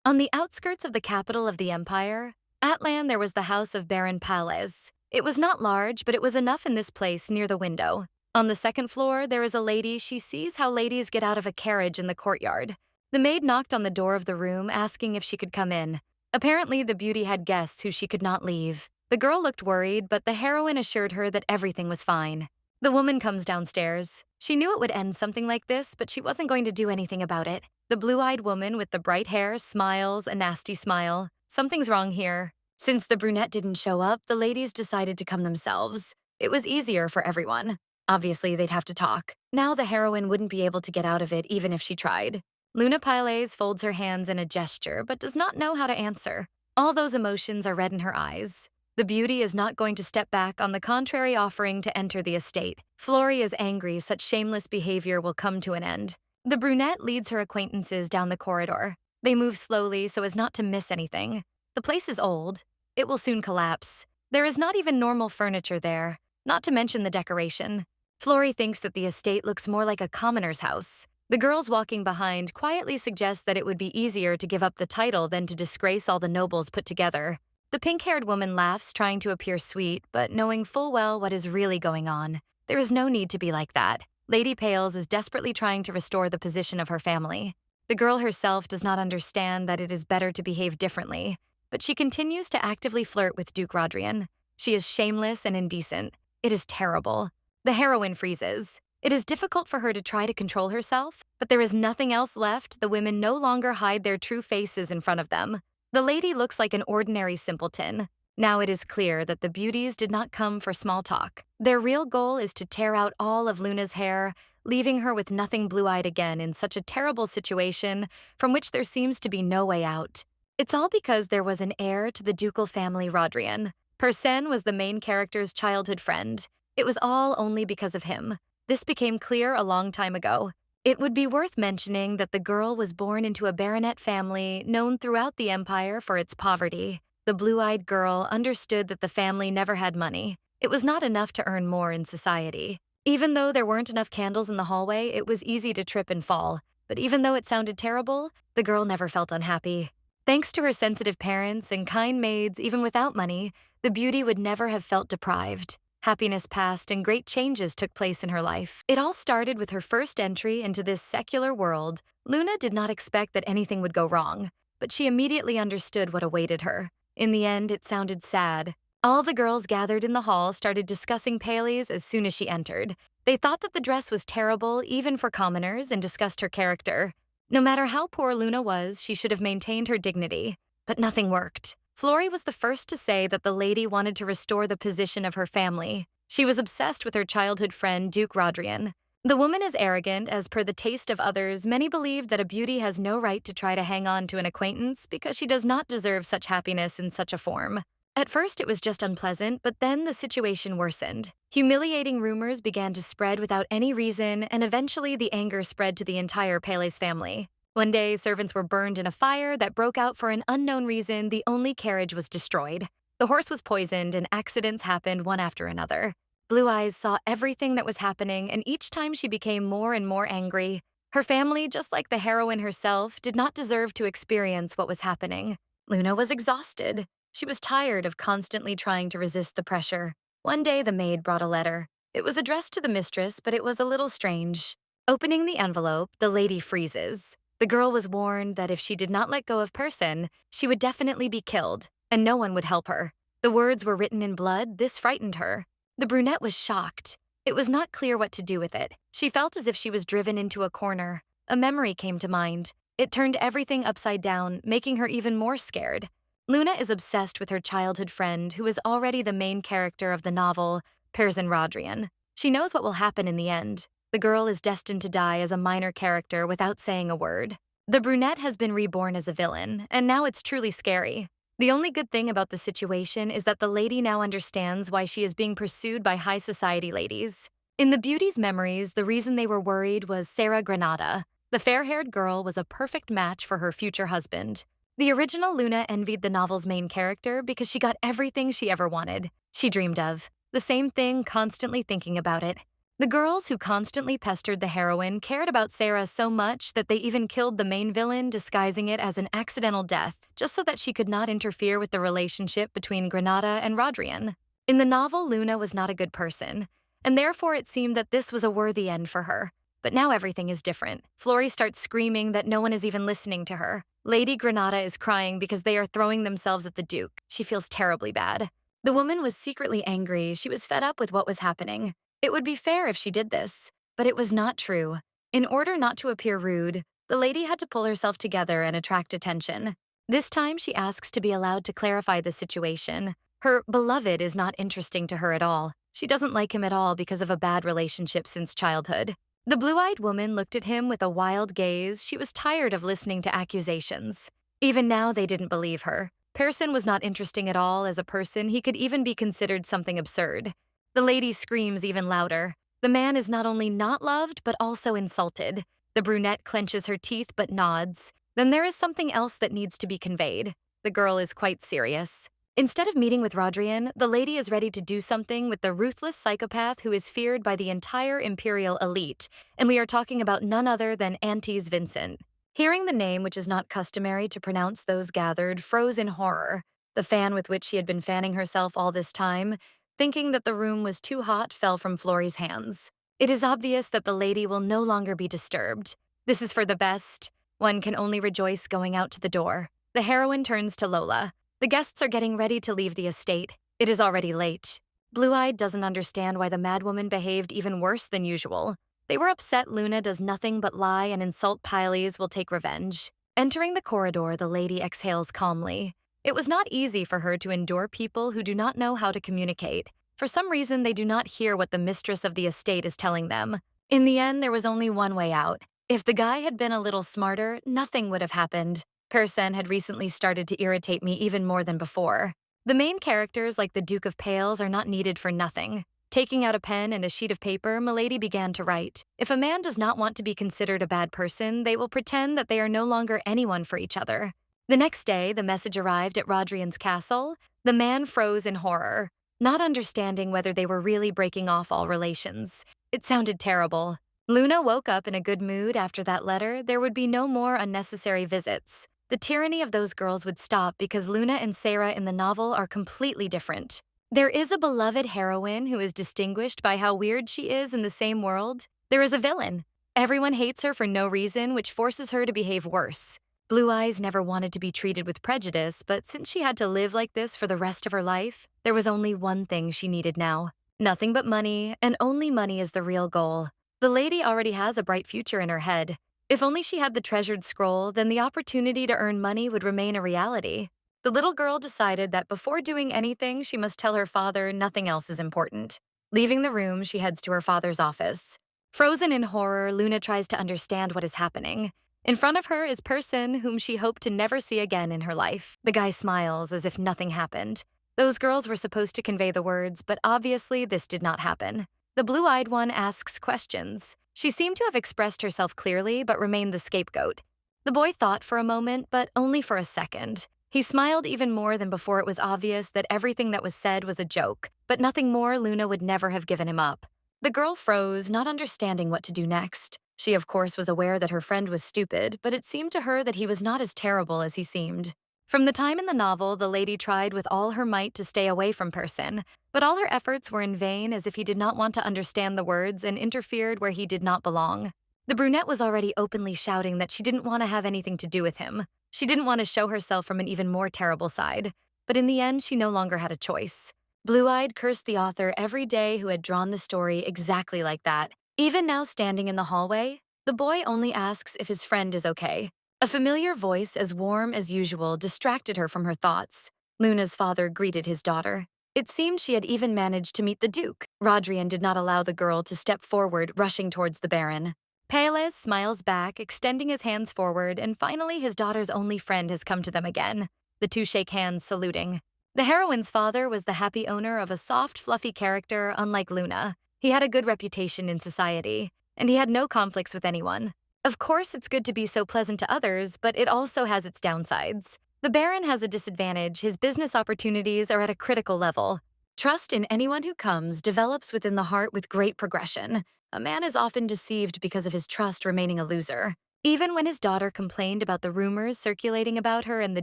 On the outskirts of the capital of the empire, Atlan, there was the house of Baron Palez. It was not large, but it was enough in this place near the window. On the second floor, there is a lady. She sees how ladies get out of a carriage in the courtyard. The maid knocked on the door of the room, asking if she could come in. Apparently, the beauty had guests who she could not leave. The girl looked worried, but the heroine assured her that everything was fine. The woman comes downstairs. She knew it would end something like this, but she wasn't going to do anything about it. The blue-eyed woman with the bright hair smiles a nasty smile. Something's wrong here. Since the brunette didn't show up, the ladies decided to come themselves. It was easier for everyone. Obviously, they'd have to talk. Now the heroine wouldn't be able to get out of it even if she tried. Luna Piles folds her hands in a gesture, but does not know how to answer. All those emotions are red in her eyes. The beauty is not going to step back, on the contrary, offering to enter the estate. Flory is angry such shameless behavior will come to an end. The brunette leads her acquaintances down the corridor. They move slowly so as not to miss anything. The place is old. It will soon collapse. There is not even normal furniture there, not to mention the decoration. Flory thinks that the estate looks more like a commoner's house. The girls walking behind quietly suggest that it would be easier to give up the title than to disgrace all the nobles put together. The pink-haired woman laughs, trying to appear sweet, but knowing full well what is really going on. There is no need to be like that. Lady Pales is desperately trying to restore the position of her family. The girl herself does not understand that it is better to behave differently, but she continues to actively flirt with Duke Rodrian. She is shameless and indecent. It is terrible. The heroine freezes. It is difficult for her to try to control herself, but there is nothing else left. The women no longer hide their true faces in front of them. The lady looks like an ordinary simpleton. Now it is clear that the beauties did not come for small talk. Their real goal is to tear out all of Luna's hair, leaving her with nothing blue-eyed again in such a terrible situation from which there seems to be no way out. It's all because there was an heir to the ducal family, Rodrian. Persen was the main character's childhood friend. It was all only because of him. This became clear a long time ago. It would be worth mentioning that the girl was born into a baronet family known throughout the empire for its poverty. The blue-eyed girl understood that the family never had money. It was not enough to earn more in society. Even though there weren't enough candles in the hallway, it was easy to trip and fall. But even though it sounded terrible, the girl never felt unhappy. Thanks to her sensitive parents and kind maids, even without money, the beauty would never have felt deprived. Happiness passed and great changes took place in her life. It all started with her first entry into this secular world. Luna did not expect that anything would go wrong, but she immediately understood what awaited her. In the end, it sounded sad. All the girls gathered in the hall started discussing Paley's as soon as she entered. They thought that the dress was terrible, even for commoners, and discussed her character. No matter how poor Luna was, she should have maintained her dignity. But nothing worked. Flory was the first to say that the lady wanted to restore the position of her family. She was obsessed with her childhood friend, Duke Rodrian. The woman is arrogant, as per the taste of others. Many believe that a beauty has no right to try to hang on to an acquaintance because she does not deserve such happiness in such a form. At first, it was just unpleasant, but then the situation worsened. Humiliating rumors began to spread without any reason, and eventually the anger spread to the entire Pele's family. One day, servants were burned in a fire that broke out for an unknown reason. The only carriage was destroyed. The horse was poisoned, and accidents happened one after another. Blue Eyes saw everything that was happening, and each time she became more and more angry. Her family, just like the heroine herself, did not deserve to experience what was happening. Luna was exhausted. She was tired of constantly trying to resist the pressure. One day, the maid brought a letter. It was addressed to the mistress, but it was a little strange. Opening the envelope, the lady freezes. The girl was warned that if she did not let go of Persen, she would definitely be killed, and no one would help her. The words were written in blood. This frightened her. The brunette was shocked. It was not clear what to do with it. She felt as if she was driven into a corner. A memory came to mind. It turned everything upside down, making her even more scared. Luna is obsessed with her childhood friend, who is already the main character of the novel, Persen Rodrian. She knows what will happen in the end. The girl is destined to die as a minor character without saying a word. The brunette has been reborn as a villain, and now it's truly scary. The only good thing about the situation is that the lady now understands why she is being pursued by high society ladies. In the beauty's memories, the reason they were worried was Sarah Granada. The fair-haired girl was a perfect match for her future husband. The original Luna envied the novel's main character because she got everything she ever wanted. She dreamed of the same thing, constantly thinking about it. The girls who constantly pestered the heroine cared about Sarah so much that they even killed the main villain, disguising it as an accidental death, just so that she could not interfere with the relationship between Granada and Rodrian. In the novel, Luna was not a good person, and therefore it seemed that this was a worthy end for her. But now everything is different. Florrie starts screaming that no one is even listening to her. Lady Granada is crying because they are throwing themselves at the Duke. She feels terribly bad. The woman was secretly angry. She was fed up with what was happening. It would be fair if she did this, but it was not true. In order not to appear rude, the lady had to pull herself together and attract attention. This time, she asks to be allowed to clarify the situation. Her beloved is not interesting to her at all. She doesn't like him at all because of a bad relationship since childhood. The blue-eyed woman looked at him with a wild gaze. She was tired of listening to accusations. Even now, they didn't believe her. Pearson was not interesting at all as a person. He could even be considered something absurd. The lady screams even louder. The man is not only not loved, but also insulted. The brunette clenches her teeth but nods. Then there is something else that needs to be conveyed. The girl is quite serious. Instead of meeting with Rodrian, the lady is ready to do something with the ruthless psychopath who is feared by the entire imperial elite, and we are talking about none other than Auntie's Vincent. Hearing the name, which is not customary to pronounce, those gathered froze in horror. The fan with which she had been fanning herself all this time, thinking that the room was too hot, fell from Florrie's hands. It is obvious that the lady will no longer be disturbed. This is for the best. One can only rejoice going out to the door. The heroine turns to Lola. The guests are getting ready to leave the estate. It is already late. Blue-Eyed doesn't understand why the madwoman behaved even worse than usual. They were upset Luna does nothing but lie and insult Piles will take revenge. Entering the corridor, the lady exhales calmly. It was not easy for her to endure people who do not know how to communicate. For some reason, they do not hear what the mistress of the estate is telling them. In the end, there was only one way out. If the guy had been a little smarter, nothing would have happened. Pearson had recently started to irritate me even more than before. The main characters, like the Duke of Pales, are not needed for nothing. Taking out a pen and a sheet of paper, Milady began to write. If a man does not want to be considered a bad person, they will pretend that they are no longer anyone for each other. The next day, the message arrived at Rodrian's castle. The man froze in horror, not understanding whether they were really breaking off all relations. It sounded terrible. Luna woke up in a good mood after that letter. There would be no more unnecessary visits. The tyranny of those girls would stop because Luna and Sarah in the novel are completely different. There is a beloved heroine who is distinguished by how weird she is in the same world. There is a villain. Everyone hates her for no reason, which forces her to behave worse. Blue Eyes never wanted to be treated with prejudice, but since she had to live like this for the rest of her life, there was only one thing she needed now. Nothing but money, and only money is the real goal. The lady already has a bright future in her head. If only she had the treasured scroll, then the opportunity to earn money would remain a reality. The little girl decided that before doing anything, she must tell her father nothing else is important. Leaving the room, she heads to her father's office. Frozen in horror, Luna tries to understand what is happening. In front of her is Pearson, whom she hoped to never see again in her life. The guy smiles as if nothing happened. Those girls were supposed to convey the words, but obviously this did not happen. The blue-eyed one asks questions. She seemed to have expressed herself clearly, but remained the scapegoat. The boy thought for a moment, but only for a second. He smiled even more than before it was obvious that everything that was said was a joke, but nothing more. Luna would never have given him up. The girl froze, not understanding what to do next. She, of course, was aware that her friend was stupid, but it seemed to her that he was not as terrible as he seemed. From the time in the novel, the lady tried with all her might to stay away from Pearson, but all her efforts were in vain, as if he did not want to understand the words and interfered where he did not belong. The brunette was already openly shouting that she didn't want to have anything to do with him. She didn't want to show herself from an even more terrible side, but in the end, she no longer had a choice. Blue-eyed cursed the author every day who had drawn the story exactly like that. Even now standing in the hallway, the boy only asks if his friend is okay. A familiar voice, as warm as usual, distracted her from her thoughts. Luna's father greeted his daughter. It seemed she had even managed to meet the Duke. Rodrian did not allow the girl to step forward, rushing towards the Baron. Pales smiles back, extending his hands forward, and finally his daughter's only friend has come to them again. The two shake hands, saluting. The heroine's father was the happy owner of a soft, fluffy character, unlike Luna. He had a good reputation in society, and he had no conflicts with anyone. Of course, it's good to be so pleasant to others, but it also has its downsides. The Baron has a disadvantage. His business opportunities are at a critical level. Trust in anyone who comes develops within the heart with great progression. A man is often deceived because of his trust remaining a loser. Even when his daughter complained about the rumors circulating about her and the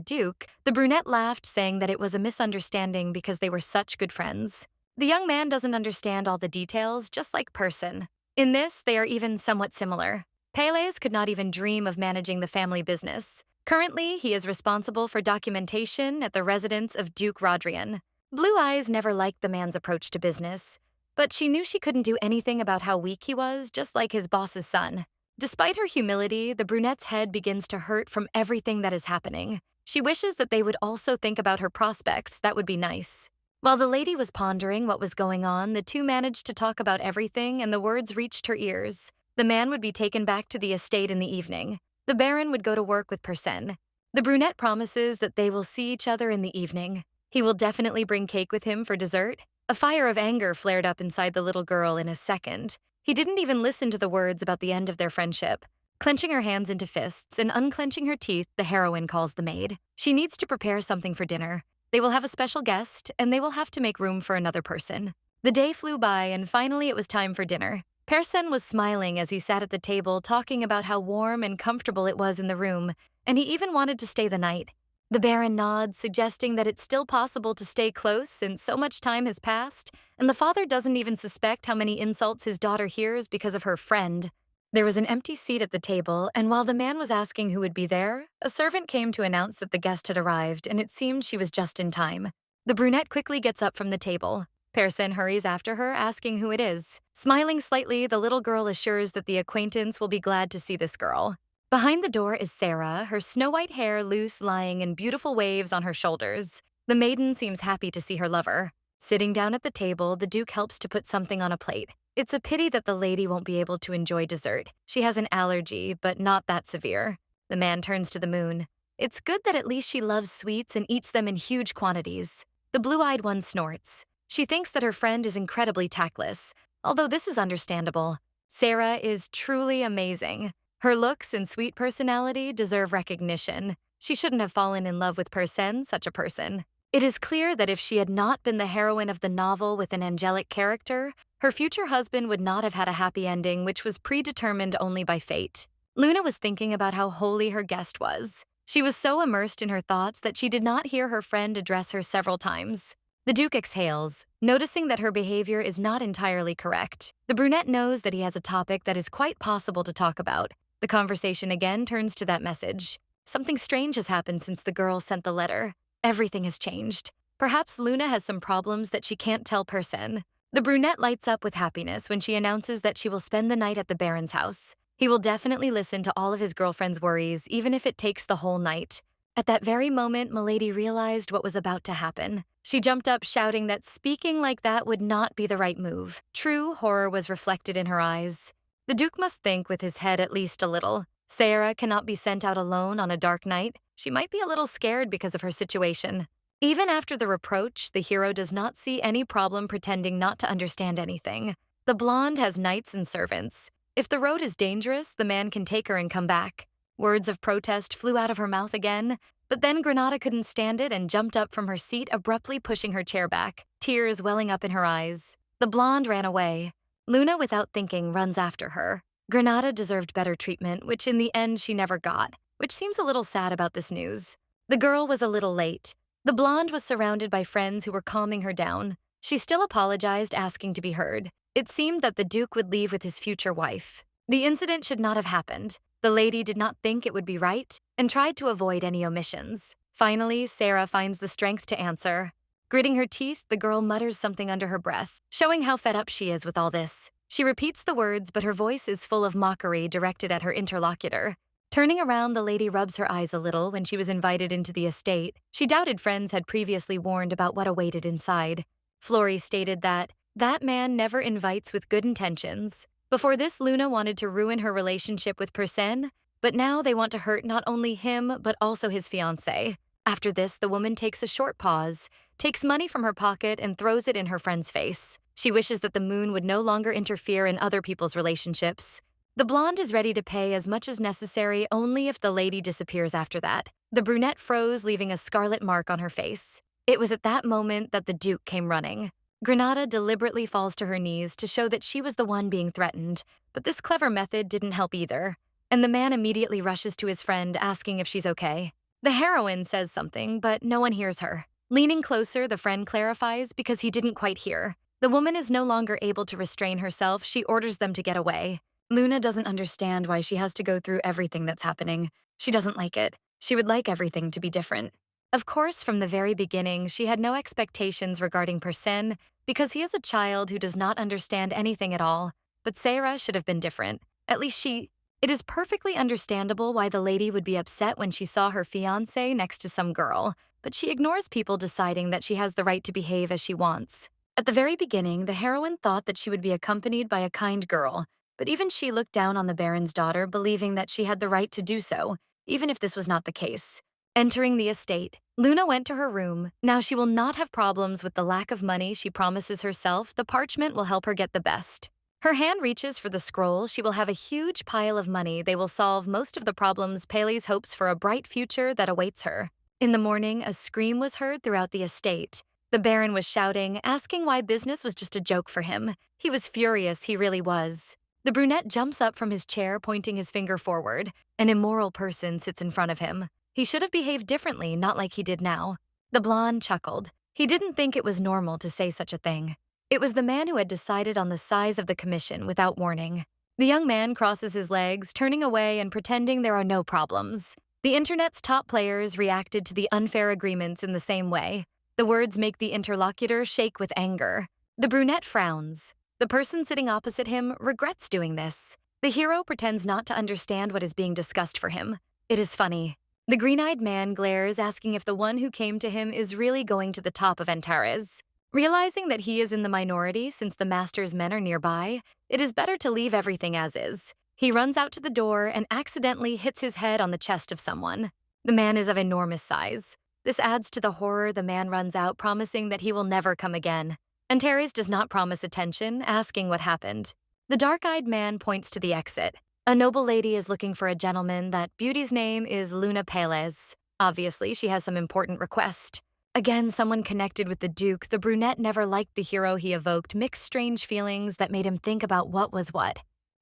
Duke, the brunette laughed, saying that it was a misunderstanding because they were such good friends. The young man doesn't understand all the details, just like Person. In this, they are even somewhat similar. Pélez could not even dream of managing the family business. Currently, he is responsible for documentation at the residence of Duke Rodrian. Blue Eyes never liked the man's approach to business, but she knew she couldn't do anything about how weak he was, just like his boss's son. Despite her humility, the brunette's head begins to hurt from everything that is happening. She wishes that they would also think about her prospects. That would be nice. While the lady was pondering what was going on, the two managed to talk about everything, and the words reached her ears. The man would be taken back to the estate in the evening. The Baron would go to work with Person. The brunette promises that they will see each other in the evening. He will definitely bring cake with him for dessert. A fire of anger flared up inside the little girl in a second. He didn't even listen to the words about the end of their friendship. Clenching her hands into fists and unclenching her teeth, the heroine calls the maid. She needs to prepare something for dinner. They will have a special guest, and they will have to make room for another person. The day flew by, and finally it was time for dinner. Person was smiling as he sat at the table, talking about how warm and comfortable it was in the room, and he even wanted to stay the night. The Baron nods, suggesting that it's still possible to stay close since so much time has passed, and the father doesn't even suspect how many insults his daughter hears because of her friend. There was an empty seat at the table, and while the man was asking who would be there, a servant came to announce that the guest had arrived, and it seemed she was just in time. The brunette quickly gets up from the table. Person hurries after her, asking who it is. Smiling slightly, the little girl assures that the acquaintance will be glad to see this girl. Behind the door is Sarah, her snow-white hair loose, lying in beautiful waves on her shoulders. The maiden seems happy to see her lover. Sitting down at the table, the Duke helps to put something on a plate. It's a pity that the lady won't be able to enjoy dessert. She has an allergy, but not that severe. The man turns to the moon. It's good that at least she loves sweets and eats them in huge quantities. The blue-eyed one snorts. She thinks that her friend is incredibly tactless, although this is understandable. Sarah is truly amazing. Her looks and sweet personality deserve recognition. She shouldn't have fallen in love with Person, such a person. It is clear that if she had not been the heroine of the novel with an angelic character, her future husband would not have had a happy ending, which was predetermined only by fate. Luna was thinking about how holy her guest was. She was so immersed in her thoughts that she did not hear her friend address her several times. The Duke exhales, noticing that her behavior is not entirely correct. The brunette knows that he has a topic that is quite possible to talk about. The conversation again turns to that message. Something strange has happened since the girl sent the letter. Everything has changed. Perhaps Luna has some problems that she can't tell Person. The brunette lights up with happiness when she announces that she will spend the night at the Baron's house. He will definitely listen to all of his girlfriend's worries, even if it takes the whole night. At that very moment, Milady realized what was about to happen. She jumped up, shouting that speaking like that would not be the right move. True horror was reflected in her eyes. The Duke must think with his head at least a little. Sarah cannot be sent out alone on a dark night. She might be a little scared because of her situation. Even after the reproach, the hero does not see any problem pretending not to understand anything. The blonde has knights and servants. If the road is dangerous, the man can take her and come back. Words of protest flew out of her mouth again, but then Granada couldn't stand it and jumped up from her seat, abruptly pushing her chair back, tears welling up in her eyes. The blonde ran away. Luna, without thinking, runs after her. Granada deserved better treatment, which in the end she never got, which seems a little sad about this news. The girl was a little late. The blonde was surrounded by friends who were calming her down. She still apologized, asking to be heard. It seemed that the Duke would leave with his future wife. The incident should not have happened. The lady did not think it would be right and tried to avoid any omissions. Finally, Sarah finds the strength to answer. Gritting her teeth, the girl mutters something under her breath, showing how fed up she is with all this. She repeats the words, but her voice is full of mockery directed at her interlocutor. Turning around, the lady rubs her eyes a little when she was invited into the estate. She doubted friends had previously warned about what awaited inside. Flory stated that man never invites with good intentions. Before this, Luna wanted to ruin her relationship with Person, but now they want to hurt not only him, but also his fiancé. After this, the woman takes a short pause, takes money from her pocket, and throws it in her friend's face. She wishes that the moon would no longer interfere in other people's relationships. The blonde is ready to pay as much as necessary only if the lady disappears after that. The brunette froze, leaving a scarlet mark on her face. It was at that moment that the Duke came running. Granada deliberately falls to her knees to show that she was the one being threatened, but this clever method didn't help either, and the man immediately rushes to his friend asking if she's okay. The heroine says something, but no one hears her. Leaning closer, the friend clarifies because he didn't quite hear. The woman is no longer able to restrain herself. She orders them to get away. Luna doesn't understand why she has to go through everything that's happening. She doesn't like it. She would like everything to be different. Of course, from the very beginning, she had no expectations regarding Persin because he is a child who does not understand anything at all. But Sarah should have been different. At least she. It is perfectly understandable why the lady would be upset when she saw her fiancé next to some girl, but she ignores people deciding that she has the right to behave as she wants. At the very beginning, the heroine thought that she would be accompanied by a kind girl, but even she looked down on the Baron's daughter, believing that she had the right to do so, even if this was not the case. Entering the estate, Luna went to her room. Now she will not have problems with the lack of money she promises herself. The parchment will help her get the best. Her hand reaches for the scroll. She will have a huge pile of money. They will solve most of the problems Paley's hopes for a bright future that awaits her. In the morning, a scream was heard throughout the estate. The Baron was shouting, asking why business was just a joke for him. He was furious, he really was. The brunette jumps up from his chair, pointing his finger forward. An immoral person sits in front of him. He should have behaved differently, not like he did now. The blonde chuckled. He didn't think it was normal to say such a thing. It was the man who had decided on the size of the commission without warning. The young man crosses his legs, turning away and pretending there are no problems. The internet's top players reacted to the unfair agreements in the same way. The words make the interlocutor shake with anger. The brunette frowns. The person sitting opposite him regrets doing this. The hero pretends not to understand what is being discussed for him. It is funny. The green-eyed man glares, asking if the one who came to him is really going to the top of Antares. Realizing that he is in the minority since the master's men are nearby, it is better to leave everything as is. He runs out to the door and accidentally hits his head on the chest of someone. The man is of enormous size. This adds to the horror. The man runs out, promising that he will never come again. Antares does not promise attention, asking what happened. The dark-eyed man points to the exit. A noble lady is looking for a gentleman. That beauty's name is Luna Pelez. Obviously, she has some important request. Again, someone connected with the Duke. The brunette never liked the hero he evoked, mixed strange feelings that made him think about what was what.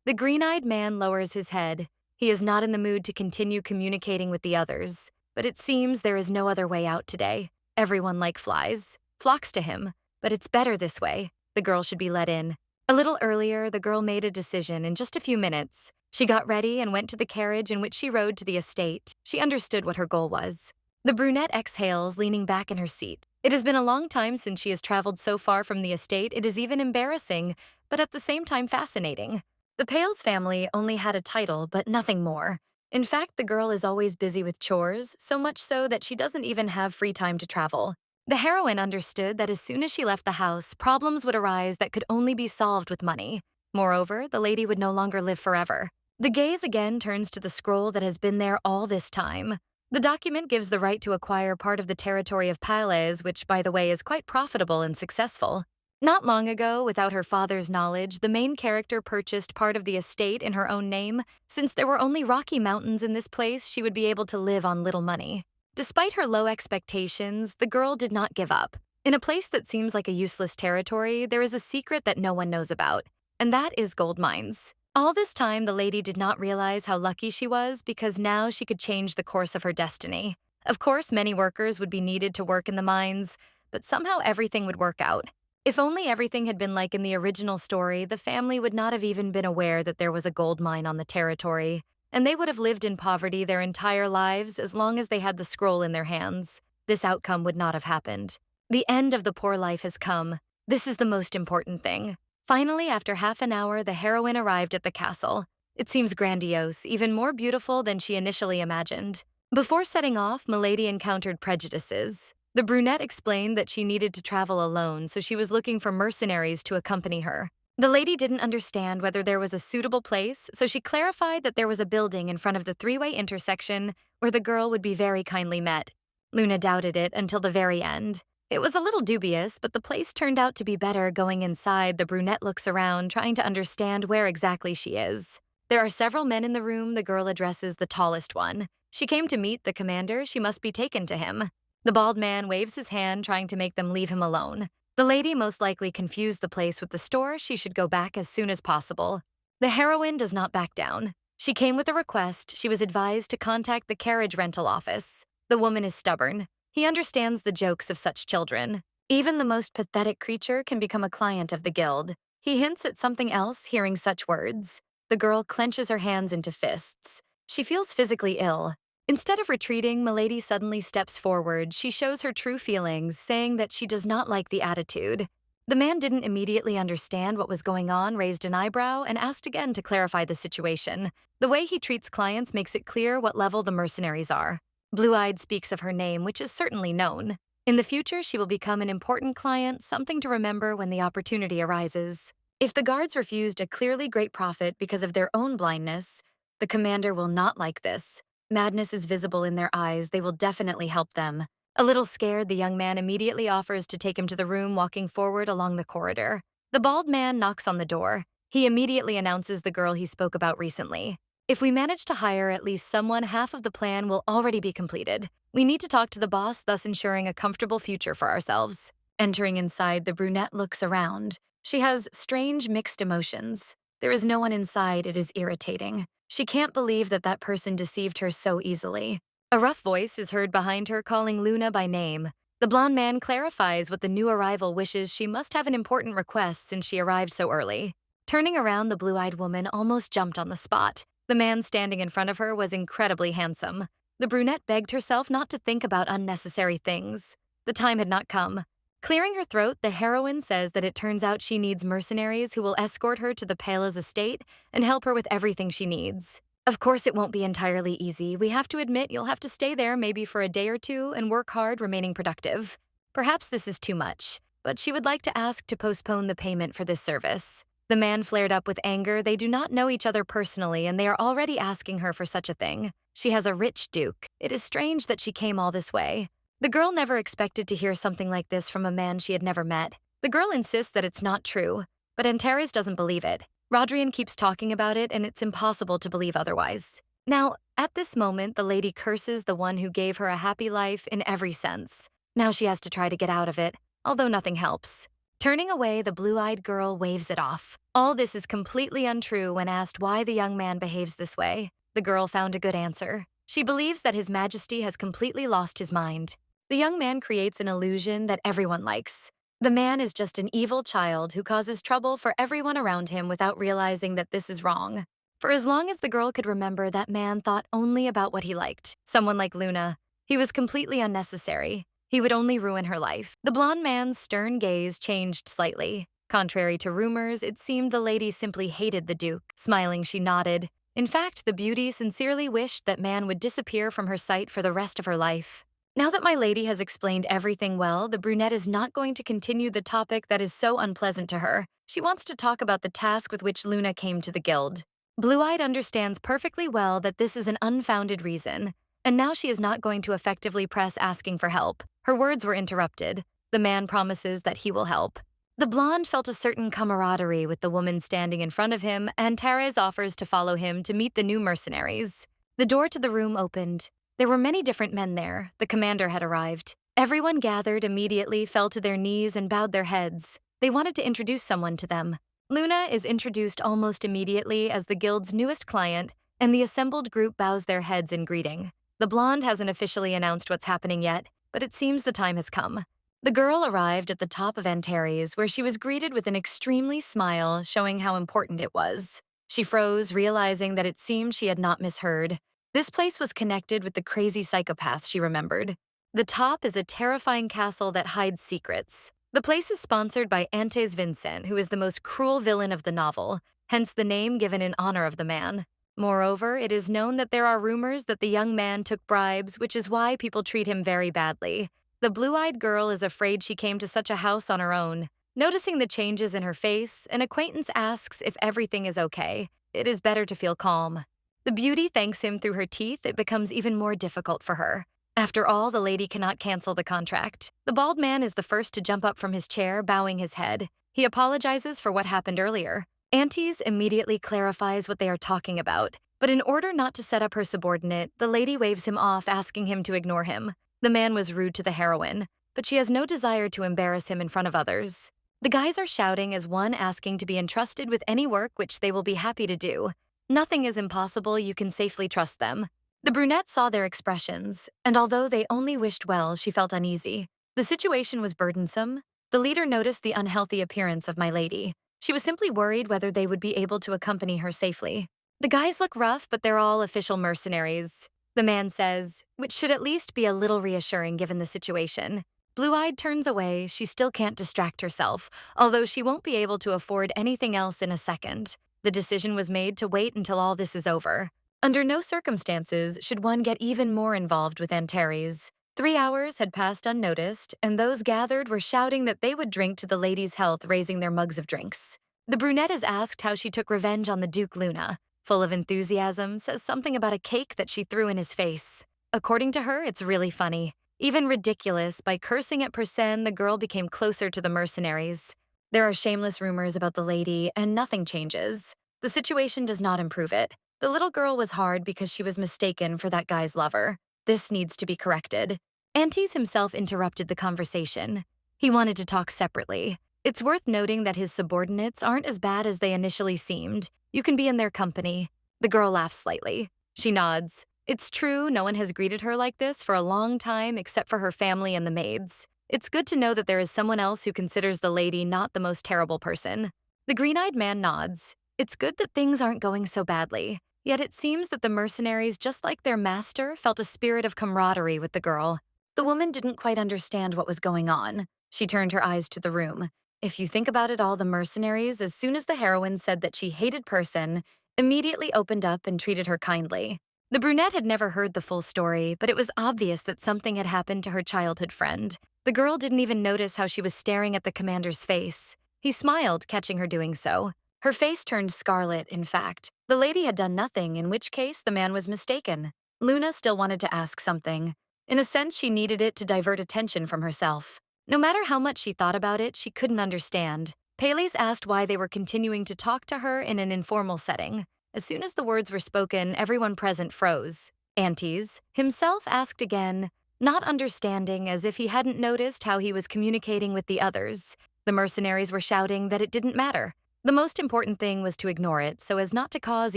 The green-eyed man lowers his head. He is not in the mood to continue communicating with the others, but it seems there is no other way out today. Everyone, like flies, flocks to him, but it's better this way. The girl should be let in. A little earlier, the girl made a decision in just a few minutes. She got ready and went to the carriage in which she rode to the estate. She understood what her goal was. The brunette exhales, leaning back in her seat. It has been a long time since she has traveled so far from the estate. It is even embarrassing, but at the same time fascinating. The Pales family only had a title, but nothing more. In fact, the girl is always busy with chores, so much so that she doesn't even have free time to travel. The heroine understood that as soon as she left the house, problems would arise that could only be solved with money. Moreover, the lady would no longer live forever. The gaze again turns to the scroll that has been there all this time. The document gives the right to acquire part of the territory of Pales, which, by the way, is quite profitable and successful. Not long ago, without her father's knowledge, the main character purchased part of the estate in her own name. Since there were only rocky mountains in this place, she would be able to live on little money. Despite her low expectations, the girl did not give up. In a place that seems like a useless territory, there is a secret that no one knows about, and that is gold mines. All this time, the lady did not realize how lucky she was because now she could change the course of her destiny. Of course, many workers would be needed to work in the mines, but somehow everything would work out. If only everything had been like in the original story, the family would not have even been aware that there was a gold mine on the territory, and they would have lived in poverty their entire lives as long as they had the scroll in their hands. This outcome would not have happened. The end of the poor life has come. This is the most important thing. Finally, after half an hour, the heroine arrived at the castle. It seems grandiose, even more beautiful than she initially imagined. Before setting off, Milady encountered prejudices. The brunette explained that she needed to travel alone, so she was looking for mercenaries to accompany her. The lady didn't understand whether there was a suitable place, so she clarified that there was a building in front of the three-way intersection where the girl would be very kindly met. Luna doubted it until the very end. It was a little dubious, but the place turned out to be better. Going inside, the brunette looks around, trying to understand where exactly she is. There are several men in the room. The girl addresses the tallest one. She came to meet the commander. She must be taken to him. The bald man waves his hand, trying to make them leave him alone. The lady most likely confused the place with the store. She should go back as soon as possible. The heroine does not back down. She came with a request. She was advised to contact the carriage rental office. The woman is stubborn. He understands the jokes of such children. Even the most pathetic creature can become a client of the guild. He hints at something else, hearing such words. The girl clenches her hands into fists. She feels physically ill. Instead of retreating, Milady suddenly steps forward. She shows her true feelings, saying that she does not like the attitude. The man didn't immediately understand what was going on, raised an eyebrow, and asked again to clarify the situation. The way he treats clients makes it clear what level the mercenaries are. Blue-Eyed speaks of her name, which is certainly known. In the future, she will become an important client, something to remember when the opportunity arises. If the guards refused a clearly great profit because of their own blindness, the commander will not like this. Madness is visible in their eyes. They will definitely help them. A little scared, the young man immediately offers to take him to the room, walking forward along the corridor. The bald man knocks on the door. He immediately announces the girl he spoke about recently. If we manage to hire at least someone, half of the plan will already be completed. We need to talk to the boss, thus ensuring a comfortable future for ourselves. Entering inside, the brunette looks around. She has strange mixed emotions. There is no one inside. It is irritating. She can't believe that that person deceived her so easily. A rough voice is heard behind her, calling Luna by name. The blonde man clarifies what the new arrival wishes. She must have an important request since she arrived so early. Turning around, the blue-eyed woman almost jumped on the spot. The man standing in front of her was incredibly handsome. The brunette begged herself not to think about unnecessary things. The time had not come. Clearing her throat, the heroine says that it turns out she needs mercenaries who will escort her to the Pala's estate and help her with everything she needs. Of course, it won't be entirely easy. We have to admit you'll have to stay there maybe for a day or two and work hard, remaining productive. Perhaps this is too much, but she would like to ask to postpone the payment for this service. The man flared up with anger. They do not know each other personally, and they are already asking her for such a thing. She has a rich duke. It is strange that she came all this way. The girl never expected to hear something like this from a man she had never met. The girl insists that it's not true, but Antares doesn't believe it. Rodrian keeps talking about it, and it's impossible to believe otherwise. Now, at this moment, the lady curses the one who gave her a happy life in every sense. Now she has to try to get out of it, although nothing helps. Turning away, the blue-eyed girl waves it off. All this is completely untrue. When asked why the young man behaves this way, the girl found a good answer. She believes that His Majesty has completely lost his mind. The young man creates an illusion that everyone likes. The man is just an evil child who causes trouble for everyone around him without realizing that this is wrong. For as long as the girl could remember, that man thought only about what he liked. Someone like Luna. He was completely unnecessary. He would only ruin her life. The blonde man's stern gaze changed slightly. Contrary to rumors, it seemed the lady simply hated the Duke. Smiling, she nodded. In fact, the beauty sincerely wished that man would disappear from her sight for the rest of her life. Now that my lady has explained everything well, the brunette is not going to continue the topic that is so unpleasant to her. She wants to talk about the task with which Luna came to the guild. Blue-Eyed understands perfectly well that this is an unfounded reason, and now she is not going to effectively press asking for help. Her words were interrupted. The man promises that he will help. The blonde felt a certain camaraderie with the woman standing in front of him, and Antares offers to follow him to meet the new mercenaries. The door to the room opened. There were many different men there. The commander had arrived. Everyone gathered immediately, fell to their knees, and bowed their heads. They wanted to introduce someone to them. Luna is introduced almost immediately as the guild's newest client, and the assembled group bows their heads in greeting. The blonde hasn't officially announced what's happening yet, but it seems the time has come. The girl arrived at the top of Antares, where she was greeted with an extremely smile, showing how important it was. She froze, realizing that it seemed she had not misheard. This place was connected with the crazy psychopath she remembered. The top is a terrifying castle that hides secrets. The place is sponsored by Vincent, who is the most cruel villain of the novel, hence the name given in honor of the man. Moreover, it is known that there are rumors that the young man took bribes, which is why people treat him very badly. The blue-eyed girl is afraid she came to such a house on her own. Noticing the changes in her face, an acquaintance asks if everything is okay. It is better to feel calm. The beauty thanks him through her teeth. It becomes even more difficult for her. After all, the lady cannot cancel the contract. The bald man is the first to jump up from his chair, bowing his head. He apologizes for what happened earlier. Antes immediately clarifies what they are talking about, but in order not to set up her subordinate, the lady waves him off, asking him to ignore him. The man was rude to the heroine. but she has no desire to embarrass him in front of others. The guys are shouting as one asking to be entrusted with any work which they will be happy to do. Nothing is impossible, you can safely trust them. The brunette saw their expressions, and although they only wished well, she felt uneasy. The situation was burdensome. The leader noticed the unhealthy appearance of my lady. She was simply worried whether they would be able to accompany her safely. The guys look rough, but they're all official mercenaries, the man says, which should at least be a little reassuring given the situation. Blue-eyed turns away. She still can't distract herself, although she won't be able to afford anything else in a second. The decision was made to wait until all this is over. Under no circumstances should one get even more involved with Antares. 3 hours had passed unnoticed, and those gathered were shouting that they would drink to the lady's health, raising their mugs of drinks. The brunette is asked how she took revenge on the Duke Luna. Full of enthusiasm, says something about a cake that she threw in his face. According to her, it's really funny. Even ridiculous, by cursing at Persen, the girl became closer to the mercenaries. There are shameless rumors about the lady, and nothing changes. The situation does not improve it. The little girl was hard because she was mistaken for that guy's lover. This needs to be corrected. Antes himself interrupted the conversation. He wanted to talk separately. It's worth noting that his subordinates aren't as bad as they initially seemed. You can be in their company. The girl laughs slightly. She nods. It's true, no one has greeted her like this for a long time except for her family and the maids. It's good to know that there is someone else who considers the lady not the most terrible person. The green-eyed man nods. It's good that things aren't going so badly. Yet it seems that the mercenaries, just like their master, felt a spirit of camaraderie with the girl. The woman didn't quite understand what was going on. She turned her eyes to the room. If you think about it, all the mercenaries, as soon as the heroine said that she hated Persen, immediately opened up and treated her kindly. The brunette had never heard the full story, but it was obvious that something had happened to her childhood friend. The girl didn't even notice how she was staring at the commander's face. He smiled, catching her doing so. Her face turned scarlet, in fact. The lady had done nothing, in which case the man was mistaken. Luna still wanted to ask something. In a sense, she needed it to divert attention from herself. No matter how much she thought about it, she couldn't understand. Pales asked why they were continuing to talk to her in an informal setting. As soon as the words were spoken, everyone present froze. Antes himself asked again, not understanding, as if he hadn't noticed how he was communicating with the others. The mercenaries were shouting that it didn't matter. The most important thing was to ignore it so as not to cause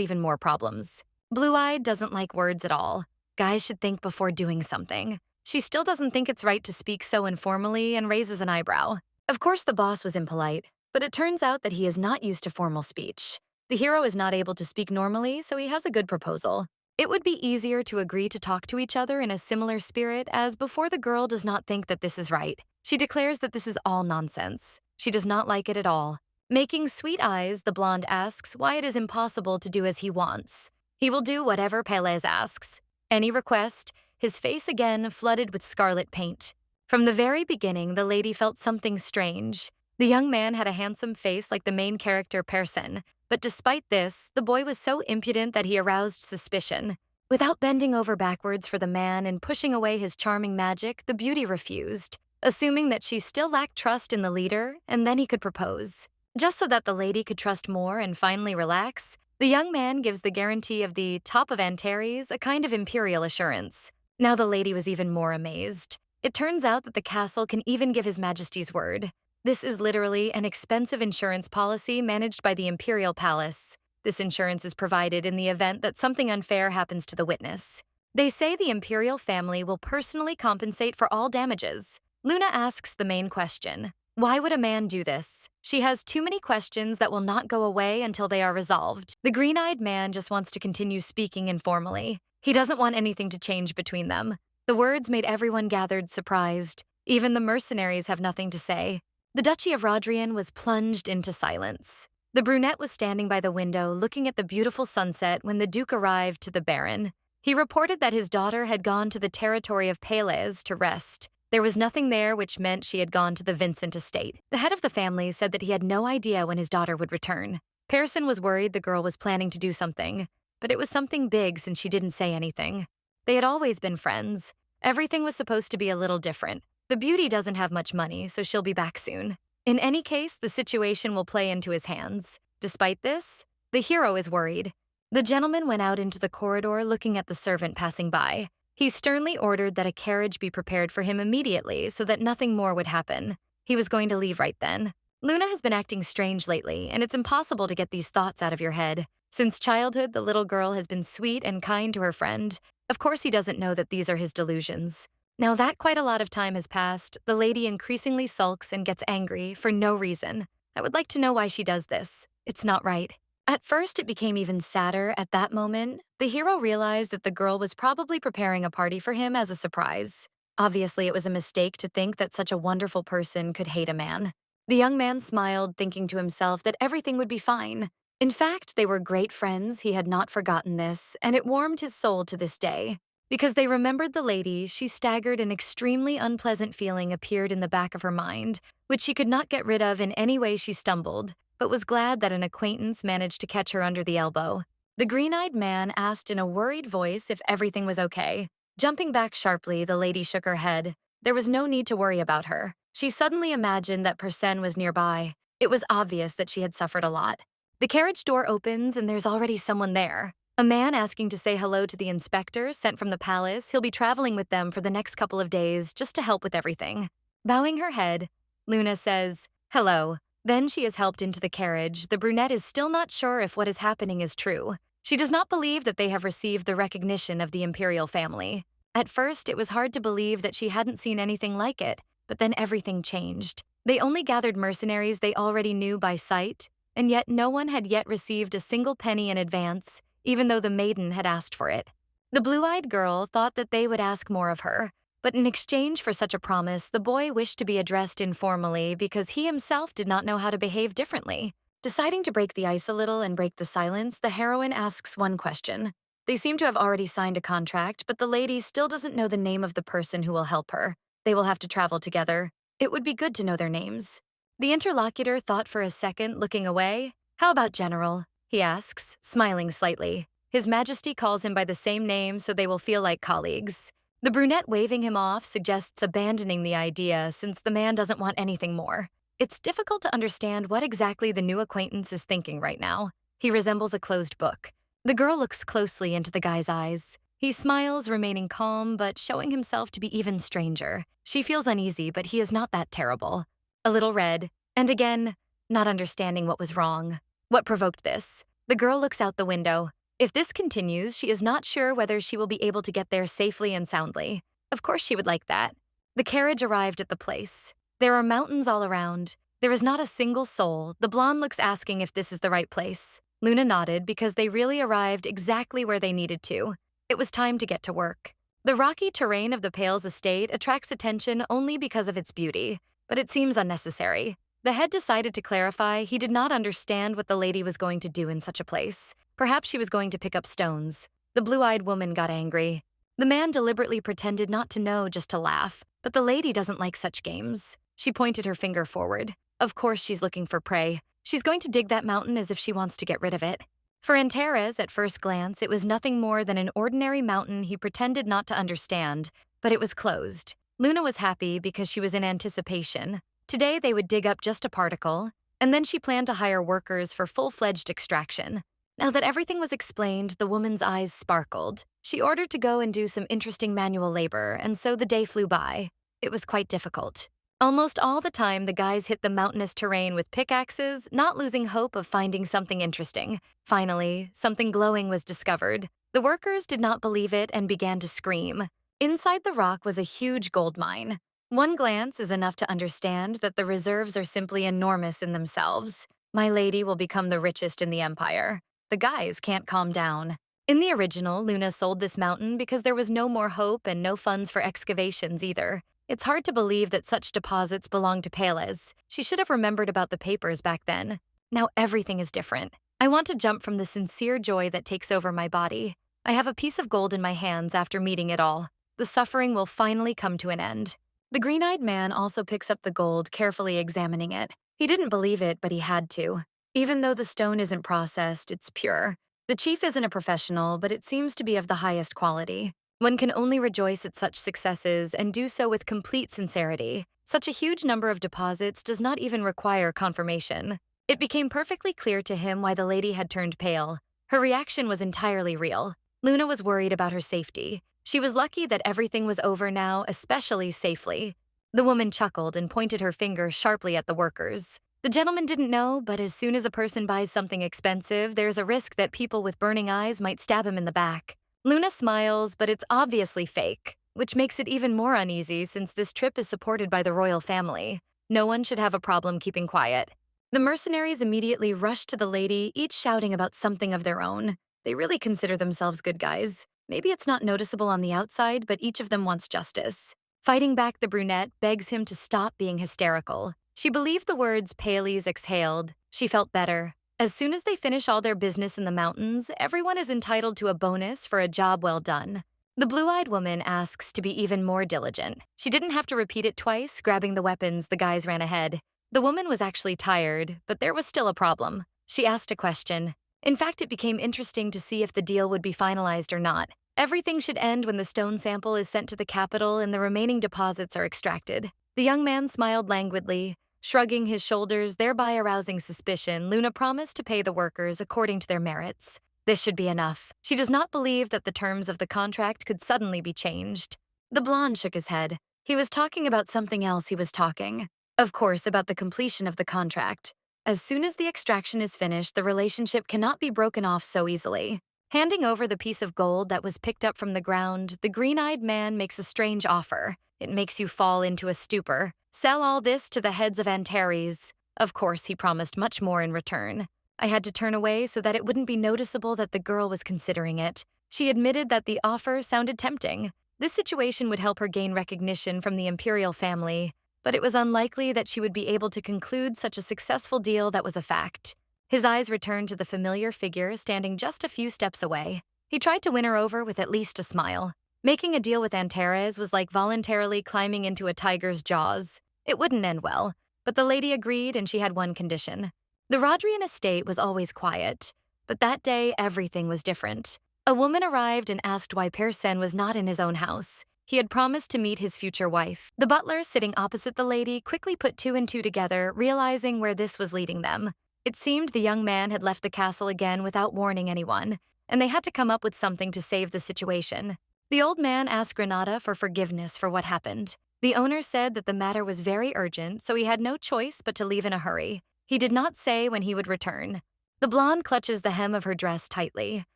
even more problems. Blue-eyed doesn't like words at all. Guys should think before doing something. She still doesn't think it's right to speak so informally and raises an eyebrow. Of course, the boss was impolite, but it turns out that he is not used to formal speech. The hero is not able to speak normally, so he has a good proposal. It would be easier to agree to talk to each other in a similar spirit, as before the girl does not think that this is right. She declares that this is all nonsense. She does not like it at all. Making sweet eyes, the blonde asks why it is impossible to do as he wants. He will do whatever Pélez asks. Any request, his face again flooded with scarlet paint. From the very beginning, the lady felt something strange. The young man had a handsome face like the main character Persen, but despite this, the boy was so impudent that he aroused suspicion. Without bending over backwards for the man and pushing away his charming magic, the beauty refused, assuming that she still lacked trust in the leader, and then he could propose. Just so that the lady could trust more and finally relax, the young man gives the guarantee of the top of Antares a kind of imperial assurance. Now the lady was even more amazed. It turns out that the castle can even give His Majesty's word. This is literally an expensive insurance policy managed by the Imperial Palace. This insurance is provided in the event that something unfair happens to the witness. They say the Imperial family will personally compensate for all damages. Luna asks the main question. Why would a man do this? She has too many questions that will not go away until they are resolved. The green-eyed man just wants to continue speaking informally. He doesn't want anything to change between them. The words made everyone gathered surprised. Even the mercenaries have nothing to say. The Duchy of Rodrian was plunged into silence. The brunette was standing by the window looking at the beautiful sunset when the Duke arrived to the Baron. He reported that his daughter had gone to the territory of Pélez to rest. There was nothing there, which meant she had gone to the Vincent estate. The head of the family said that he had no idea when his daughter would return. Pearson was worried the girl was planning to do something, but it was something big since she didn't say anything. They had always been friends. Everything was supposed to be a little different. The beauty doesn't have much money, so she'll be back soon. In any case, the situation will play into his hands. Despite this, the hero is worried. The gentleman went out into the corridor looking at the servant passing by. He sternly ordered that a carriage be prepared for him immediately so that nothing more would happen. He was going to leave right then. Luna has been acting strange lately, and it's impossible to get these thoughts out of your head. Since childhood, the little girl has been sweet and kind to her friend. Of course, he doesn't know that these are his delusions. Now that quite a lot of time has passed, the lady increasingly sulks and gets angry for no reason. I would like to know why she does this. It's not right. At first, it became even sadder at that moment. The hero realized that the girl was probably preparing a party for him as a surprise. Obviously, it was a mistake to think that such a wonderful person could hate a man. The young man smiled, thinking to himself that everything would be fine. In fact, they were great friends. He had not forgotten this, and it warmed his soul to this day. Because they remembered the lady, she staggered. An extremely unpleasant feeling appeared in the back of her mind, which she could not get rid of in any way she stumbled, but was glad that an acquaintance managed to catch her under the elbow. The green-eyed man asked in a worried voice if everything was okay. Jumping back sharply, the lady shook her head. There was no need to worry about her. She suddenly imagined that Persen was nearby. It was obvious that she had suffered a lot. The carriage door opens and there's already someone there. A man asking to say hello to the inspector sent from the palace. He'll be traveling with them for the next couple of days just to help with everything. Bowing her head, Luna says, "Hello." Then she is helped into the carriage. The brunette is still not sure if what is happening is true. She does not believe that they have received the recognition of the imperial family. At first, it was hard to believe that she hadn't seen anything like it, but then everything changed. They only gathered mercenaries they already knew by sight, and yet no one had yet received a single penny in advance, even though the maiden had asked for it. The blue-eyed girl thought that they would ask more of her, but in exchange for such a promise, the boy wished to be addressed informally because he himself did not know how to behave differently. Deciding to break the ice a little and break the silence, the heroine asks one question. They seem to have already signed a contract, but the lady still doesn't know the name of the person who will help her. They will have to travel together. It would be good to know their names. The interlocutor thought for a second, looking away. "How about General?" he asks, smiling slightly. His Majesty calls him by the same name, so they will feel like colleagues. The brunette waving him off suggests abandoning the idea since the man doesn't want anything more. It's difficult to understand what exactly the new acquaintance is thinking right now. He resembles a closed book. The girl looks closely into the guy's eyes. He smiles, remaining calm, but showing himself to be even stranger. She feels uneasy, but he is not that terrible. A little red, and again, not understanding what was wrong. What provoked this? The girl looks out the window. If this continues, she is not sure whether she will be able to get there safely and soundly. Of course she would like that. The carriage arrived at the place. There are mountains all around. There is not a single soul. The blonde looks asking if this is the right place. Luna nodded because they really arrived exactly where they needed to. It was time to get to work. The rocky terrain of the Pale's estate attracts attention only because of its beauty, but it seems unnecessary. The head decided to clarify he did not understand what the lady was going to do in such a place. Perhaps she was going to pick up stones. The blue-eyed woman got angry. The man deliberately pretended not to know just to laugh, but the lady doesn't like such games. She pointed her finger forward. Of course she's looking for prey. She's going to dig that mountain as if she wants to get rid of it. For Antares, at first glance, it was nothing more than an ordinary mountain he pretended not to understand, but it was closed. Luna was happy because she was in anticipation. Today they would dig up just a particle, and then she planned to hire workers for full-fledged extraction. Now that everything was explained, the woman's eyes sparkled. She ordered to go and do some interesting manual labor, and so the day flew by. It was quite difficult. Almost all the time, the guys hit the mountainous terrain with pickaxes, not losing hope of finding something interesting. Finally, something glowing was discovered. The workers did not believe it and began to scream. Inside the rock was a huge gold mine. One glance is enough to understand that the reserves are simply enormous in themselves. My lady will become the richest in the empire. The guys can't calm down. In the original, Luna sold this mountain because there was no more hope and no funds for excavations either. It's hard to believe that such deposits belong to Pales. She should have remembered about the papers back then. Now everything is different. I want to jump from the sincere joy that takes over my body. I have a piece of gold in my hands after meeting it all. The suffering will finally come to an end. The green-eyed man also picks up the gold, carefully examining it. He didn't believe it, but he had to. Even though the stone isn't processed, it's pure. The chief isn't a professional, but it seems to be of the highest quality. One can only rejoice at such successes and do so with complete sincerity. Such a huge number of deposits does not even require confirmation. It became perfectly clear to him why the lady had turned pale. Her reaction was entirely real. Luna was worried about her safety. She was lucky that everything was over now, especially safely. The woman chuckled and pointed her finger sharply at the workers. The gentleman didn't know, but as soon as a person buys something expensive, there's a risk that people with burning eyes might stab him in the back. Luna smiles, but it's obviously fake, which makes it even more uneasy since this trip is supported by the royal family. No one should have a problem keeping quiet. The mercenaries immediately rushed to the lady, each shouting about something of their own. They really consider themselves good guys. Maybe it's not noticeable on the outside, but each of them wants justice. Fighting back, the brunette begs him to stop being hysterical. She believed the words Paley's exhaled. She felt better. As soon as they finish all their business in the mountains, everyone is entitled to a bonus for a job well done. The blue-eyed woman asks to be even more diligent. She didn't have to repeat it twice, grabbing the weapons the guys ran ahead. The woman was actually tired, but there was still a problem. She asked a question. In fact, it became interesting to see if the deal would be finalized or not. Everything should end when the stone sample is sent to the capital and the remaining deposits are extracted. The young man smiled languidly. Shrugging his shoulders, thereby arousing suspicion, Luna promised to pay the workers according to their merits. This should be enough. She does not believe that the terms of the contract could suddenly be changed. The blonde shook his head. He was talking about something else he was talking. Of course, about the completion of the contract. As soon as the extraction is finished, the relationship cannot be broken off so easily. Handing over the piece of gold that was picked up from the ground, the green-eyed man makes a strange offer. It makes you fall into a stupor. Sell all this to the heads of Antares. Of course, he promised much more in return. I had to turn away so that it wouldn't be noticeable that the girl was considering it. She admitted that the offer sounded tempting. This situation would help her gain recognition from the imperial family, but it was unlikely that she would be able to conclude such a successful deal that was a fact. His eyes returned to the familiar figure standing just a few steps away. He tried to win her over with at least a smile. Making a deal with Antares was like voluntarily climbing into a tiger's jaws. It wouldn't end well, but the lady agreed and she had one condition. The Rodrian estate was always quiet, but that day everything was different. A woman arrived and asked why Persen was not in his own house. He had promised to meet his future wife. The butler, sitting opposite the lady, quickly put two and two together, realizing where this was leading them. It seemed the young man had left the castle again without warning anyone, and they had to come up with something to save the situation. The old man asked Granada for forgiveness for what happened. The owner said that the matter was very urgent, so he had no choice but to leave in a hurry. He did not say when he would return. The blonde clutches the hem of her dress tightly,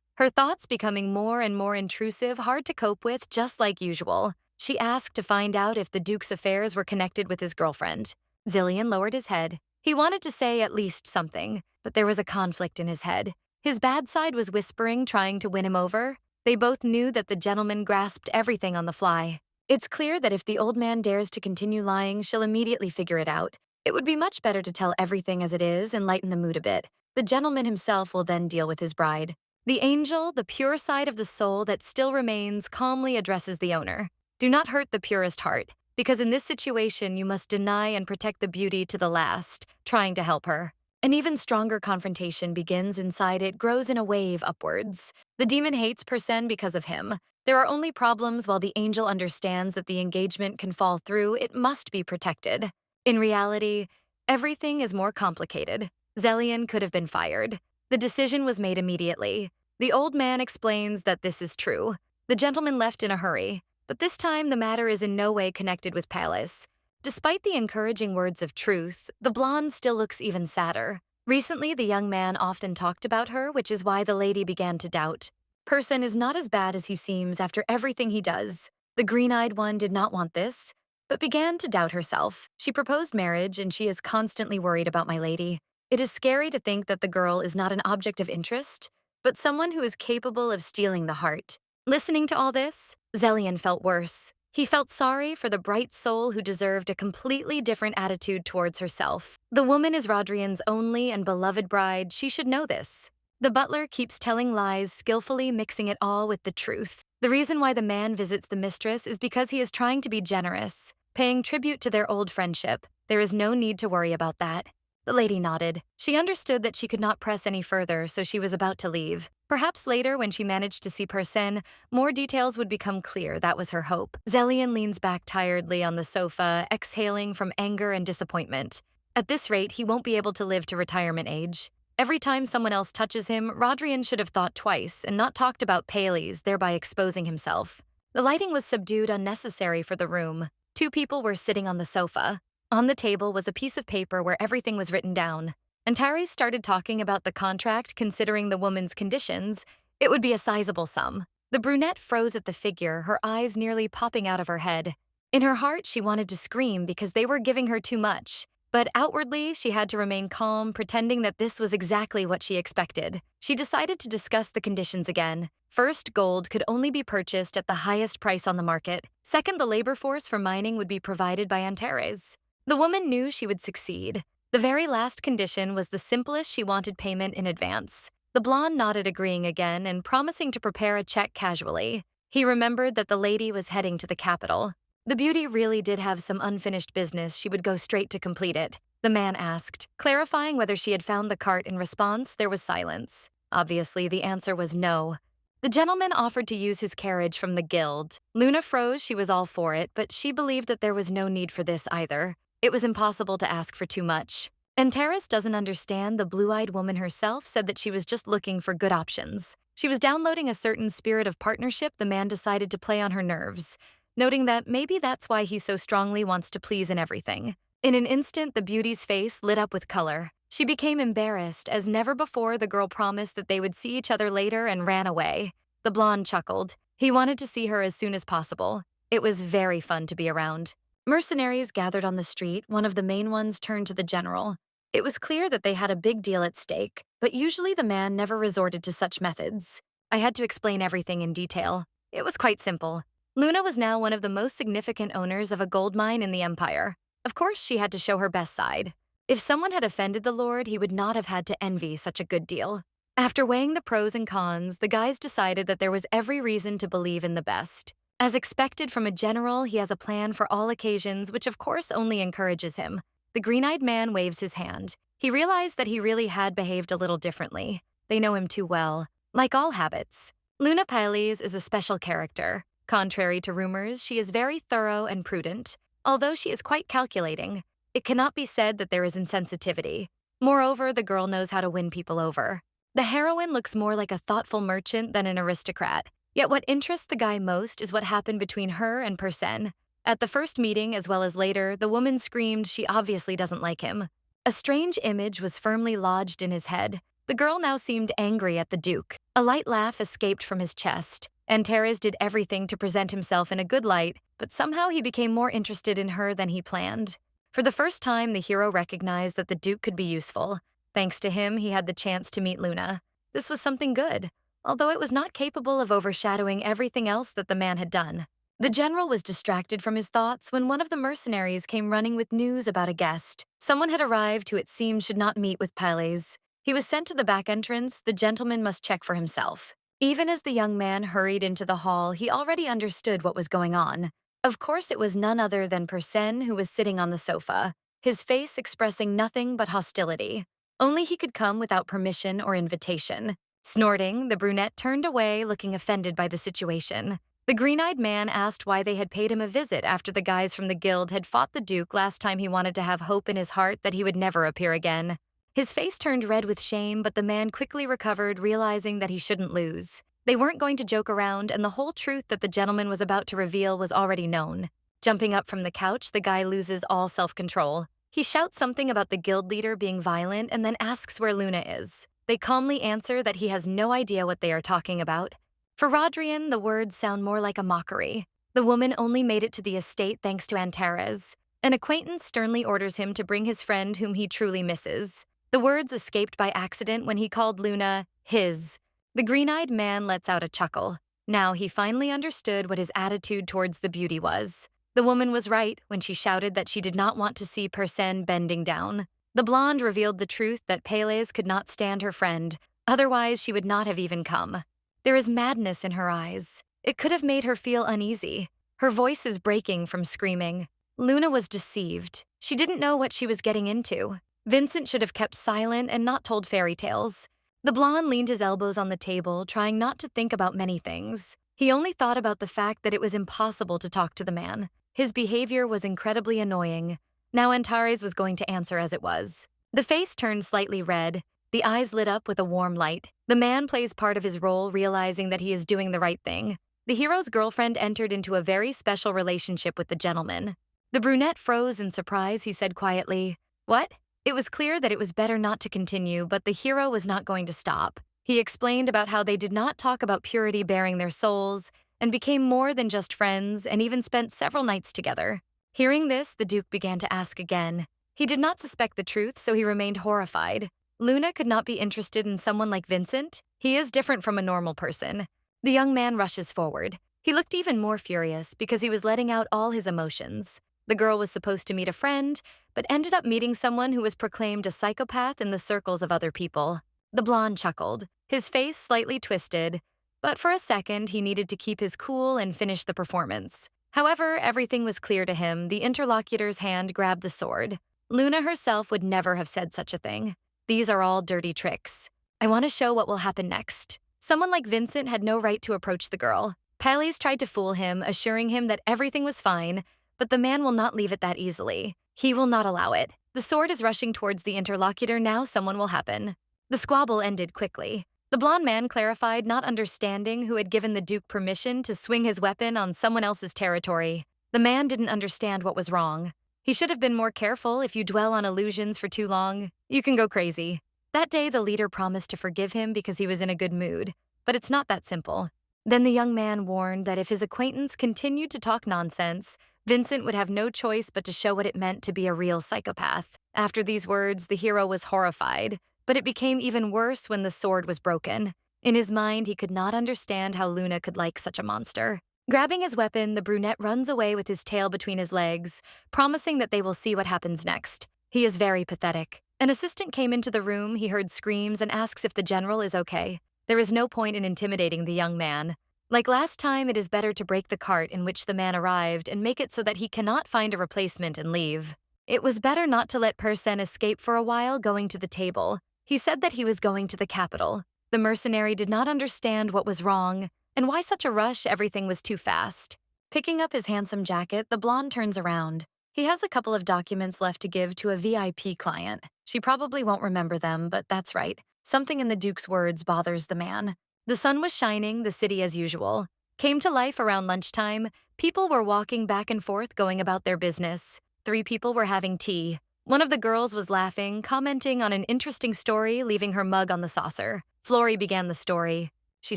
her thoughts becoming more and more intrusive, hard to cope with, just like usual. She asked to find out if the Duke's affairs were connected with his girlfriend. Zillion lowered his head. He wanted to say at least something, but there was a conflict in his head. His bad side was whispering, trying to win him over. They both knew that the gentleman grasped everything on the fly. It's clear that if the old man dares to continue lying, she'll immediately figure it out. It would be much better to tell everything as it is and lighten the mood a bit. The gentleman himself will then deal with his bride. The angel, the pure side of the soul that still remains, calmly addresses the owner. Do not hurt the purest heart, because in this situation you must deny and protect the beauty to the last, trying to help her. An even stronger confrontation begins inside it, grows in a wave upwards. The demon hates Persen because of him. There are only problems while the angel understands that the engagement can fall through, it must be protected. In reality, everything is more complicated. Zillion could have been fired. The decision was made immediately. The old man explains that this is true. The gentleman left in a hurry, but this time the matter is in no way connected with Palace. Despite the encouraging words of truth, the blonde still looks even sadder. Recently, the young man often talked about her, which is why the lady began to doubt. Persen is not as bad as he seems after everything he does. The green-eyed one did not want this, but began to doubt herself. She proposed marriage, and she is constantly worried about my lady. It is scary to think that the girl is not an object of interest, but someone who is capable of stealing the heart. Listening to all this, Zillion felt worse. He felt sorry for the bright soul who deserved a completely different attitude towards herself. The woman is Rodrian's only and beloved bride. She should know this. The butler keeps telling lies, skillfully mixing it all with the truth. The reason why the man visits the mistress is because he is trying to be generous, paying tribute to their old friendship. There is no need to worry about that. The lady nodded. She understood that she could not press any further, so she was about to leave. Perhaps later, when she managed to see Persen, more details would become clear. That was her hope. Zillion leans back tiredly on the sofa, exhaling from anger and disappointment. At this rate, he won't be able to live to retirement age. Every time someone else touches him, Rodrian should have thought twice and not talked about Paley's, thereby exposing himself. The lighting was subdued unnecessary for the room. Two people were sitting on the sofa. On the table was a piece of paper where everything was written down. Antares started talking about the contract. Considering the woman's conditions, it would be a sizable sum. The brunette froze at the figure, her eyes nearly popping out of her head. In her heart, she wanted to scream because they were giving her too much. But outwardly, she had to remain calm, pretending that this was exactly what she expected. She decided to discuss the conditions again. First, gold could only be purchased at the highest price on the market. Second, the labor force for mining would be provided by Antares. The woman knew she would succeed. The very last condition was the simplest. She wanted payment in advance. The blonde nodded, agreeing again and promising to prepare a check casually. He remembered that the lady was heading to the capital. The beauty really did have some unfinished business. She would go straight to complete it. The man asked, clarifying whether she had found the cart. In response, there was silence. Obviously, the answer was no. The gentleman offered to use his carriage from the guild. Luna froze. She was all for it, but she believed that there was no need for this either. It was impossible to ask for too much. Antares doesn't understand. The blue-eyed woman herself said that she was just looking for good options. She was downloading a certain spirit of partnership. The man decided to play on her nerves, noting that maybe that's why he so strongly wants to please in everything. In an instant, the beauty's face lit up with color. She became embarrassed. As never before, the girl promised that they would see each other later and ran away. The blonde chuckled. He wanted to see her as soon as possible. It was very fun to be around. Mercenaries gathered on the street. One of the main ones turned to the general. It was clear that they had a big deal at stake, but usually the man never resorted to such methods. I had to explain everything in detail. It was quite simple. Luna was now one of the most significant owners of a gold mine in the Empire. Of course, she had to show her best side. If someone had offended the Lord, he would not have had to envy such a good deal. After weighing the pros and cons, the guys decided that there was every reason to believe in the best. As expected from a general, he has a plan for all occasions, which of course only encourages him. The green-eyed man waves his hand. He realized that he really had behaved a little differently. They know him too well. Like all habits, Luna Piles is a special character. Contrary to rumors, she is very thorough and prudent. Although she is quite calculating, it cannot be said that there is insensitivity. Moreover, the girl knows how to win people over. The heroine looks more like a thoughtful merchant than an aristocrat. Yet what interests the guy most is what happened between her and Persen. At the first meeting, as well as later, the woman screamed she obviously doesn't like him. A strange image was firmly lodged in his head. The girl now seemed angry at the Duke. A light laugh escaped from his chest. Antares did everything to present himself in a good light, but somehow he became more interested in her than he planned. For the first time, the hero recognized that the Duke could be useful. Thanks to him, he had the chance to meet Luna. This was something good, although it was not capable of overshadowing everything else that the man had done. The general was distracted from his thoughts when one of the mercenaries came running with news about a guest. Someone had arrived who it seemed should not meet with Piles. He was sent to the back entrance. The gentleman must check for himself. Even as the young man hurried into the hall, he already understood what was going on. Of course, it was none other than Persen, who was sitting on the sofa, his face expressing nothing but hostility. Only he could come without permission or invitation. Snorting, the brunette turned away, looking offended by the situation. The green-eyed man asked why they had paid him a visit after the guys from the guild had fought the Duke last time. He wanted to have hope in his heart that he would never appear again. His face turned red with shame, but the man quickly recovered, realizing that he shouldn't lose. They weren't going to joke around, and the whole truth that the gentleman was about to reveal was already known. Jumping up from the couch, the guy loses all self-control. He shouts something about the guild leader being violent and then asks where Luna is. They calmly answer that he has no idea what they are talking about. For Rodrian, the words sound more like a mockery. The woman only made it to the estate thanks to Antares. An acquaintance sternly orders him to bring his friend whom he truly misses. The words escaped by accident when he called Luna his. The green-eyed man lets out a chuckle. Now he finally understood what his attitude towards the beauty was. The woman was right when she shouted that she did not want to see Persen bending down. The blonde revealed the truth that Peles could not stand her friend, otherwise she would not have even come. There is madness in her eyes. It could have made her feel uneasy. Her voice is breaking from screaming. Luna was deceived. She didn't know what she was getting into. Vincent should have kept silent and not told fairy tales. The blonde leaned his elbows on the table, trying not to think about many things. He only thought about the fact that it was impossible to talk to the man. His behavior was incredibly annoying. Now Antares was going to answer as it was. The face turned slightly red. The eyes lit up with a warm light. The man plays part of his role, realizing that he is doing the right thing. The hero's girlfriend entered into a very special relationship with the gentleman. The brunette froze in surprise. He said quietly, "What?" It was clear that it was better not to continue, but the hero was not going to stop. He explained about how they did not talk about purity bearing their souls and became more than just friends and even spent several nights together. Hearing this, the Duke began to ask again. He did not suspect the truth, so he remained horrified. Luna could not be interested in someone like Vincent. He is different from a normal person. The young man rushes forward. He looked even more furious because he was letting out all his emotions. The girl was supposed to meet a friend, but ended up meeting someone who was proclaimed a psychopath in the circles of other people. The blonde chuckled, his face slightly twisted, but for a second he needed to keep his cool and finish the performance. However, everything was clear to him. The interlocutor's hand grabbed the sword. Luna herself would never have said such a thing. These are all dirty tricks. I want to show what will happen next. Someone like Vincent had no right to approach the girl. Pallies tried to fool him, assuring him that everything was fine, but the man will not leave it that easily. He will not allow it. The sword is rushing towards the interlocutor. Now someone will happen. The squabble ended quickly. The blonde man clarified, not understanding who had given the Duke permission to swing his weapon on someone else's territory. The man didn't understand what was wrong. He should have been more careful. If you dwell on illusions for too long, you can go crazy. That day, the leader promised to forgive him because he was in a good mood, but it's not that simple. Then the young man warned that if his acquaintance continued to talk nonsense, Vincent would have no choice but to show what it meant to be a real psychopath. After these words, the hero was horrified, but it became even worse when the sword was broken. In his mind, he could not understand how Luna could like such a monster. Grabbing his weapon, the brunette runs away with his tail between his legs, promising that they will see what happens next. He is very pathetic. An assistant came into the room. He heard screams and asks if the general is okay. There is no point in intimidating the young man. Like last time, it is better to break the cart in which the man arrived and make it so that he cannot find a replacement and leave. It was better not to let Person escape for a while. Going to the table, he said that he was going to the capital. The mercenary did not understand what was wrong and why such a rush. Everything was too fast. Picking up his handsome jacket, the blonde turns around. He has a couple of documents left to give to a VIP client. She probably won't remember them, but that's right. Something in the Duke's words bothers the man. The sun was shining, the city as usual came to life around lunchtime. People were walking back and forth, going about their business. 3 people were having tea. One of the girls was laughing, commenting on an interesting story, leaving her mug on the saucer. Flory began the story. She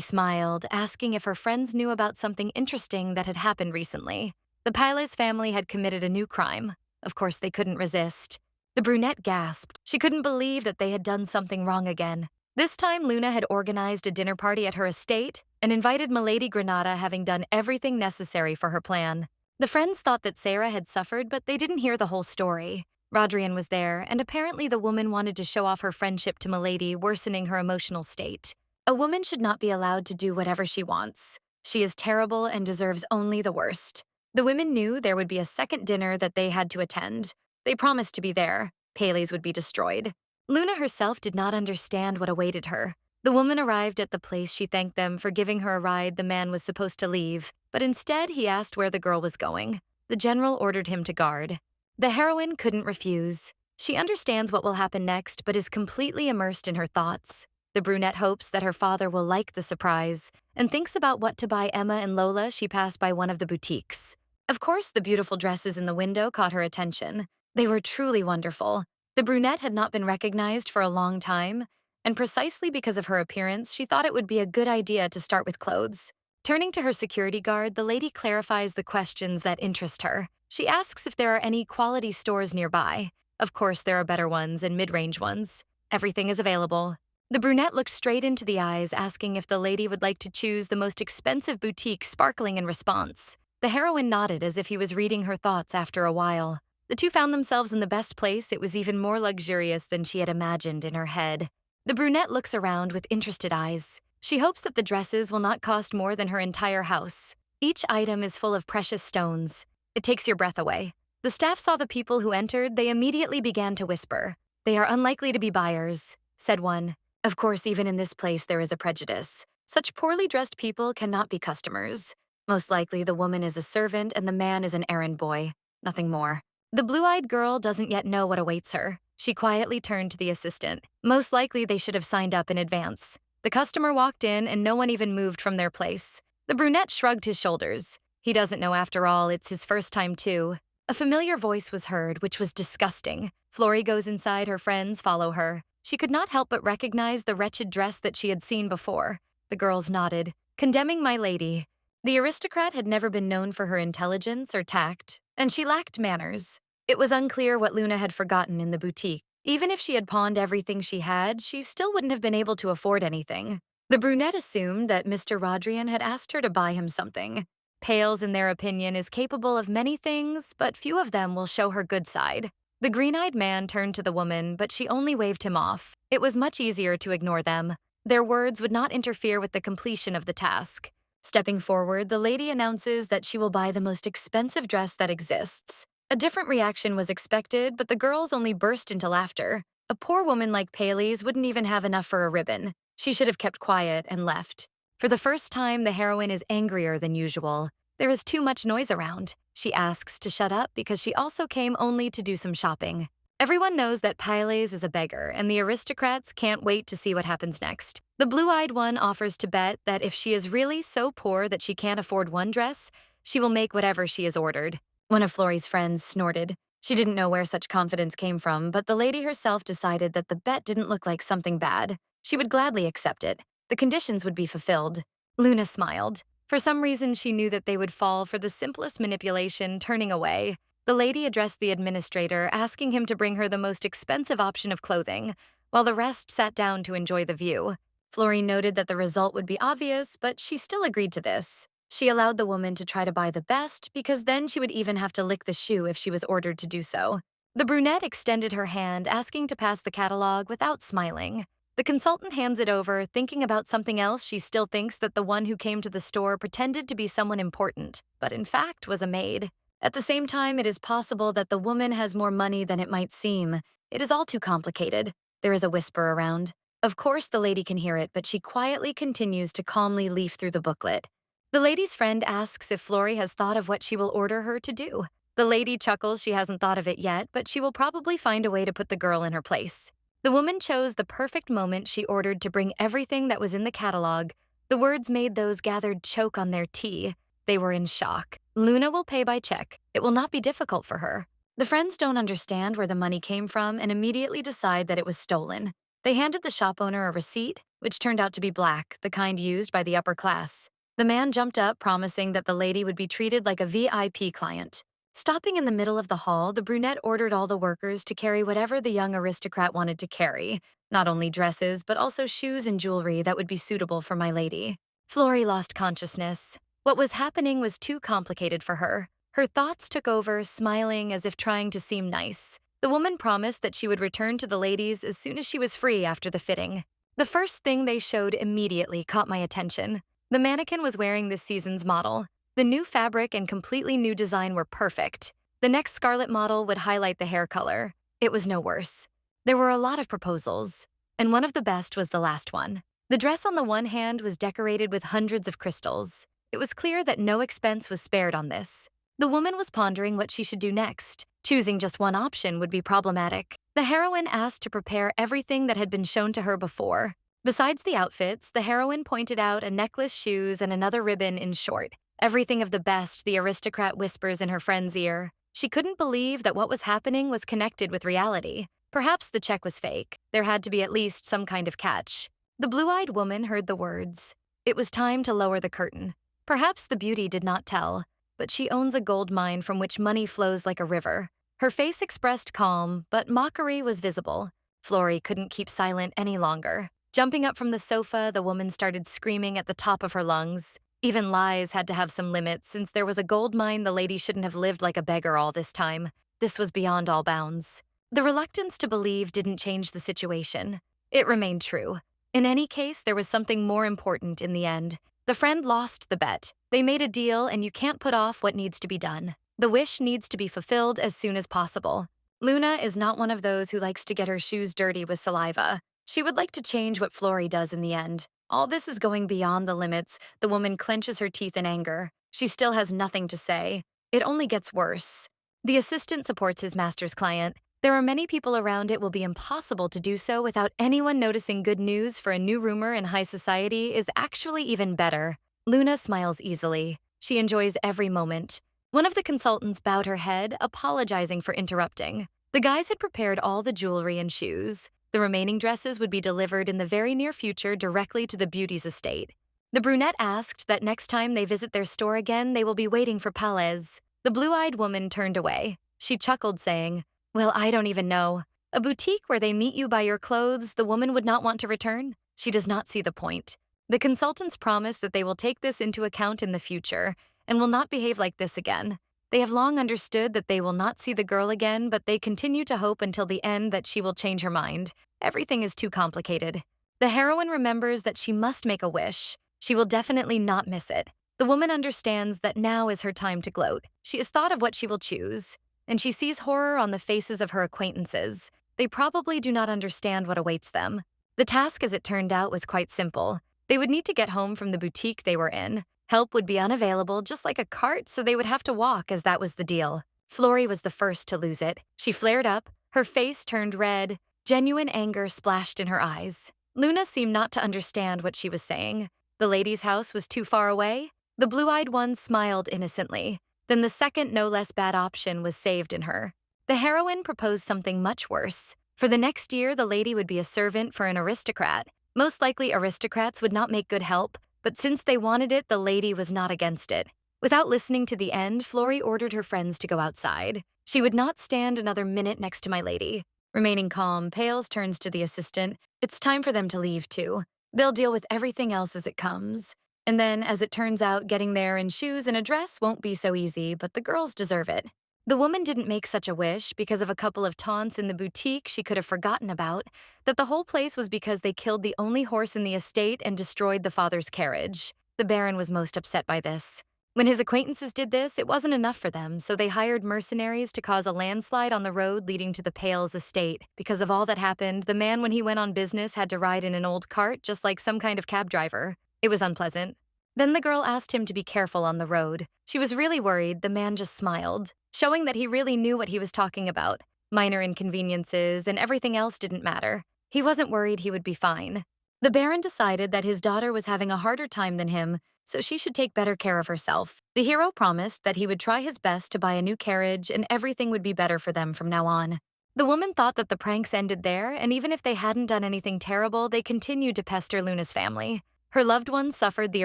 smiled, asking if her friends knew about something interesting that had happened recently. The Piles family had committed a new crime. Of course, they couldn't resist. The brunette gasped. She couldn't believe that they had done something wrong again. This time, Luna had organized a dinner party at her estate and invited Milady Granada, having done everything necessary for her plan. The friends thought that Sarah had suffered, but they didn't hear the whole story. Rodrian was there, and apparently the woman wanted to show off her friendship to Milady, worsening her emotional state. A woman should not be allowed to do whatever she wants. She is terrible and deserves only the worst. The women knew there would be a second dinner that they had to attend. They promised to be there. Paley's would be destroyed. Luna herself did not understand what awaited her. The woman arrived at the place. She thanked them for giving her a ride. The man was supposed to leave, but instead he asked where the girl was going. The general ordered him to guard. The heroine couldn't refuse. She understands what will happen next, but is completely immersed in her thoughts. The brunette hopes that her father will like the surprise and thinks about what to buy Emma and Lola. She passed by one of the boutiques. Of course, the beautiful dresses in the window caught her attention. They were truly wonderful. The brunette had not been recognized for a long time, and precisely because of her appearance, she thought it would be a good idea to start with clothes. Turning to her security guard, the lady clarifies the questions that interest her. She asks if there are any quality stores nearby. Of course, there are better ones and mid-range ones. Everything is available. The brunette looked straight into the eyes, asking if the lady would like to choose the most expensive boutique, sparkling in response. The heroine nodded as if he was reading her thoughts. After a while, the two found themselves in the best place. It was even more luxurious than she had imagined in her head. The brunette looks around with interested eyes. She hopes that the dresses will not cost more than her entire house. Each item is full of precious stones. It takes your breath away. The staff saw the people who entered. They immediately began to whisper. "They are unlikely to be buyers," said one. "Of course, even in this place there is a prejudice. Such poorly dressed people cannot be customers. Most likely the woman is a servant and the man is an errand boy. Nothing more." The blue-eyed girl doesn't yet know what awaits her. She quietly turned to the assistant. Most likely they should have signed up in advance. The customer walked in and no one even moved from their place. The brunette shrugged his shoulders. He doesn't know after all, it's his first time too. A familiar voice was heard, which was disgusting. Florrie goes inside, her friends follow her. She could not help but recognize the wretched dress that she had seen before. The girls nodded, condemning my lady. The aristocrat had never been known for her intelligence or tact, and she lacked manners. It was unclear what Luna had forgotten in the boutique. Even if she had pawned everything she had, she still wouldn't have been able to afford anything. The brunette assumed that Mr. Rodrian had asked her to buy him something. Pales, in their opinion, is capable of many things, but few of them will show her good side. The green-eyed man turned to the woman, but she only waved him off. It was much easier to ignore them. Their words would not interfere with the completion of the task. Stepping forward, the lady announces that she will buy the most expensive dress that exists. A different reaction was expected, but the girls only burst into laughter. A poor woman like Paley's wouldn't even have enough for a ribbon. She should have kept quiet and left. For the first time, the heroine is angrier than usual. There is too much noise around. She asks to shut up because she also came only to do some shopping. Everyone knows that Piles is a beggar, and the aristocrats can't wait to see what happens next. The blue-eyed one offers to bet that if she is really so poor that she can't afford one dress, she will make whatever she has ordered. One of Florrie's friends snorted. She didn't know where such confidence came from, but the lady herself decided that the bet didn't look like something bad. She would gladly accept it. The conditions would be fulfilled. Luna smiled. For some reason, she knew that they would fall for the simplest manipulation, turning away. The lady addressed the administrator, asking him to bring her the most expensive option of clothing, while the rest sat down to enjoy the view. Florrie noted that the result would be obvious, but she still agreed to this. She allowed the woman to try to buy the best, because then she would even have to lick the shoe if she was ordered to do so. The brunette extended her hand, asking to pass the catalog without smiling. The consultant hands it over, thinking about something else. She still thinks that the one who came to the store pretended to be someone important, but in fact was a maid. At the same time, it is possible that the woman has more money than it might seem. It is all too complicated. There is a whisper around. Of course the lady can hear it, but she quietly continues to calmly leaf through the booklet. The lady's friend asks if Florrie has thought of what she will order her to do. The lady chuckles she hasn't thought of it yet, but she will probably find a way to put the girl in her place. The woman chose the perfect moment. She ordered to bring everything that was in the catalog. The words made those gathered choke on their tea. They were in shock. Luna will pay by check. It will not be difficult for her. The friends don't understand where the money came from and immediately decide that it was stolen. They handed the shop owner a receipt, which turned out to be black, the kind used by the upper class. The man jumped up, promising that the lady would be treated like a VIP client. Stopping in the middle of the hall, the brunette ordered all the workers to carry whatever the young aristocrat wanted to carry, not only dresses, but also shoes and jewelry that would be suitable for my lady. Florrie lost consciousness. What was happening was too complicated for her. Her thoughts took over, smiling as if trying to seem nice. The woman promised that she would return to the ladies as soon as she was free after the fitting. The first thing they showed immediately caught my attention. The mannequin was wearing this season's model. The new fabric and completely new design were perfect. The next Scarlet model would highlight the hair color. It was no worse. There were a lot of proposals, and one of the best was the last one. The dress on the one hand was decorated with hundreds of crystals. It was clear that no expense was spared on this. The woman was pondering what she should do next. Choosing just one option would be problematic. The heroine asked to prepare everything that had been shown to her before. Besides the outfits, the heroine pointed out a necklace, shoes, and another ribbon in short. Everything of the best, the aristocrat whispers in her friend's ear. She couldn't believe that what was happening was connected with reality. Perhaps the check was fake. There had to be at least some kind of catch. The blue-eyed woman heard the words. It was time to lower the curtain. Perhaps the beauty did not tell, but she owns a gold mine from which money flows like a river. Her face expressed calm, but mockery was visible. Florrie couldn't keep silent any longer. Jumping up from the sofa, the woman started screaming at the top of her lungs. Even lies had to have some limits. Since there was a gold mine, the lady shouldn't have lived like a beggar all this time. This was beyond all bounds. The reluctance to believe didn't change the situation. It remained true. In any case, there was something more important in the end. The friend lost the bet. They made a deal, and you can't put off what needs to be done. The wish needs to be fulfilled as soon as possible. Luna is not one of those who likes to get her shoes dirty with saliva. She would like to change what Florrie does in the end. All this is going beyond the limits. The woman clenches her teeth in anger. She still has nothing to say. It only gets worse. The assistant supports his master's client. There are many people around. It will be impossible to do so without anyone noticing. Good news for a new rumor in high society is actually even better. Luna smiles easily. She enjoys every moment. One of the consultants bowed her head, apologizing for interrupting. The guys had prepared all the jewelry and shoes. The remaining dresses would be delivered in the very near future directly to the beauty's estate. The brunette asked that next time they visit their store again, they will be waiting for Palez. The blue-eyed woman turned away. She chuckled, saying, "Well, I don't even know. A boutique where they meet you by your clothes, the woman would not want to return? She does not see the point." The consultants promise that they will take this into account in the future and will not behave like this again. They have long understood that they will not see the girl again, but they continue to hope until the end that she will change her mind. Everything is too complicated. The heroine remembers that she must make a wish. She will definitely not miss it. The woman understands that now is her time to gloat. She has thought of what she will choose, and she sees horror on the faces of her acquaintances. They probably do not understand what awaits them. The task, as it turned out, was quite simple. They would need to get home from the boutique they were in. Help would be unavailable, just like a cart, so they would have to walk, as that was the deal. Flory was the first to lose it. She flared up. Her face turned red. Genuine anger splashed in her eyes. Luna seemed not to understand what she was saying. The lady's house was too far away? The blue-eyed one smiled innocently. Then the second, no less bad option was saved in her. The heroine proposed something much worse. For the next year, the lady would be a servant for an aristocrat. Most likely aristocrats would not make good help, but since they wanted it, the lady was not against it. Without listening to the end, Flory ordered her friends to go outside. She would not stand another minute next to my lady. Remaining calm, Pales turns to the assistant. It's time for them to leave, too. They'll deal with everything else as it comes. And then, as it turns out, getting there in shoes and a dress won't be so easy, but the girls deserve it. The woman didn't make such a wish because of a couple of taunts in the boutique she could have forgotten about, that the whole place was because they killed the only horse in the estate and destroyed the father's carriage. The Baron was most upset by this. When his acquaintances did this, it wasn't enough for them, so they hired mercenaries to cause a landslide on the road leading to the Pales estate. Because of all that happened, the man, when he went on business, had to ride in an old cart, just like some kind of cab driver. It was unpleasant. Then the girl asked him to be careful on the road. She was really worried. The man just smiled, showing that he really knew what he was talking about. Minor inconveniences and everything else didn't matter. He wasn't worried he would be fine. The Baron decided that his daughter was having a harder time than him, so she should take better care of herself. The hero promised that he would try his best to buy a new carriage and everything would be better for them from now on. The woman thought that the pranks ended there, and even if they hadn't done anything terrible, they continued to pester Luna's family. Her loved ones suffered. The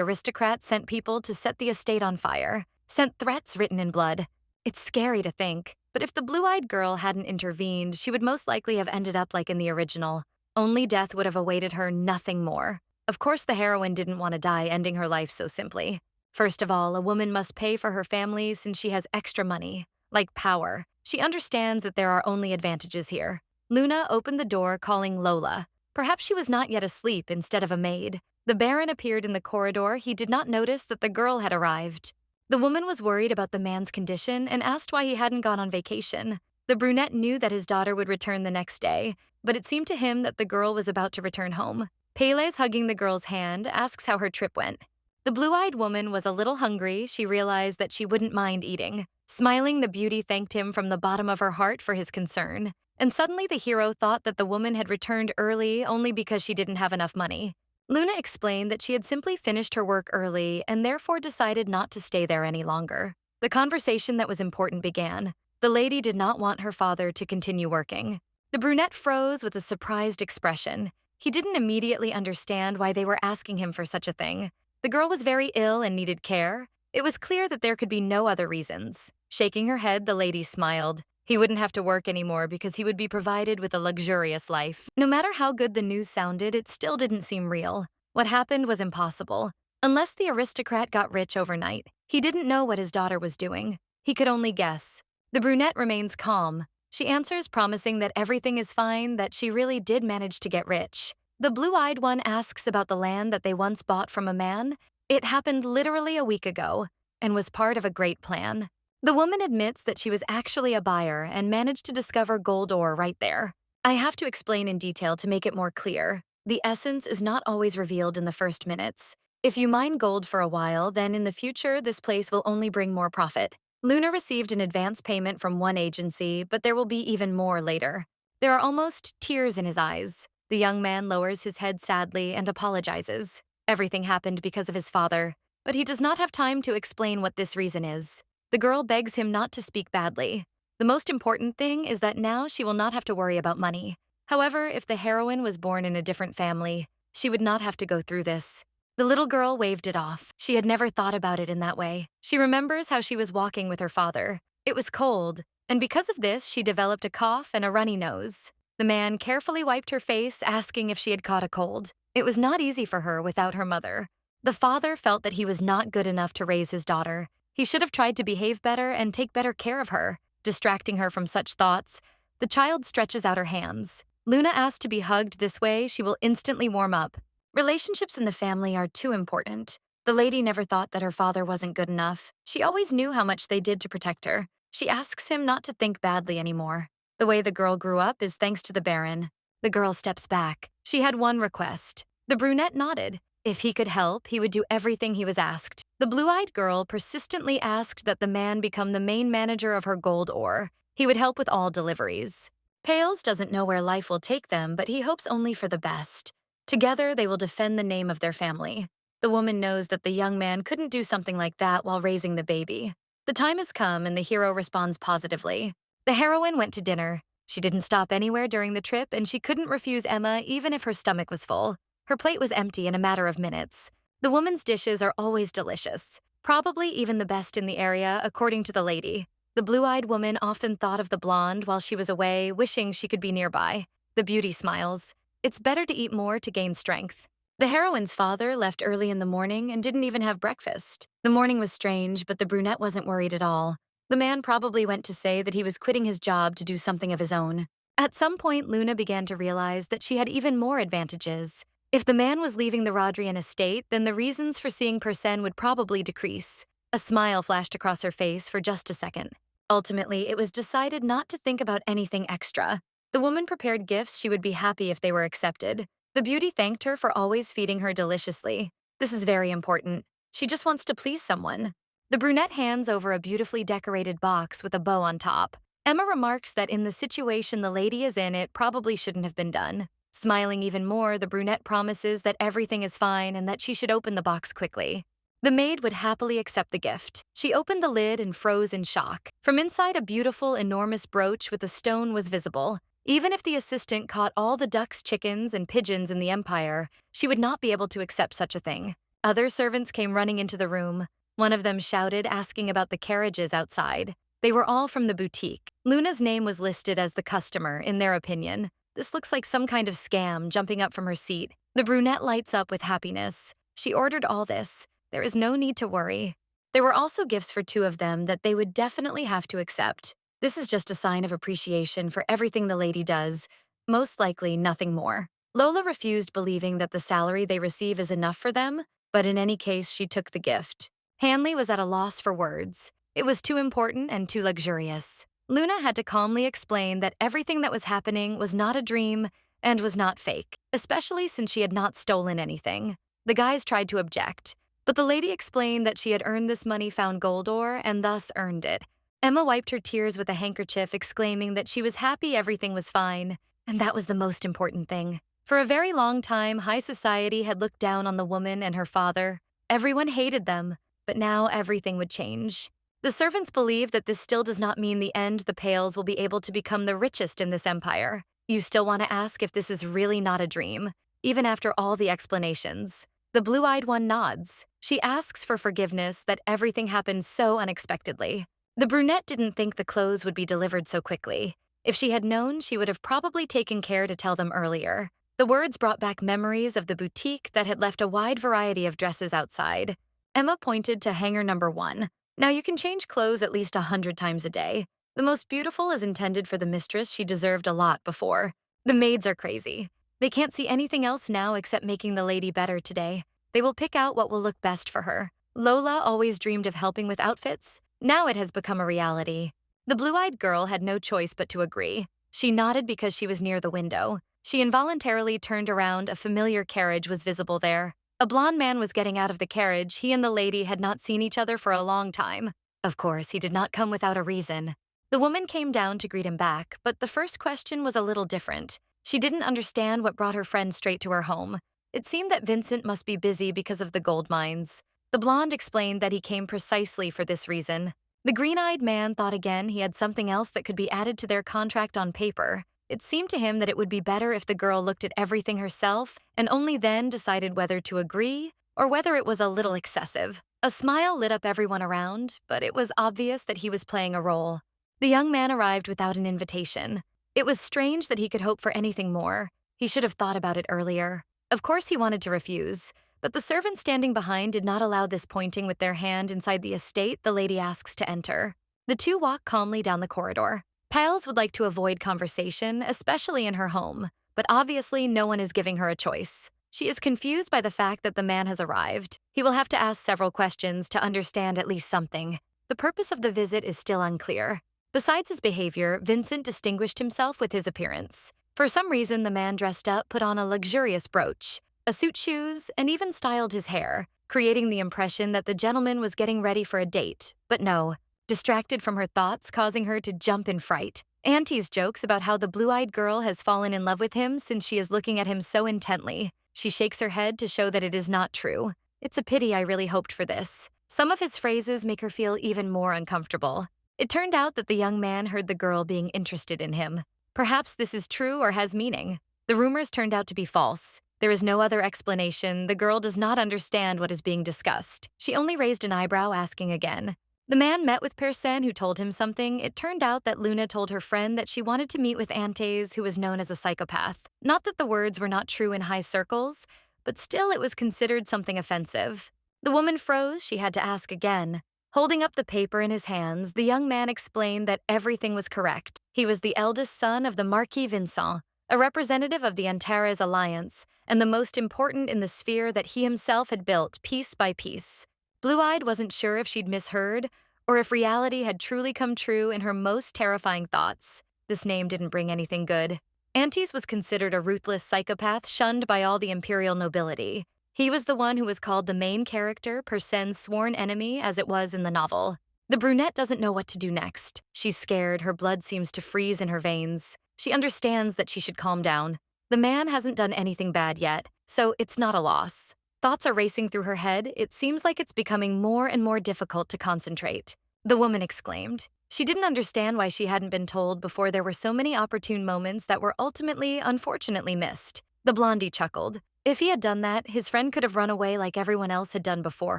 aristocrat sent people to set the estate on fire, sent threats written in blood. It's scary to think, but if the blue-eyed girl hadn't intervened, she would most likely have ended up like in the original. Only death would have awaited her, nothing more. Of course, the heroine didn't want to die, ending her life so simply. First of all, a woman must pay for her family since she has extra money, like power. She understands that there are only advantages here. Luna opened the door, calling Lola. Perhaps she was not yet asleep instead of a maid. The Baron appeared in the corridor. He did not notice that the girl had arrived. The woman was worried about the man's condition and asked why he hadn't gone on vacation. The brunette knew that his daughter would return the next day, but it seemed to him that the girl was about to return home. Pele's hugging the girl's hand, asks how her trip went. The blue-eyed woman was a little hungry. She realized that she wouldn't mind eating. Smiling, the beauty thanked him from the bottom of her heart for his concern. And suddenly the hero thought that the woman had returned early only because she didn't have enough money. Luna explained that she had simply finished her work early and therefore decided not to stay there any longer. The conversation that was important began. The lady did not want her father to continue working. The brunette froze with a surprised expression. He didn't immediately understand why they were asking him for such a thing. The girl was very ill and needed care. It was clear that there could be no other reasons. Shaking her head, the lady smiled. He wouldn't have to work anymore because he would be provided with a luxurious life. No matter how good the news sounded, it still didn't seem real. What happened was impossible. Unless the aristocrat got rich overnight, he didn't know what his daughter was doing. He could only guess. The brunette remains calm. She answers, promising that everything is fine, that she really did manage to get rich. The blue-eyed one asks about the land that they once bought from a man. It happened literally a week ago and was part of a great plan. The woman admits that she was actually a buyer and managed to discover gold ore right there. I have to explain in detail to make it more clear. The essence is not always revealed in the first minutes. If you mine gold for a while, then in the future, this place will only bring more profit. Luna received an advance payment from one agency, but there will be even more later. There are almost tears in his eyes. The young man lowers his head sadly and apologizes. Everything happened because of his father, but he does not have time to explain what this reason is. The girl begs him not to speak badly. The most important thing is that now she will not have to worry about money. However, if the heroine was born in a different family, she would not have to go through this. The little girl waved it off. She had never thought about it in that way. She remembers how she was walking with her father. It was cold, and because of this, she developed a cough and a runny nose. The man carefully wiped her face, asking if she had caught a cold. It was not easy for her without her mother. The father felt that he was not good enough to raise his daughter. He should have tried to behave better and take better care of her. Distracting her from such thoughts, the child stretches out her hands. Luna asked to be hugged this way, she will instantly warm up. Relationships in the family are too important. The lady never thought that her father wasn't good enough. She always knew how much they did to protect her. She asks him not to think badly anymore. The way the girl grew up is thanks to the Baron. The girl steps back. She had one request. The brunette nodded. If he could help, he would do everything he was asked. The blue-eyed girl persistently asked that the man become the main manager of her gold ore. He would help with all deliveries. Pales doesn't know where life will take them, but he hopes only for the best. Together, they will defend the name of their family. The woman knows that the young man couldn't do something like that while raising the baby. The time has come, and the hero responds positively. The heroine went to dinner. She didn't stop anywhere during the trip, and she couldn't refuse Emma even if her stomach was full. Her plate was empty in a matter of minutes. The woman's dishes are always delicious, probably even the best in the area, according to the lady. The blue-eyed woman often thought of the blonde while she was away, wishing she could be nearby. The beauty smiles. It's better to eat more to gain strength. The heroine's father left early in the morning and didn't even have breakfast. The morning was strange, but the brunette wasn't worried at all. The man probably went to say that he was quitting his job to do something of his own. At some point, Luna began to realize that she had even more advantages. If the man was leaving the Rodrian estate, then the reasons for seeing Persen would probably decrease. A smile flashed across her face for just a second. Ultimately, it was decided not to think about anything extra. The woman prepared gifts she would be happy if they were accepted. The beauty thanked her for always feeding her deliciously. This is very important. She just wants to please someone. The brunette hands over a beautifully decorated box with a bow on top. Emma remarks that in the situation the lady is in, it probably shouldn't have been done. Smiling even more, the brunette promises that everything is fine and that she should open the box quickly. The maid would happily accept the gift. She opened the lid and froze in shock. From inside, a beautiful, enormous brooch with a stone was visible. Even if the assistant caught all the ducks, chickens, and pigeons in the empire, she would not be able to accept such a thing. Other servants came running into the room. One of them shouted, asking about the carriages outside. They were all from the boutique. Luna's name was listed as the customer, in their opinion. This looks like some kind of scam, jumping up from her seat. The brunette lights up with happiness. She ordered all this. There is no need to worry. There were also gifts for two of them that they would definitely have to accept. This is just a sign of appreciation for everything the lady does, most likely nothing more. Lola refused, believing that the salary they receive is enough for them, but in any case, she took the gift. Hanley was at a loss for words. It was too important and too luxurious. Luna had to calmly explain that everything that was happening was not a dream and was not fake, especially since she had not stolen anything. The guys tried to object, but the lady explained that she had earned this money found gold ore and thus earned it. Emma wiped her tears with a handkerchief, exclaiming that she was happy everything was fine, and that was the most important thing. For a very long time, high society had looked down on the woman and her father. Everyone hated them, but now everything would change. The servants believe that this still does not mean the end. The Pales will be able to become the richest in this empire. You still want to ask if this is really not a dream, even after all the explanations. The blue-eyed one nods. She asks for forgiveness that everything happened so unexpectedly. The brunette didn't think the clothes would be delivered so quickly. If she had known, she would have probably taken care to tell them earlier. The words brought back memories of the boutique that had left a wide variety of dresses outside. Emma pointed to hanger number 1. Now you can change clothes at least 100 times a day. The most beautiful is intended for the mistress. She deserved a lot before. The maids are crazy. They can't see anything else now except making the lady better today. They will pick out what will look best for her. Lola always dreamed of helping with outfits. Now it has become a reality. The blue-eyed girl had no choice but to agree. She nodded because she was near the window. She involuntarily turned around. A familiar carriage was visible there. A blond man was getting out of the carriage. He and the lady had not seen each other for a long time. Of course, he did not come without a reason. The woman came down to greet him back, but the first question was a little different. She didn't understand what brought her friend straight to her home. It seemed that Vincent must be busy because of the gold mines. The blonde explained that he came precisely for this reason. The green-eyed man thought again he had something else that could be added to their contract on paper. It seemed to him that it would be better if the girl looked at everything herself and only then decided whether to agree or whether it was a little excessive. A smile lit up everyone around, but it was obvious that he was playing a role. The young man arrived without an invitation. It was strange that he could hope for anything more. He should have thought about it earlier. Of course he wanted to refuse, but the servant standing behind did not allow this pointing with their hand inside the estate the lady asks to enter. The two walk calmly down the corridor. Pals would like to avoid conversation, especially in her home, but obviously no one is giving her a choice. She is confused by the fact that the man has arrived. He will have to ask several questions to understand at least something. The purpose of the visit is still unclear. Besides his behavior, Vincent distinguished himself with his appearance. For some reason, the man dressed up put on a luxurious brooch, a suit shoes, and even styled his hair, creating the impression that the gentleman was getting ready for a date. But no, distracted from her thoughts, causing her to jump in fright. Auntie's jokes about how the blue-eyed girl has fallen in love with him since she is looking at him so intently. She shakes her head to show that it is not true. It's a pity, I really hoped for this. Some of his phrases make her feel even more uncomfortable. It turned out that the young man heard the girl being interested in him. Perhaps this is true or has meaning. The rumors turned out to be false. There is no other explanation. The girl does not understand what is being discussed. She only raised an eyebrow, asking again. The man met with Person, who told him something. It turned out that Luna told her friend that she wanted to meet with Antes, who was known as a psychopath. Not that the words were not true in high circles, but still it was considered something offensive. The woman froze. She had to ask again. Holding up the paper in his hands, the young man explained that everything was correct. He was the eldest son of the Marquis Vincent, a representative of the Antares Alliance, and the most important in the sphere that he himself had built piece by piece. Blue-eyed wasn't sure if she'd misheard, or if reality had truly come true in her most terrifying thoughts. This name didn't bring anything good. Antes was considered a ruthless psychopath shunned by all the imperial nobility. He was the one who was called the main character, Person's sworn enemy, as it was in the novel. The brunette doesn't know what to do next. She's scared, her blood seems to freeze in her veins. She understands that she should calm down. The man hasn't done anything bad yet, so it's not a loss. Thoughts are racing through her head. It seems like it's becoming more and more difficult to concentrate. The woman exclaimed. She didn't understand why she hadn't been told before there were so many opportune moments that were ultimately, unfortunately, missed. The blondie chuckled. If he had done that, his friend could have run away like everyone else had done before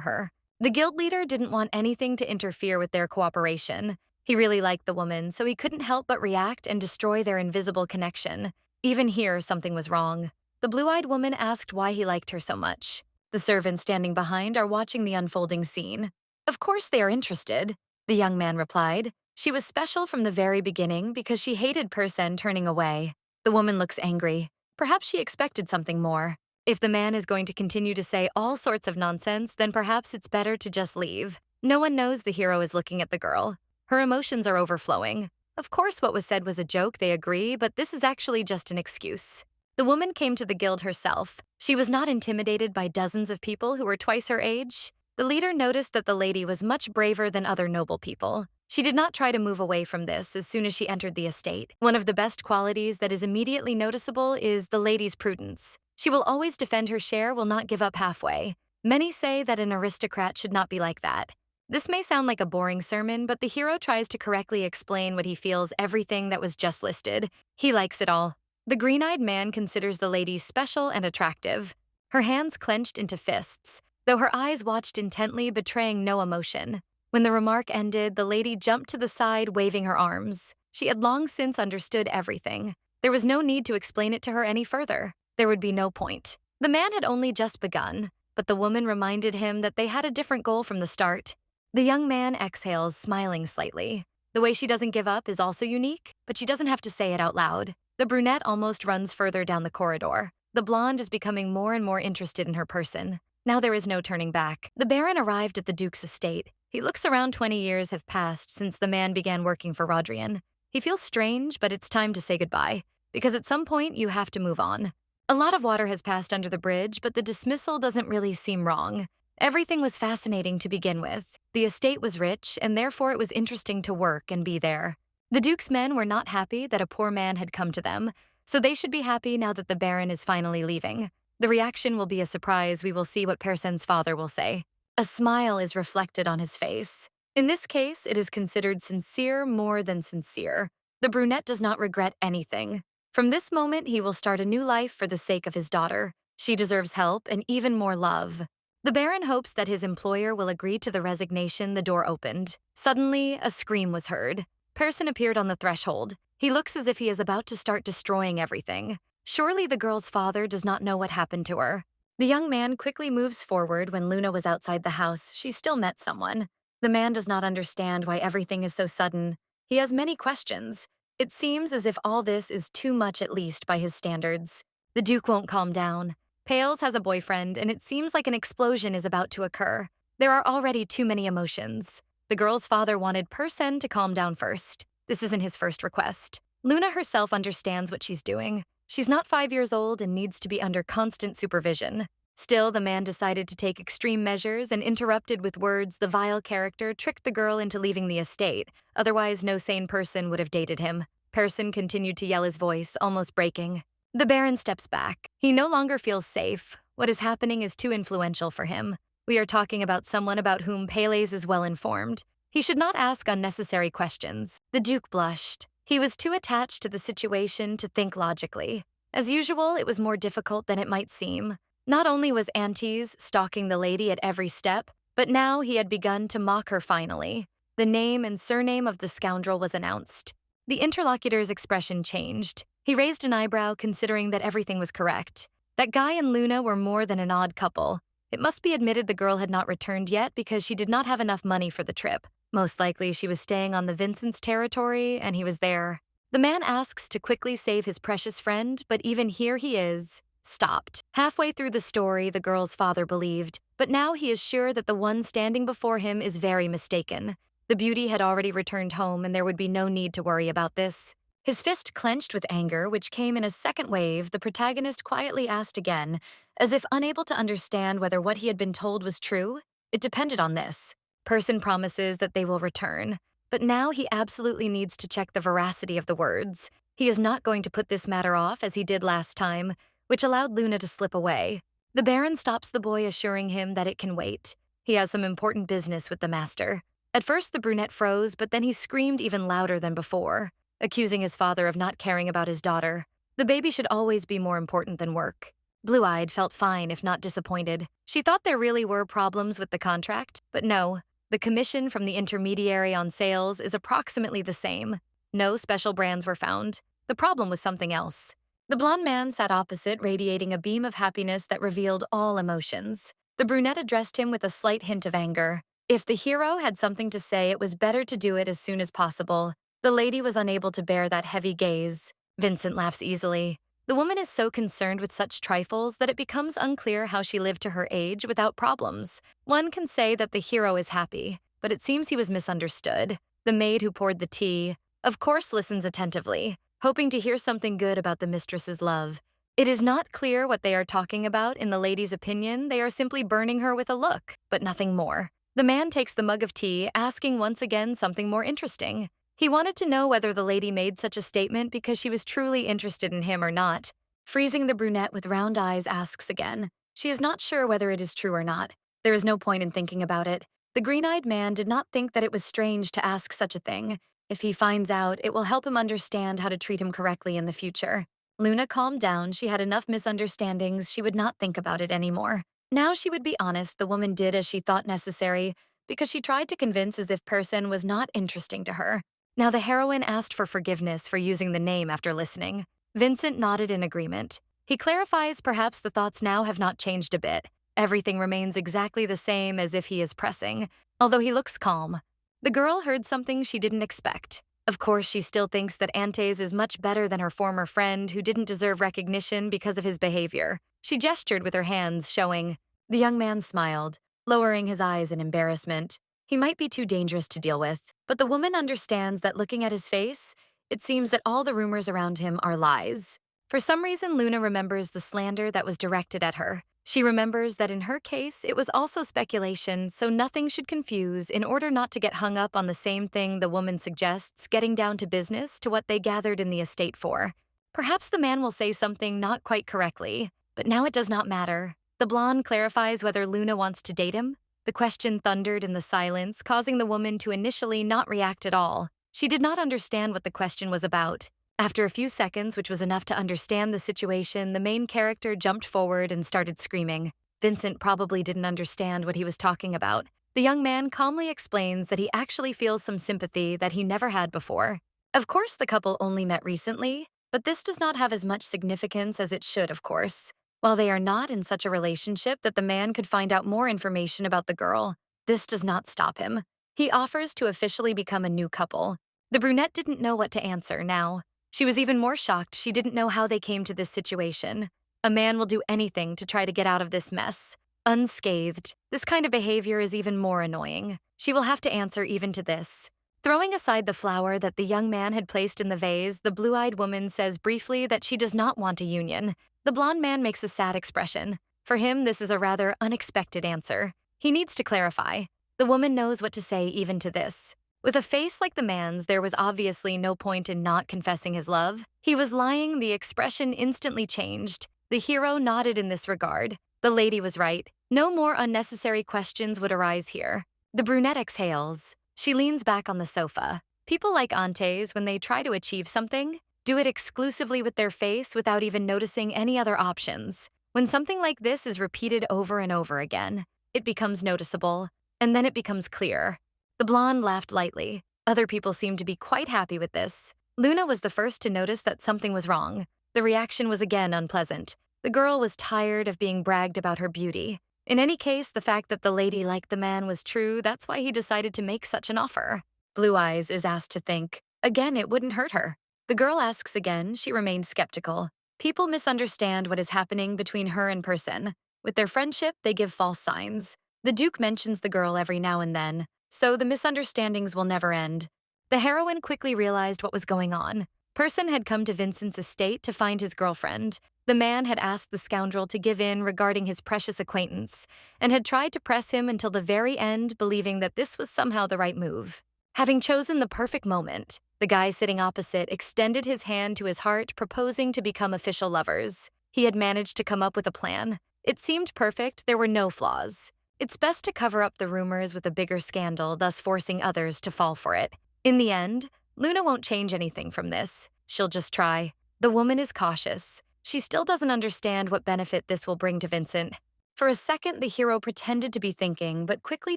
her. The guild leader didn't want anything to interfere with their cooperation. He really liked the woman, so he couldn't help but react and destroy their invisible connection. Even here, something was wrong. The blue-eyed woman asked why he liked her so much. The servants standing behind are watching the unfolding scene. Of course they are interested, the young man replied. She was special from the very beginning because she hated Person turning away. The woman looks angry. Perhaps she expected something more. If the man is going to continue to say all sorts of nonsense, then perhaps it's better to just leave. No one knows the hero is looking at the girl. Her emotions are overflowing. Of course what was said was a joke, they agree, but this is actually just an excuse. The woman came to the guild herself. She was not intimidated by dozens of people who were twice her age. The leader noticed that the lady was much braver than other noble people. She did not try to move away from this as soon as she entered the estate. One of the best qualities that is immediately noticeable is the lady's prudence. She will always defend her share, will not give up halfway. Many say that an aristocrat should not be like that. This may sound like a boring sermon, but the hero tries to correctly explain what he feels everything that was just listed. He likes it all. The green-eyed man considers the lady special and attractive. Her hands clenched into fists, though her eyes watched intently, betraying no emotion. When the remark ended, the lady jumped to the side, waving her arms. She had long since understood everything. There was no need to explain it to her any further. There would be no point. The man had only just begun, but the woman reminded him that they had a different goal from the start. The young man exhales, smiling slightly. The way she doesn't give up is also unique, but she doesn't have to say it out loud. The brunette almost runs further down the corridor. The blonde is becoming more and more interested in her person. Now there is no turning back. The Baron arrived at the Duke's estate. He looks around 20 years have passed since the man began working for Rodrian. He feels strange, but it's time to say goodbye, because at some point you have to move on. A lot of water has passed under the bridge, but the dismissal doesn't really seem wrong. Everything was fascinating to begin with. The estate was rich, and therefore it was interesting to work and be there. The Duke's men were not happy that a poor man had come to them, so they should be happy now that the Baron is finally leaving. The reaction will be a surprise. We will see what Persen's father will say. A smile is reflected on his face. In this case, it is considered sincere more than sincere. The brunette does not regret anything. From this moment, he will start a new life for the sake of his daughter. She deserves help and even more love. The Baron hopes that his employer will agree to the resignation. The door opened. Suddenly, a scream was heard. Persen appeared on the threshold. He looks as if he is about to start destroying everything. Surely the girl's father does not know what happened to her. The young man quickly moves forward. When Luna was outside the house, she still met someone. The man does not understand why everything is so sudden. He has many questions. It seems as if all this is too much, at least by his standards. The Duke won't calm down. Pales has a boyfriend, and it seems like an explosion is about to occur. There are already too many emotions. The girl's father wanted Persen to calm down first. This isn't his first request. Luna herself understands what she's doing. She's not 5 years old and needs to be under constant supervision. Still, the man decided to take extreme measures and interrupted with words. The vile character tricked the girl into leaving the estate. Otherwise, no sane person would have dated him. Persen continued to yell, his voice almost breaking. The Baron steps back. He no longer feels safe. What is happening is too influential for him. We are talking about someone about whom Pales is well informed. He should not ask unnecessary questions. The Duke blushed. He was too attached to the situation to think logically. As usual, it was more difficult than it might seem. Not only was Antes stalking the lady at every step, but now he had begun to mock her finally. The name and surname of the scoundrel was announced. The interlocutor's expression changed. He raised an eyebrow, considering that everything was correct. That guy and Luna were more than an odd couple. It must be admitted the girl had not returned yet because she did not have enough money for the trip. Most likely she was staying on the Vincent's territory, and he was there. The man asks to quickly save his precious friend, but even here he is, stopped. Halfway through the story, the girl's father believed, but now he is sure that the one standing before him is very mistaken. The beauty had already returned home, and there would be no need to worry about this. His fist clenched with anger, which came in a second wave. The protagonist quietly asked again, as if unable to understand whether what he had been told was true. It depended on this. Persen promises that they will return, but now he absolutely needs to check the veracity of the words. He is not going to put this matter off as he did last time, which allowed Luna to slip away. The Baron stops the boy, assuring him that it can wait. He has some important business with the master. At first, the brunette froze, but then he screamed even louder than before, accusing his father of not caring about his daughter. The baby should always be more important than work. Blue-eyed felt fine, if not disappointed. She thought there really were problems with the contract, but no. The commission from the intermediary on sales is approximately the same. No special brands were found. The problem was something else. The blonde man sat opposite, radiating a beam of happiness that revealed all emotions. The brunette addressed him with a slight hint of anger. If the hero had something to say, it was better to do it as soon as possible. The lady was unable to bear that heavy gaze. Vincent laughs easily. The woman is so concerned with such trifles that it becomes unclear how she lived to her age without problems. One can say that the hero is happy, but it seems he was misunderstood. The maid who poured the tea, of course, listens attentively, hoping to hear something good about the mistress's love. It is not clear what they are talking about. In the lady's opinion, they are simply burning her with a look, but nothing more. The man takes the mug of tea, asking once again something more interesting. He wanted to know whether the lady made such a statement because she was truly interested in him or not. Freezing, the brunette with round eyes asks again. She is not sure whether it is true or not. There is no point in thinking about it. The green-eyed man did not think that it was strange to ask such a thing. If he finds out, it will help him understand how to treat him correctly in the future. Luna calmed down. She had enough misunderstandings. She would not think about it anymore. Now she would be honest. The woman did as she thought necessary because she tried to convince as if Persen was not interesting to her. Now the heroine asked for forgiveness for using the name after listening. Vincent nodded in agreement. He clarifies perhaps the thoughts now have not changed a bit. Everything remains exactly the same, as if he is pressing, although he looks calm. The girl heard something she didn't expect. Of course, she still thinks that Antes is much better than her former friend who didn't deserve recognition because of his behavior. She gestured with her hands, showing. The young man smiled, lowering his eyes in embarrassment. He might be too dangerous to deal with, but the woman understands that looking at his face, it seems that all the rumors around him are lies. For some reason, Luna remembers the slander that was directed at her. She remembers that in her case, it was also speculation, so nothing should confuse in order not to get hung up on the same thing the woman suggests, getting down to business to what they gathered in the estate for. Perhaps the man will say something not quite correctly, but now it does not matter. The blonde clarifies whether Luna wants to date him. The question thundered in the silence, causing the woman to initially not react at all. She did not understand what the question was about. After a few seconds, which was enough to understand the situation, the main character jumped forward and started screaming. Vincent probably didn't understand what he was talking about. The young man calmly explains that he actually feels some sympathy that he never had before. Of course, the couple only met recently, but this does not have as much significance as it should, of course. While they are not in such a relationship that the man could find out more information about the girl, this does not stop him. He offers to officially become a new couple. The brunette didn't know what to answer now. She was even more shocked she didn't know how they came to this situation. A man will do anything to try to get out of this mess. Unscathed, this kind of behavior is even more annoying. She will have to answer even to this. Throwing aside the flower that the young man had placed in the vase, the blue-eyed woman says briefly that she does not want a union. The blonde man makes a sad expression. For him, this is a rather unexpected answer. He needs to clarify. The woman knows what to say even to this. With a face like the man's, there was obviously no point in not confessing his love. He was lying, the expression instantly changed. The hero nodded in this regard. The lady was right. No more unnecessary questions would arise here. The brunette exhales. She leans back on the sofa. People like aunties, when they try to achieve something, do it exclusively with their face without even noticing any other options. When something like this is repeated over and over again, it becomes noticeable, and then it becomes clear. The blonde laughed lightly. Other people seemed to be quite happy with this. Luna was the first to notice that something was wrong. The reaction was again unpleasant. The girl was tired of being bragged about her beauty. In any case, the fact that the lady liked the man was true, that's why he decided to make such an offer. Blue Eyes is asked to think. Again, it wouldn't hurt her. The girl asks again, she remained skeptical. People misunderstand what is happening between her and Person. With their friendship, they give false signs. The Duke mentions the girl every now and then, so the misunderstandings will never end. The heroine quickly realized what was going on. Person had come to Vincent's estate to find his girlfriend. The man had asked the scoundrel to give in regarding his precious acquaintance, and had tried to press him until the very end, believing that this was somehow the right move. Having chosen the perfect moment, the guy sitting opposite extended his hand to his heart, proposing to become official lovers. He had managed to come up with a plan. It seemed perfect, there were no flaws. It's best to cover up the rumors with a bigger scandal, thus forcing others to fall for it. In the end, Luna won't change anything from this. She'll just try. The woman is cautious. She still doesn't understand what benefit this will bring to Vincent. For a second, the hero pretended to be thinking, but quickly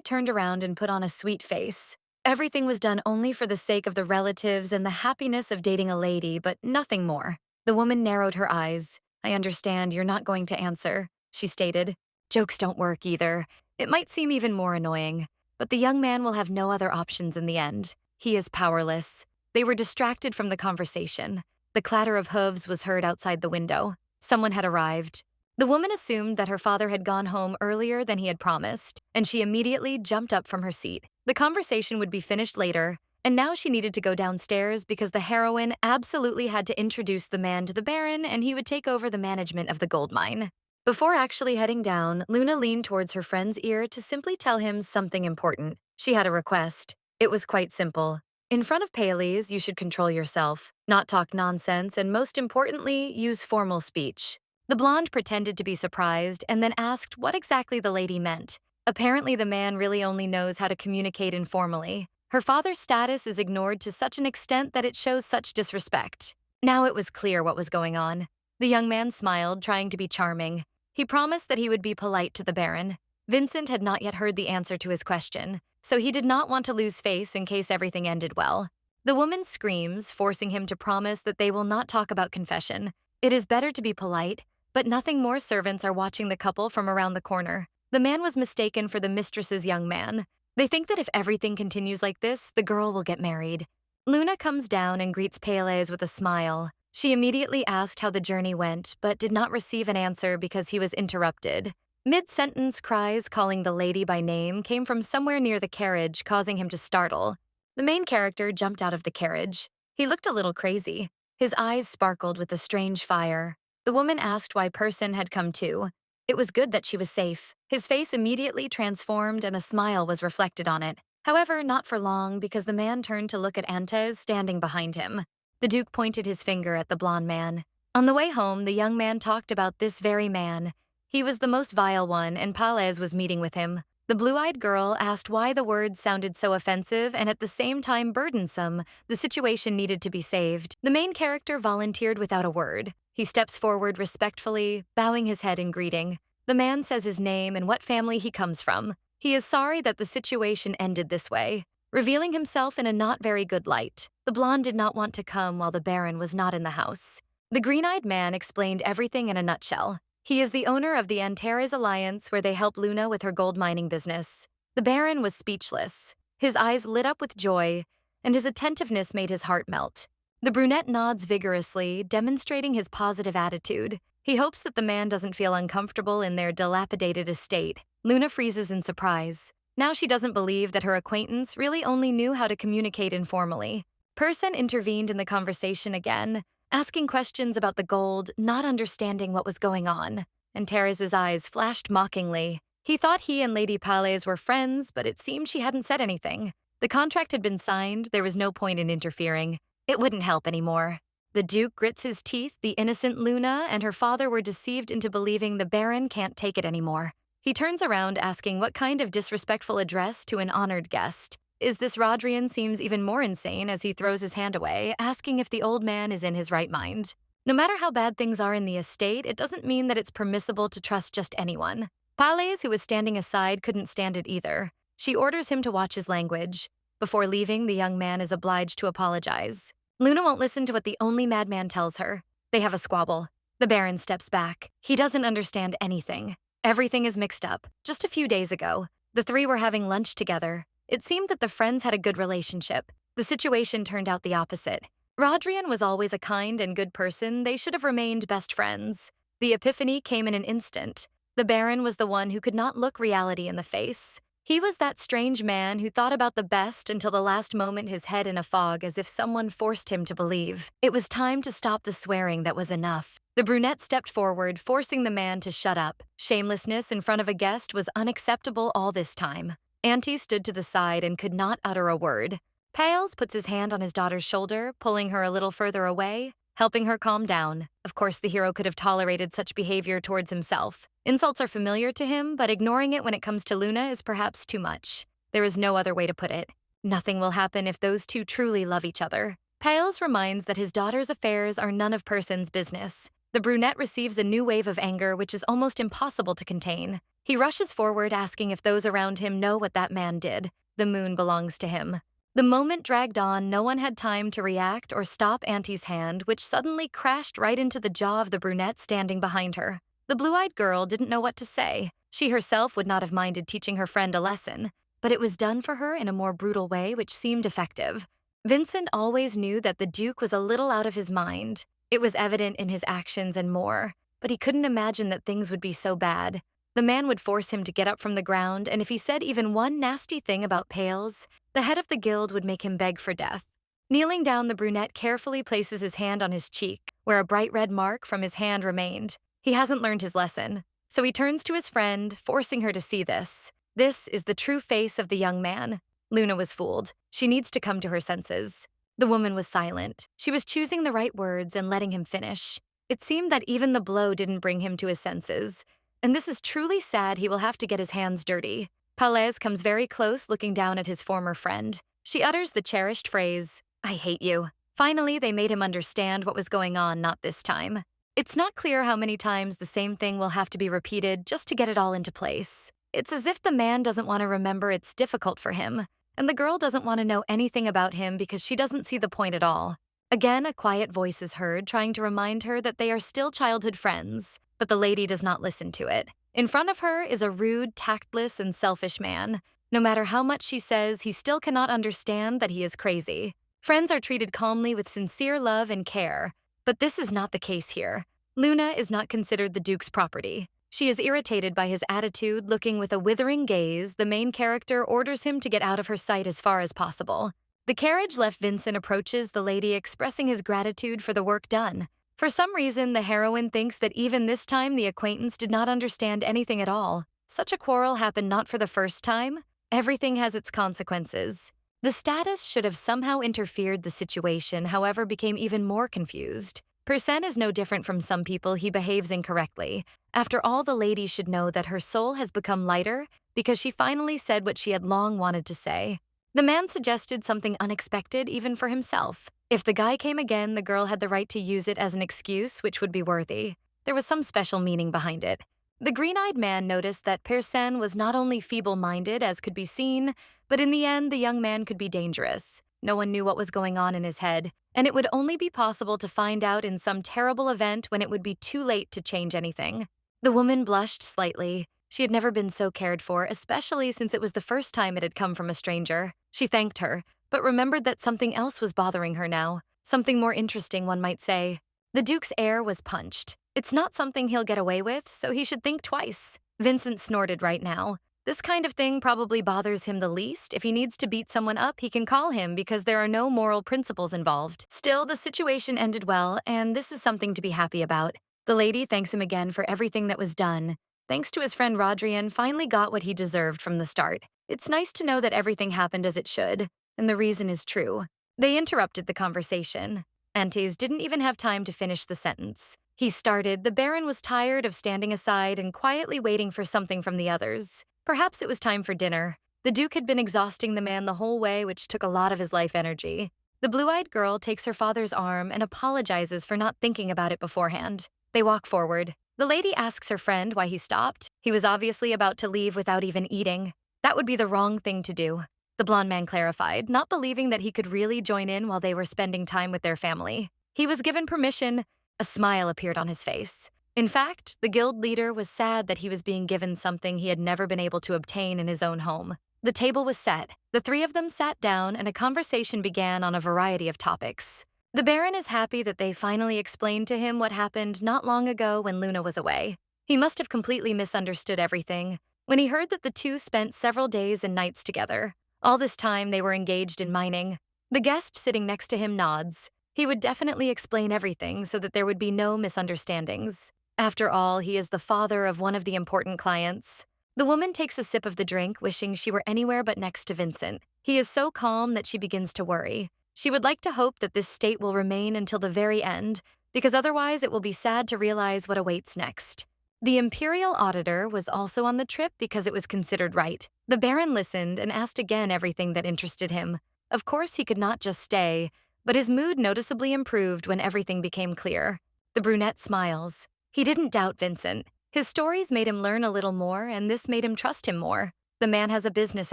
turned around and put on a sweet face. Everything was done only for the sake of the relatives and the happiness of dating a lady, but nothing more. The woman narrowed her eyes. "I understand you're not going to answer," she stated. "Jokes don't work either. It might seem even more annoying, but the young man will have no other options in the end. He is powerless." They were distracted from the conversation. The clatter of hooves was heard outside the window. Someone had arrived. The woman assumed that her father had gone home earlier than he had promised, and she immediately jumped up from her seat. The conversation would be finished later, and now she needed to go downstairs because the heroine absolutely had to introduce the man to the Baron, and he would take over the management of the gold mine. Before actually heading down, Luna leaned towards her friend's ear to simply tell him something important. She had a request. It was quite simple. In front of Paley's, you should control yourself, not talk nonsense, and most importantly, use formal speech. The blonde pretended to be surprised and then asked what exactly the lady meant. Apparently, the man really only knows how to communicate informally. Her father's status is ignored to such an extent that it shows such disrespect. Now it was clear what was going on. The young man smiled, trying to be charming. He promised that he would be polite to the Baron. Vincent had not yet heard the answer to his question, so he did not want to lose face in case everything ended well. The woman screams, forcing him to promise that they will not talk about confession. It is better to be polite, but nothing more. Servants are watching the couple from around the corner. The man was mistaken for the mistress's young man. They think that if everything continues like this, the girl will get married. Luna comes down and greets Pélez with a smile. She immediately asked how the journey went, but did not receive an answer because he was interrupted. Mid-sentence cries calling the lady by name came from somewhere near the carriage, causing him to startle. The main character jumped out of the carriage. He looked a little crazy. His eyes sparkled with a strange fire. The woman asked why Person had come too. It was good that she was safe. His face immediately transformed and a smile was reflected on it. However, not for long, because the man turned to look at Antes standing behind him. The Duke pointed his finger at the blonde man. On the way home, the young man talked about this very man. He was the most vile one, and Palez was meeting with him. The blue-eyed girl asked why the words sounded so offensive and at the same time burdensome. The situation needed to be saved. The main character volunteered without a word. He steps forward respectfully, bowing his head in greeting. The man says his name and what family he comes from. He is sorry that the situation ended this way, revealing himself in a not very good light. The blonde did not want to come while the Baron was not in the house. The green-eyed man explained everything in a nutshell. He is the owner of the Antares Alliance, where they help Luna with her gold mining business. The Baron was speechless. His eyes lit up with joy, and his attentiveness made his heart melt. The brunette nods vigorously, demonstrating his positive attitude. He hopes that the man doesn't feel uncomfortable in their dilapidated estate. Luna freezes in surprise. Now she doesn't believe that her acquaintance really only knew how to communicate informally. Person intervened in the conversation again, asking questions about the gold, not understanding what was going on. And Teres's eyes flashed mockingly. He thought he and Lady Palles were friends, but it seemed she hadn't said anything. The contract had been signed, there was no point in interfering. It wouldn't help anymore. The Duke grits his teeth. The innocent Luna and her father were deceived into believing the Baron can't take it anymore. He turns around asking what kind of disrespectful address to an honored guest. Is this Rodrian seems even more insane as he throws his hand away, asking if the old man is in his right mind. No matter how bad things are in the estate, it doesn't mean that it's permissible to trust just anyone. Palles, who was standing aside, couldn't stand it either. She orders him to watch his language. Before leaving, the young man is obliged to apologize. Luna won't listen to what the only madman tells her. They have a squabble. The Baron steps back. He doesn't understand anything. Everything is mixed up. Just a few days ago, the three were having lunch together. It seemed that the friends had a good relationship. The situation turned out the opposite. Rodrian was always a kind and good person. They should have remained best friends. The epiphany came in an instant. The Baron was the one who could not look reality in the face. He was that strange man who thought about the best until the last moment, his head in a fog, as if someone forced him to believe. It was time to stop the swearing that was enough. The brunette stepped forward, forcing the man to shut up. Shamelessness in front of a guest was unacceptable all this time. Auntie stood to the side and could not utter a word. Pales puts his hand on his daughter's shoulder, pulling her a little further away, helping her calm down. Of course, the hero could have tolerated such behavior towards himself. Insults are familiar to him, but ignoring it when it comes to Luna is perhaps too much. There is no other way to put it. Nothing will happen if those two truly love each other. Pales reminds that his daughter's affairs are none of Person's business. The brunette receives a new wave of anger which is almost impossible to contain. He rushes forward, asking if those around him know what that man did. The moon belongs to him. The moment dragged on. No one had time to react or stop Auntie's hand, which suddenly crashed right into the jaw of the brunette standing behind her. The blue-eyed girl didn't know what to say. She herself would not have minded teaching her friend a lesson, but it was done for her in a more brutal way which seemed effective. Vincent always knew that the Duke was a little out of his mind. It was evident in his actions and more, but he couldn't imagine that things would be so bad. The man would force him to get up from the ground, and if he said even one nasty thing about Pales, the head of the guild would make him beg for death. Kneeling down, the brunette carefully places his hand on his cheek, where a bright red mark from his hand remained. He hasn't learned his lesson, so he turns to his friend, forcing her to see this. This is the true face of the young man. Luna was fooled. She needs to come to her senses. The woman was silent. She was choosing the right words and letting him finish. It seemed that even the blow didn't bring him to his senses. And this is truly sad. He will have to get his hands dirty. Palles comes very close, looking down at his former friend. She utters the cherished phrase, "I hate you." Finally, they made him understand what was going on, not this time. It's not clear how many times the same thing will have to be repeated just to get it all into place. It's as if the man doesn't want to remember it's difficult for him, and the girl doesn't want to know anything about him because she doesn't see the point at all. Again, a quiet voice is heard, trying to remind her that they are still childhood friends, but the lady does not listen to it. In front of her is a rude, tactless, and selfish man. No matter how much she says, he still cannot understand that he is crazy. Friends are treated calmly with sincere love and care, but this is not the case here. Luna is not considered the Duke's property. She is irritated by his attitude. Looking with a withering gaze, the main character orders him to get out of her sight as far as possible. The carriage left. Vincent approaches the lady, expressing his gratitude for the work done. For some reason, the heroine thinks that even this time the acquaintance did not understand anything at all. Such a quarrel happened not for the first time. Everything has its consequences. The status should have somehow interfered the situation, however, became even more confused. Percent is no different from some people. He behaves incorrectly. After all, the lady should know that her soul has become lighter because she finally said what she had long wanted to say. The man suggested something unexpected even for himself. If the guy came again, the girl had the right to use it as an excuse, which would be worthy. There was some special meaning behind it. The green-eyed man noticed that Persen was not only feeble-minded, as could be seen, but in the end, the young man could be dangerous. No one knew what was going on in his head, and it would only be possible to find out in some terrible event when it would be too late to change anything. The woman blushed slightly. She had never been so cared for, especially since it was the first time it had come from a stranger. She thanked her, but remembered that something else was bothering her now. Something more interesting, one might say. The Duke's air was punched. It's not something he'll get away with, so he should think twice. Vincent snorted right now. This kind of thing probably bothers him the least. If he needs to beat someone up, he can call him because there are no moral principles involved. Still, the situation ended well, and this is something to be happy about. The lady thanks him again for everything that was done. Thanks to his friend Rodrian, finally got what he deserved from the start. It's nice to know that everything happened as it should, and the reason is true. They interrupted the conversation. Antes didn't even have time to finish the sentence. He started. The Baron was tired of standing aside and quietly waiting for something from the others. Perhaps it was time for dinner. The Duke had been exhausting the man the whole way, which took a lot of his life energy. The blue-eyed girl takes her father's arm and apologizes for not thinking about it beforehand. They walk forward. The lady asks her friend why he stopped. He was obviously about to leave without even eating. That would be the wrong thing to do. The blonde man clarified, not believing that he could really join in while they were spending time with their family. He was given permission. A smile appeared on his face. In fact, the guild leader was sad that he was being given something he had never been able to obtain in his own home. The table was set. The three of them sat down and a conversation began on a variety of topics. The Baron is happy that they finally explained to him what happened not long ago when Luna was away. He must have completely misunderstood everything when he heard that the two spent several days and nights together. All this time they were engaged in mining. The guest sitting next to him nods. He would definitely explain everything so that there would be no misunderstandings. After all, he is the father of one of the important clients. The woman takes a sip of the drink, wishing she were anywhere but next to Vincent. He is so calm that she begins to worry. She would like to hope that this state will remain until the very end, because otherwise it will be sad to realize what awaits next. The Imperial Auditor was also on the trip because it was considered right. The Baron listened and asked again everything that interested him. Of course, he could not just stay, but his mood noticeably improved when everything became clear. The brunette smiles. He didn't doubt Vincent. His stories made him learn a little more, and this made him trust him more. The man has a business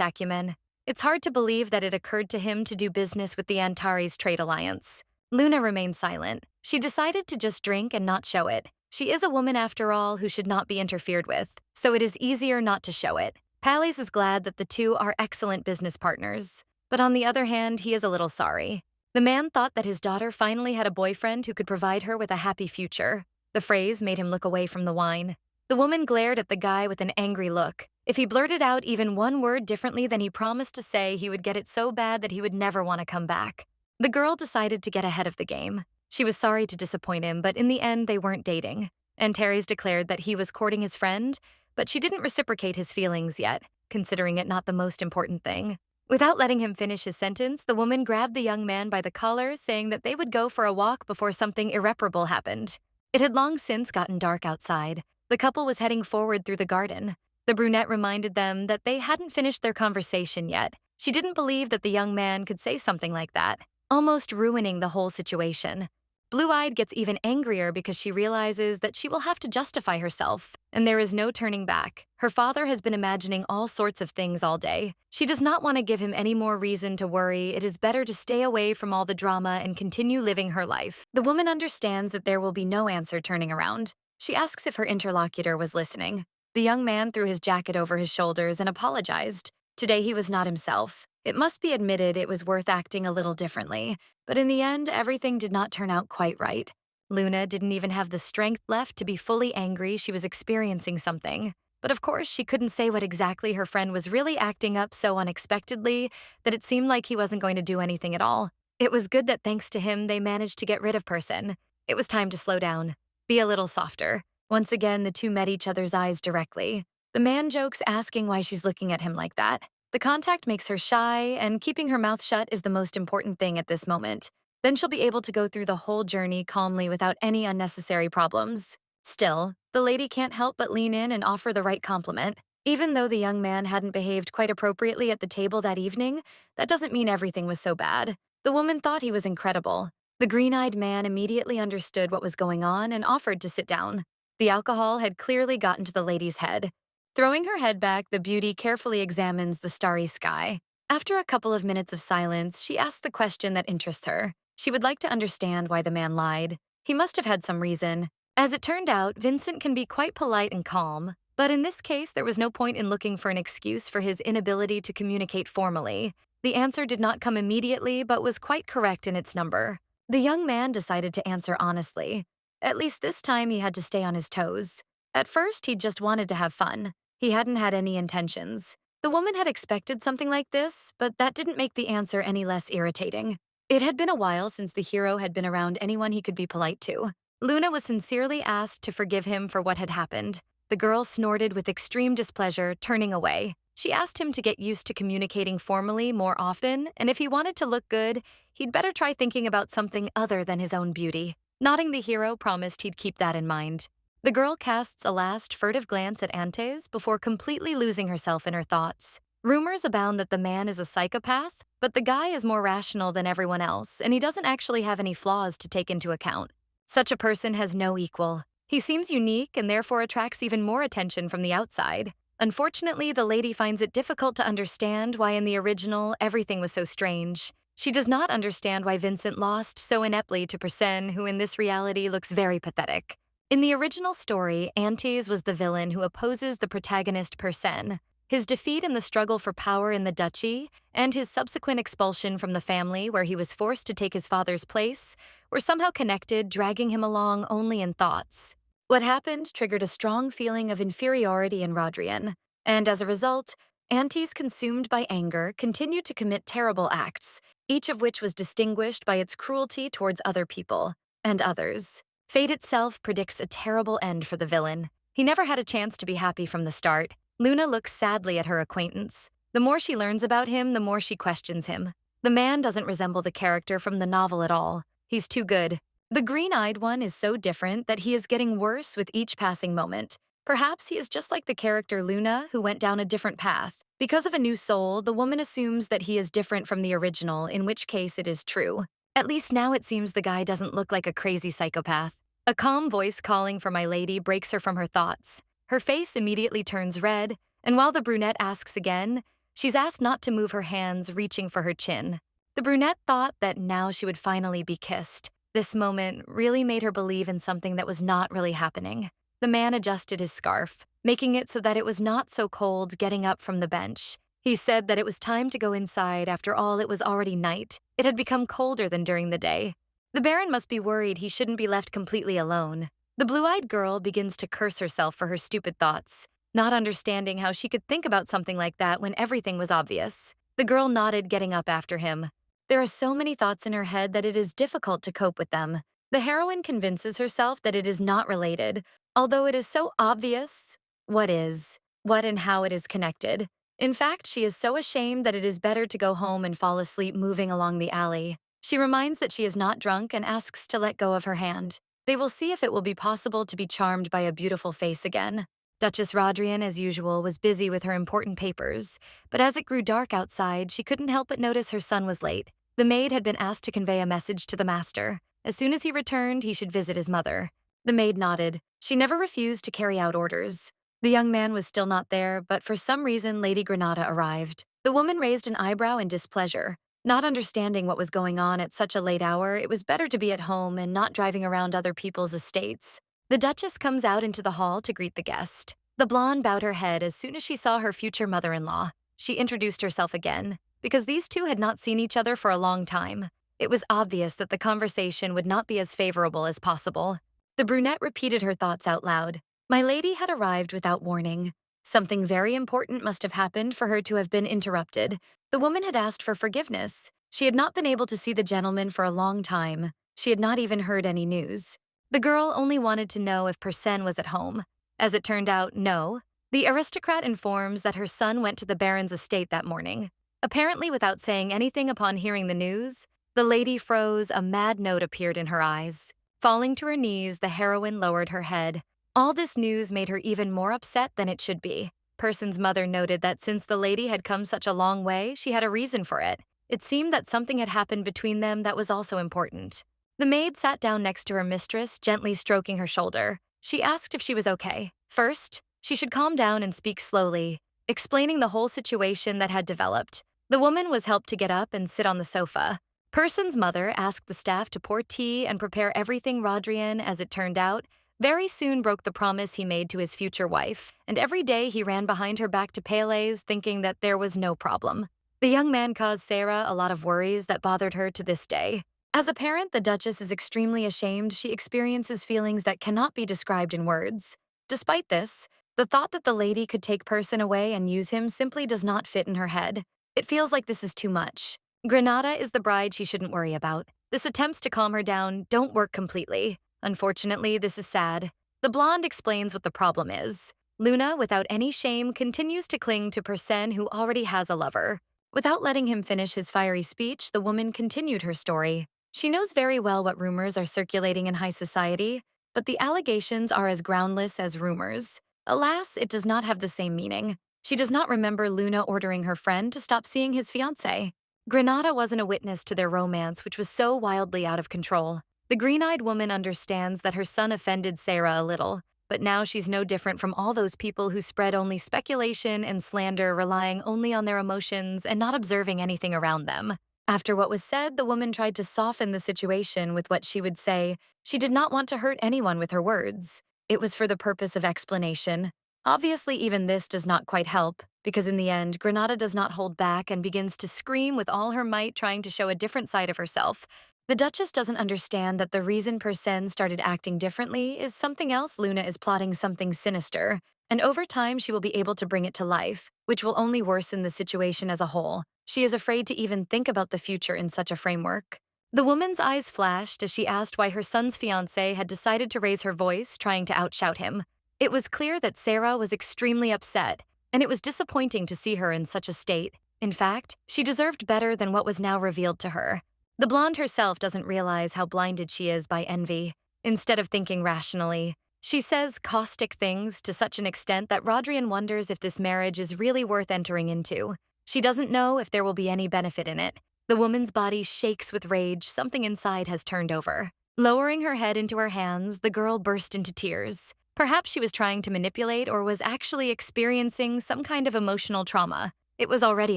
acumen. It's hard to believe that it occurred to him to do business with the Antares Trade Alliance. Luna remained silent. She decided to just drink and not show it. She is a woman, after all, who should not be interfered with, so it is easier not to show it. Palles is glad that the two are excellent business partners. But on the other hand, he is a little sorry. The man thought that his daughter finally had a boyfriend who could provide her with a happy future. The phrase made him look away from the wine. The woman glared at the guy with an angry look. If he blurted out even one word differently than he promised to say, he would get it so bad that he would never want to come back. The girl decided to get ahead of the game. She was sorry to disappoint him, but in the end, they weren't dating. Antares declared that he was courting his friend, but she didn't reciprocate his feelings yet, considering it not the most important thing. Without letting him finish his sentence, the woman grabbed the young man by the collar, saying that they would go for a walk before something irreparable happened. It had long since gotten dark outside. The couple was heading forward through the garden. The brunette reminded them that they hadn't finished their conversation yet. She didn't believe that the young man could say something like that, almost ruining the whole situation. Blue-eyed gets even angrier because she realizes that she will have to justify herself, and there is no turning back. Her father has been imagining all sorts of things all day. She does not want to give him any more reason to worry. It is better to stay away from all the drama and continue living her life. The woman understands that there will be no answer turning around. She asks if her interlocutor was listening. The young man threw his jacket over his shoulders and apologized. Today he was not himself. It must be admitted it was worth acting a little differently, but in the end, everything did not turn out quite right. Luna didn't even have the strength left to be fully angry. She was experiencing something. But of course, she couldn't say what exactly. Her friend was really acting up so unexpectedly that it seemed like he wasn't going to do anything at all. It was good that thanks to him, they managed to get rid of Person. It was time to slow down. Be a little softer. Once again, the two met each other's eyes directly. The man jokes, asking why she's looking at him like that. The contact makes her shy, and keeping her mouth shut is the most important thing at this moment. Then she'll be able to go through the whole journey calmly without any unnecessary problems. Still, the lady can't help but lean in and offer the right compliment. Even though the young man hadn't behaved quite appropriately at the table that evening, that doesn't mean everything was so bad. The woman thought he was incredible. The green-eyed man immediately understood what was going on and offered to sit down. The alcohol had clearly gotten to the lady's head. Throwing her head back, the beauty carefully examines the starry sky. After a couple of minutes of silence, she asks the question that interests her. She would like to understand why the man lied. He must have had some reason. As it turned out, Vincent can be quite polite and calm, but in this case, there was no point in looking for an excuse for his inability to communicate formally. The answer did not come immediately, but was quite correct in its number. The young man decided to answer honestly. At least this time he had to stay on his toes. At first, he just wanted to have fun. He hadn't had any intentions. The woman had expected something like this, but that didn't make the answer any less irritating. It had been a while since the hero had been around anyone he could be polite to. Luna was sincerely asked to forgive him for what had happened. The girl snorted with extreme displeasure, turning away. She asked him to get used to communicating formally more often, and if he wanted to look good, he'd better try thinking about something other than his own beauty. Nodding, the hero promised he'd keep that in mind. The girl casts a last furtive glance at Antes before completely losing herself in her thoughts. Rumors abound that the man is a psychopath, but the guy is more rational than everyone else, and he doesn't actually have any flaws to take into account. Such a person has no equal. He seems unique and therefore attracts even more attention from the outside. Unfortunately, the lady finds it difficult to understand why in the original everything was so strange. She does not understand why Vincent lost so ineptly to Person, who in this reality looks very pathetic. In the original story, Antes was the villain who opposes the protagonist Person. His defeat in the struggle for power in the duchy, and his subsequent expulsion from the family where he was forced to take his father's place, were somehow connected, dragging him along only in thoughts. What happened triggered a strong feeling of inferiority in Rodrian, and as a result, Antes, consumed by anger, continued to commit terrible acts, each of which was distinguished by its cruelty towards other people and others. Fate itself predicts a terrible end for the villain. He never had a chance to be happy from the start. Luna looks sadly at her acquaintance. The more she learns about him, the more she questions him. The man doesn't resemble the character from the novel at all. He's too good. The green-eyed one is so different that he is getting worse with each passing moment. Perhaps he is just like the character Luna, who went down a different path. Because of a new soul, the woman assumes that he is different from the original, in which case it is true. At least now it seems the guy doesn't look like a crazy psychopath. A calm voice calling for my lady breaks her from her thoughts. Her face immediately turns red, and while the brunette asks again, she's asked not to move her hands, reaching for her chin. The brunette thought that now she would finally be kissed. This moment really made her believe in something that was not really happening. The man adjusted his scarf, making it so that it was not so cold getting up from the bench. He said that it was time to go inside. After all, it was already night. It had become colder than during the day. The Baron must be worried he shouldn't be left completely alone. The blue-eyed girl begins to curse herself for her stupid thoughts, not understanding how she could think about something like that when everything was obvious. The girl nodded, getting up after him. There are so many thoughts in her head that it is difficult to cope with them. The heroine convinces herself that it is not related, although it is so obvious what and how it is connected. In fact, she is so ashamed that it is better to go home and fall asleep moving along the alley. She reminds that she is not drunk and asks to let go of her hand. They will see if it will be possible to be charmed by a beautiful face again. Duchess Rodrian, as usual, was busy with her important papers, but as it grew dark outside, she couldn't help but notice her son was late. The maid had been asked to convey a message to the master. As soon as he returned, he should visit his mother. The maid nodded. She never refused to carry out orders. The young man was still not there, but for some reason, Lady Granada arrived. The woman raised an eyebrow in displeasure. Not understanding what was going on at such a late hour, it was better to be at home and not driving around other people's estates. The Duchess comes out into the hall to greet the guest. The blonde bowed her head as soon as she saw her future mother-in-law. She introduced herself again, because these two had not seen each other for a long time. It was obvious that the conversation would not be as favorable as possible. The brunette repeated her thoughts out loud. My lady had arrived without warning. Something very important must have happened for her to have been interrupted. The woman had asked for forgiveness. She had not been able to see the gentleman for a long time. She had not even heard any news. The girl only wanted to know if Persen was at home. As it turned out, no. The aristocrat informs that her son went to the Baron's estate that morning. Apparently, without saying anything upon hearing the news, the lady froze, a mad note appeared in her eyes. Falling to her knees, the heroine lowered her head. All this news made her even more upset than it should be. Person's mother noted that since the lady had come such a long way, she had a reason for it. It seemed that something had happened between them that was also important. The maid sat down next to her mistress, gently stroking her shoulder. She asked if she was okay. First, she should calm down and speak slowly, explaining the whole situation that had developed. The woman was helped to get up and sit on the sofa. Person's mother asked the staff to pour tea and prepare everything. Rodrian, as it turned out, very soon broke the promise he made to his future wife, and every day he ran behind her back to Pele's, thinking that there was no problem. The young man caused Sarah a lot of worries that bothered her to this day. As a parent, the Duchess is extremely ashamed. She experiences feelings that cannot be described in words. Despite this, the thought that the lady could take Person away and use him simply does not fit in her head. It feels like this is too much. Granada is the bride she shouldn't worry about. This attempts to calm her down don't work completely. Unfortunately, this is sad. The blonde explains what the problem is. Luna, without any shame, continues to cling to Person, who already has a lover. Without letting him finish his fiery speech, the woman continued her story. She knows very well what rumors are circulating in high society, but the allegations are as groundless as rumors. Alas, it does not have the same meaning. She does not remember Luna ordering her friend to stop seeing his fiancé. Granada wasn't a witness to their romance, which was so wildly out of control. The green-eyed woman understands that her son offended Sarah a little, but now she's no different from all those people who spread only speculation and slander, relying only on their emotions and not observing anything around them. After what was said, the woman tried to soften the situation with what she would say. She did not want to hurt anyone with her words. It was for the purpose of explanation. Obviously, even this does not quite help, because in the end, Granada does not hold back and begins to scream with all her might, trying to show a different side of herself. The Duchess doesn't understand that the reason Person started acting differently is something else. Luna is plotting something sinister, and over time she will be able to bring it to life, which will only worsen the situation as a whole. She is afraid to even think about the future in such a framework. The woman's eyes flashed as she asked why her son's fiancé had decided to raise her voice, trying to outshout him. It was clear that Sarah was extremely upset, and it was disappointing to see her in such a state. In fact, she deserved better than what was now revealed to her. The blonde herself doesn't realize how blinded she is by envy. Instead of thinking rationally, she says caustic things to such an extent that Rodrian wonders if this marriage is really worth entering into. She doesn't know if there will be any benefit in it. The woman's body shakes with rage. Something inside has turned over. Lowering her head into her hands, the girl burst into tears. Perhaps she was trying to manipulate or was actually experiencing some kind of emotional trauma. It was already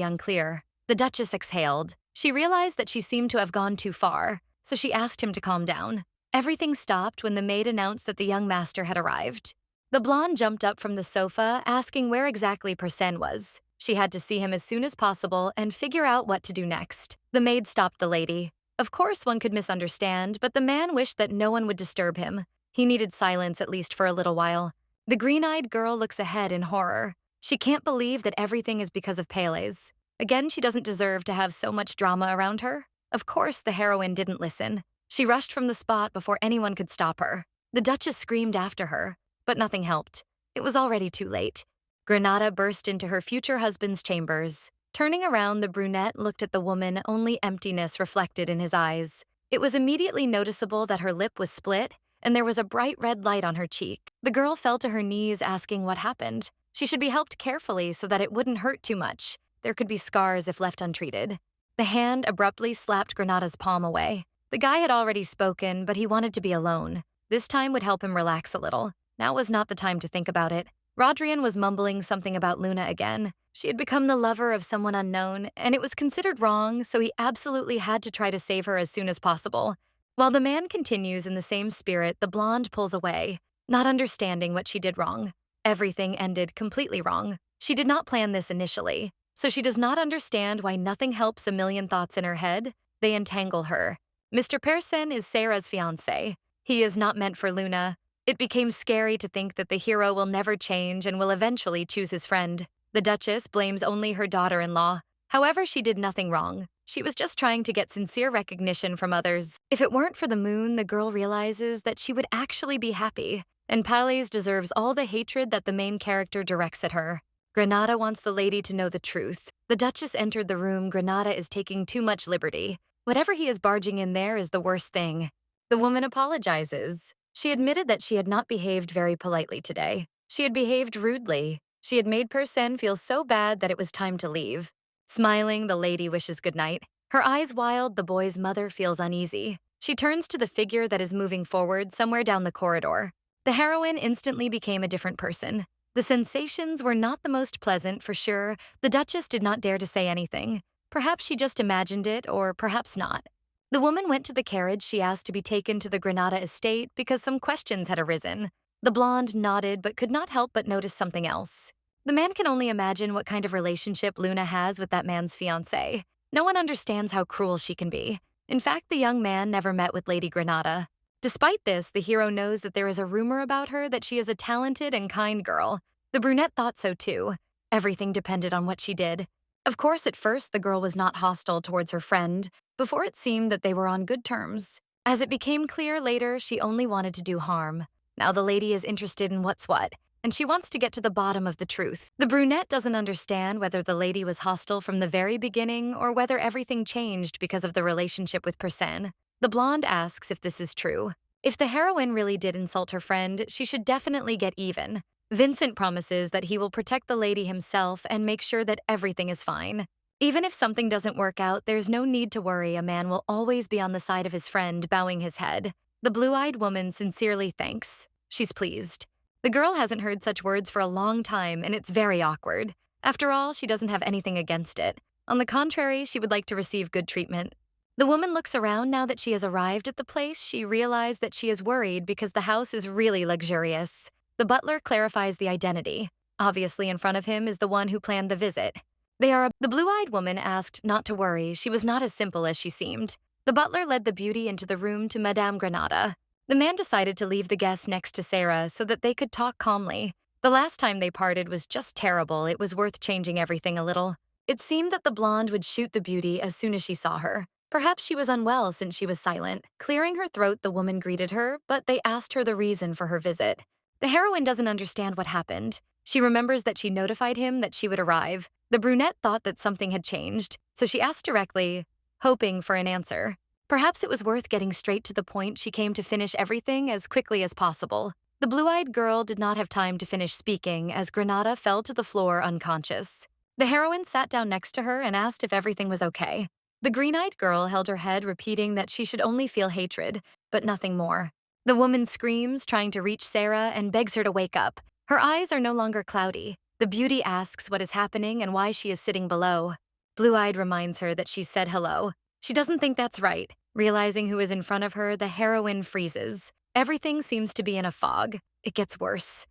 unclear. The Duchess exhaled. She realized that she seemed to have gone too far, so she asked him to calm down. Everything stopped when the maid announced that the young master had arrived. The blonde jumped up from the sofa, asking where exactly Person was. She had to see him as soon as possible and figure out what to do next. The maid stopped the lady. Of course, one could misunderstand, but the man wished that no one would disturb him. He needed silence, at least for a little while. The green-eyed girl looks ahead in horror. She can't believe that everything is because of Pele's. Again, she doesn't deserve to have so much drama around her. Of course, the heroine didn't listen. She rushed from the spot before anyone could stop her. The Duchess screamed after her, but nothing helped. It was already too late. Granada burst into her future husband's chambers. Turning around, the brunette looked at the woman, only emptiness reflected in his eyes. It was immediately noticeable that her lip was split, and there was a bright red light on her cheek. The girl fell to her knees, asking what happened. She should be helped carefully so that it wouldn't hurt too much. There could be scars if left untreated. The hand abruptly slapped Granada's palm away. The guy had already spoken, but he wanted to be alone. This time would help him relax a little. Now was not the time to think about it. Rodrian was mumbling something about Luna again. She had become the lover of someone unknown, and it was considered wrong, so he absolutely had to try to save her as soon as possible. While the man continues in the same spirit, the blonde pulls away, not understanding what she did wrong. Everything ended completely wrong. She did not plan this initially, so she does not understand why nothing helps a million thoughts in her head. They entangle her. Mr. Person is Sarah's fiancé. He is not meant for Luna. It became scary to think that the hero will never change and will eventually choose his friend. The Duchess blames only her daughter-in-law. However, she did nothing wrong. She was just trying to get sincere recognition from others. If it weren't for the moon, the girl realizes that she would actually be happy, and Palais deserves all the hatred that the main character directs at her. Granada wants the lady to know the truth. The Duchess entered the room. Granada is taking too much liberty. Whatever he is barging in there is the worst thing. The woman apologizes. She admitted that she had not behaved very politely today. She had behaved rudely. She had made Persen feel so bad that it was time to leave. Smiling, the lady wishes goodnight. Her eyes wild, the boy's mother feels uneasy. She turns to the figure that is moving forward somewhere down the corridor. The heroine instantly became a different person. The sensations were not the most pleasant, for sure. The Duchess did not dare to say anything. Perhaps she just imagined it, or perhaps not. The woman went to the carriage she asked to be taken to the Granada estate because some questions had arisen. The blonde nodded but could not help but notice something else. The man can only imagine what kind of relationship Luna has with that man's fiancé. No one understands how cruel she can be. In fact, the young man never met with Lady Granada. Despite this, the hero knows that there is a rumor about her that she is a talented and kind girl. The brunette thought so too. Everything depended on what she did. Of course, at first, the girl was not hostile towards her friend. Before it seemed that they were on good terms. As it became clear later, she only wanted to do harm. Now the lady is interested in what's what, and she wants to get to the bottom of the truth. The brunette doesn't understand whether the lady was hostile from the very beginning or whether everything changed because of the relationship with Persen. The blonde asks if this is true. If the heroine really did insult her friend, she should definitely get even. Vincent promises that he will protect the lady himself and make sure that everything is fine. Even if something doesn't work out, there's no need to worry. A man will always be on the side of his friend, bowing his head. The blue-eyed woman sincerely thanks. She's pleased. The girl hasn't heard such words for a long time, and it's very awkward. After all, she doesn't have anything against it. On the contrary, she would like to receive good treatment. The woman looks around now that she has arrived at the place. She realized that she is worried because the house is really luxurious. The butler clarifies the identity. Obviously, in front of him is the one who planned the visit. The blue-eyed woman asked not to worry. She was not as simple as she seemed. The butler led the beauty into the room to Madame Granada. The man decided to leave the guest next to Sarah so that they could talk calmly. The last time they parted was just terrible. It was worth changing everything a little. It seemed that the blonde would shoot the beauty as soon as she saw her. Perhaps she was unwell since she was silent. Clearing her throat, the woman greeted her, but they asked her the reason for her visit. The heroine doesn't understand what happened. She remembers that she notified him that she would arrive. The brunette thought that something had changed, so she asked directly, hoping for an answer. Perhaps it was worth getting straight to the point. She came to finish everything as quickly as possible. The blue-eyed girl did not have time to finish speaking as Granada fell to the floor unconscious. The heroine sat down next to her and asked if everything was okay. The green-eyed girl held her head, repeating that she should only feel hatred, but nothing more. The woman screams, trying to reach Sarah, and begs her to wake up. Her eyes are no longer cloudy. The beauty asks what is happening and why she is sitting below. Blue-eyed reminds her that she said hello. She doesn't think that's right. Realizing who is in front of her, the heroine freezes. Everything seems to be in a fog. It gets worse.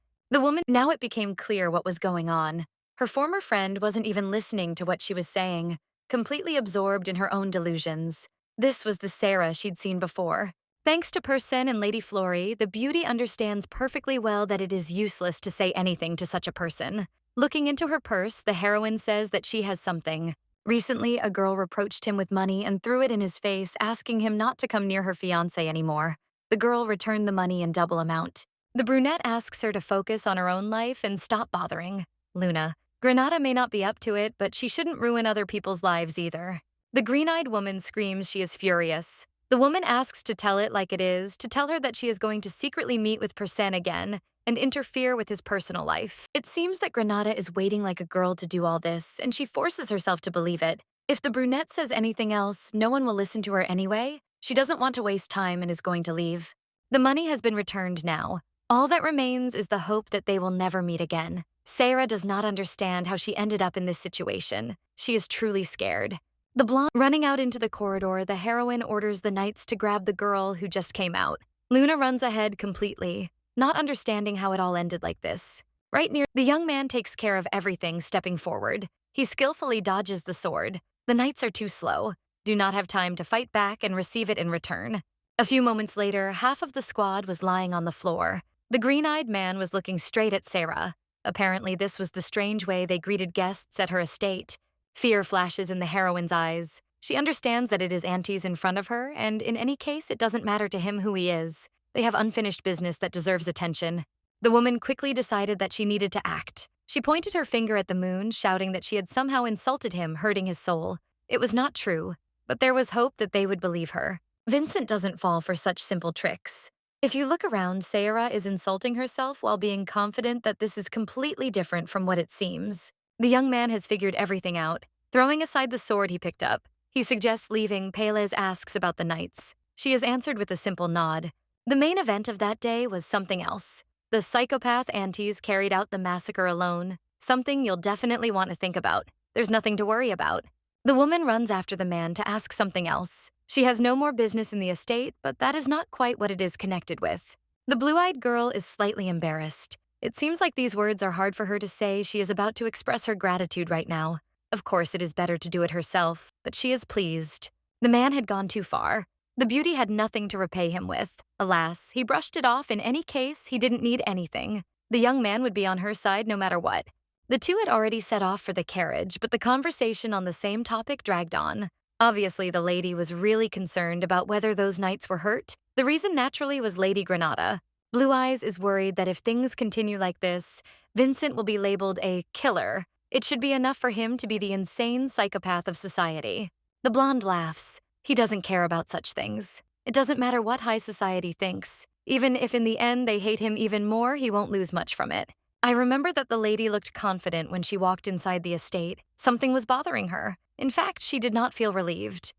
Now it became clear what was going on. Her former friend wasn't even listening to what she was saying, completely absorbed in her own delusions. This was the Sarah she'd seen before. Thanks to Persen and Lady Florey, the beauty understands perfectly well that it is useless to say anything to such a person. Looking into her purse, the heroine says that she has something. Recently, a girl reproached him with money and threw it in his face, asking him not to come near her fiancé anymore. The girl returned the money in double amount. The brunette asks her to focus on her own life and stop bothering Luna. Granada may not be up to it, but she shouldn't ruin other people's lives either. The green-eyed woman screams she is furious. The woman asks to tell it like it is, to tell her that she is going to secretly meet with Persen again and interfere with his personal life. It seems that Granada is waiting like a girl to do all this, and she forces herself to believe it. If the brunette says anything else, no one will listen to her anyway. She doesn't want to waste time and is going to leave. The money has been returned now. All that remains is the hope that they will never meet again. Sarah does not understand how she ended up in this situation. She is truly scared. The blonde running out into the corridor, the heroine orders the knights to grab the girl who just came out. Luna runs ahead completely, not understanding how it all ended like this. Right near, the young man takes care of everything, stepping forward. He skillfully dodges the sword. The knights are too slow, do not have time to fight back and receive it in return. A few moments later, half of the squad was lying on the floor. The green-eyed man was looking straight at Sarah. Apparently, this was the strange way they greeted guests at her estate. Fear flashes in the heroine's eyes. She understands that it is Auntie's in front of her, and in any case, it doesn't matter to him who he is. They have unfinished business that deserves attention. The woman quickly decided that she needed to act. She pointed her finger at the moon, shouting that she had somehow insulted him, hurting his soul. It was not true, but there was hope that they would believe her. Vincent doesn't fall for such simple tricks. If you look around, Sarah is insulting herself while being confident that this is completely different from what it seems. The young man has figured everything out. Throwing aside the sword he picked up, he suggests leaving. Pelez asks about the knights. She is answered with a simple nod. The main event of that day was something else. The psychopath aunties carried out the massacre alone, something you'll definitely want to think about. There's nothing to worry about. The woman runs after the man to ask something else. She has no more business in the estate, but that is not quite what it is connected with. The blue-eyed girl is slightly embarrassed. It seems like these words are hard for her to say. She is about to express her gratitude right now. Of course, it is better to do it herself, but she is pleased. The man had gone too far. The beauty had nothing to repay him with. Alas, he brushed it off. In any case, he didn't need anything. The young man would be on her side no matter what. The two had already set off for the carriage, but the conversation on the same topic dragged on. Obviously, the lady was really concerned about whether those knights were hurt. The reason naturally was Lady Granada. Blue Eyes is worried that if things continue like this, Vincent will be labeled a killer. It should be enough for him to be the insane psychopath of society. The blonde laughs. He doesn't care about such things. It doesn't matter what high society thinks. Even if in the end they hate him even more, he won't lose much from it. I remember that the lady looked confident when she walked inside the estate. Something was bothering her. In fact, she did not feel relieved.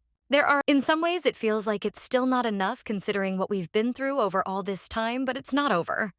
In some ways, it feels like it's still not enough considering what we've been through over all this time, but it's not over.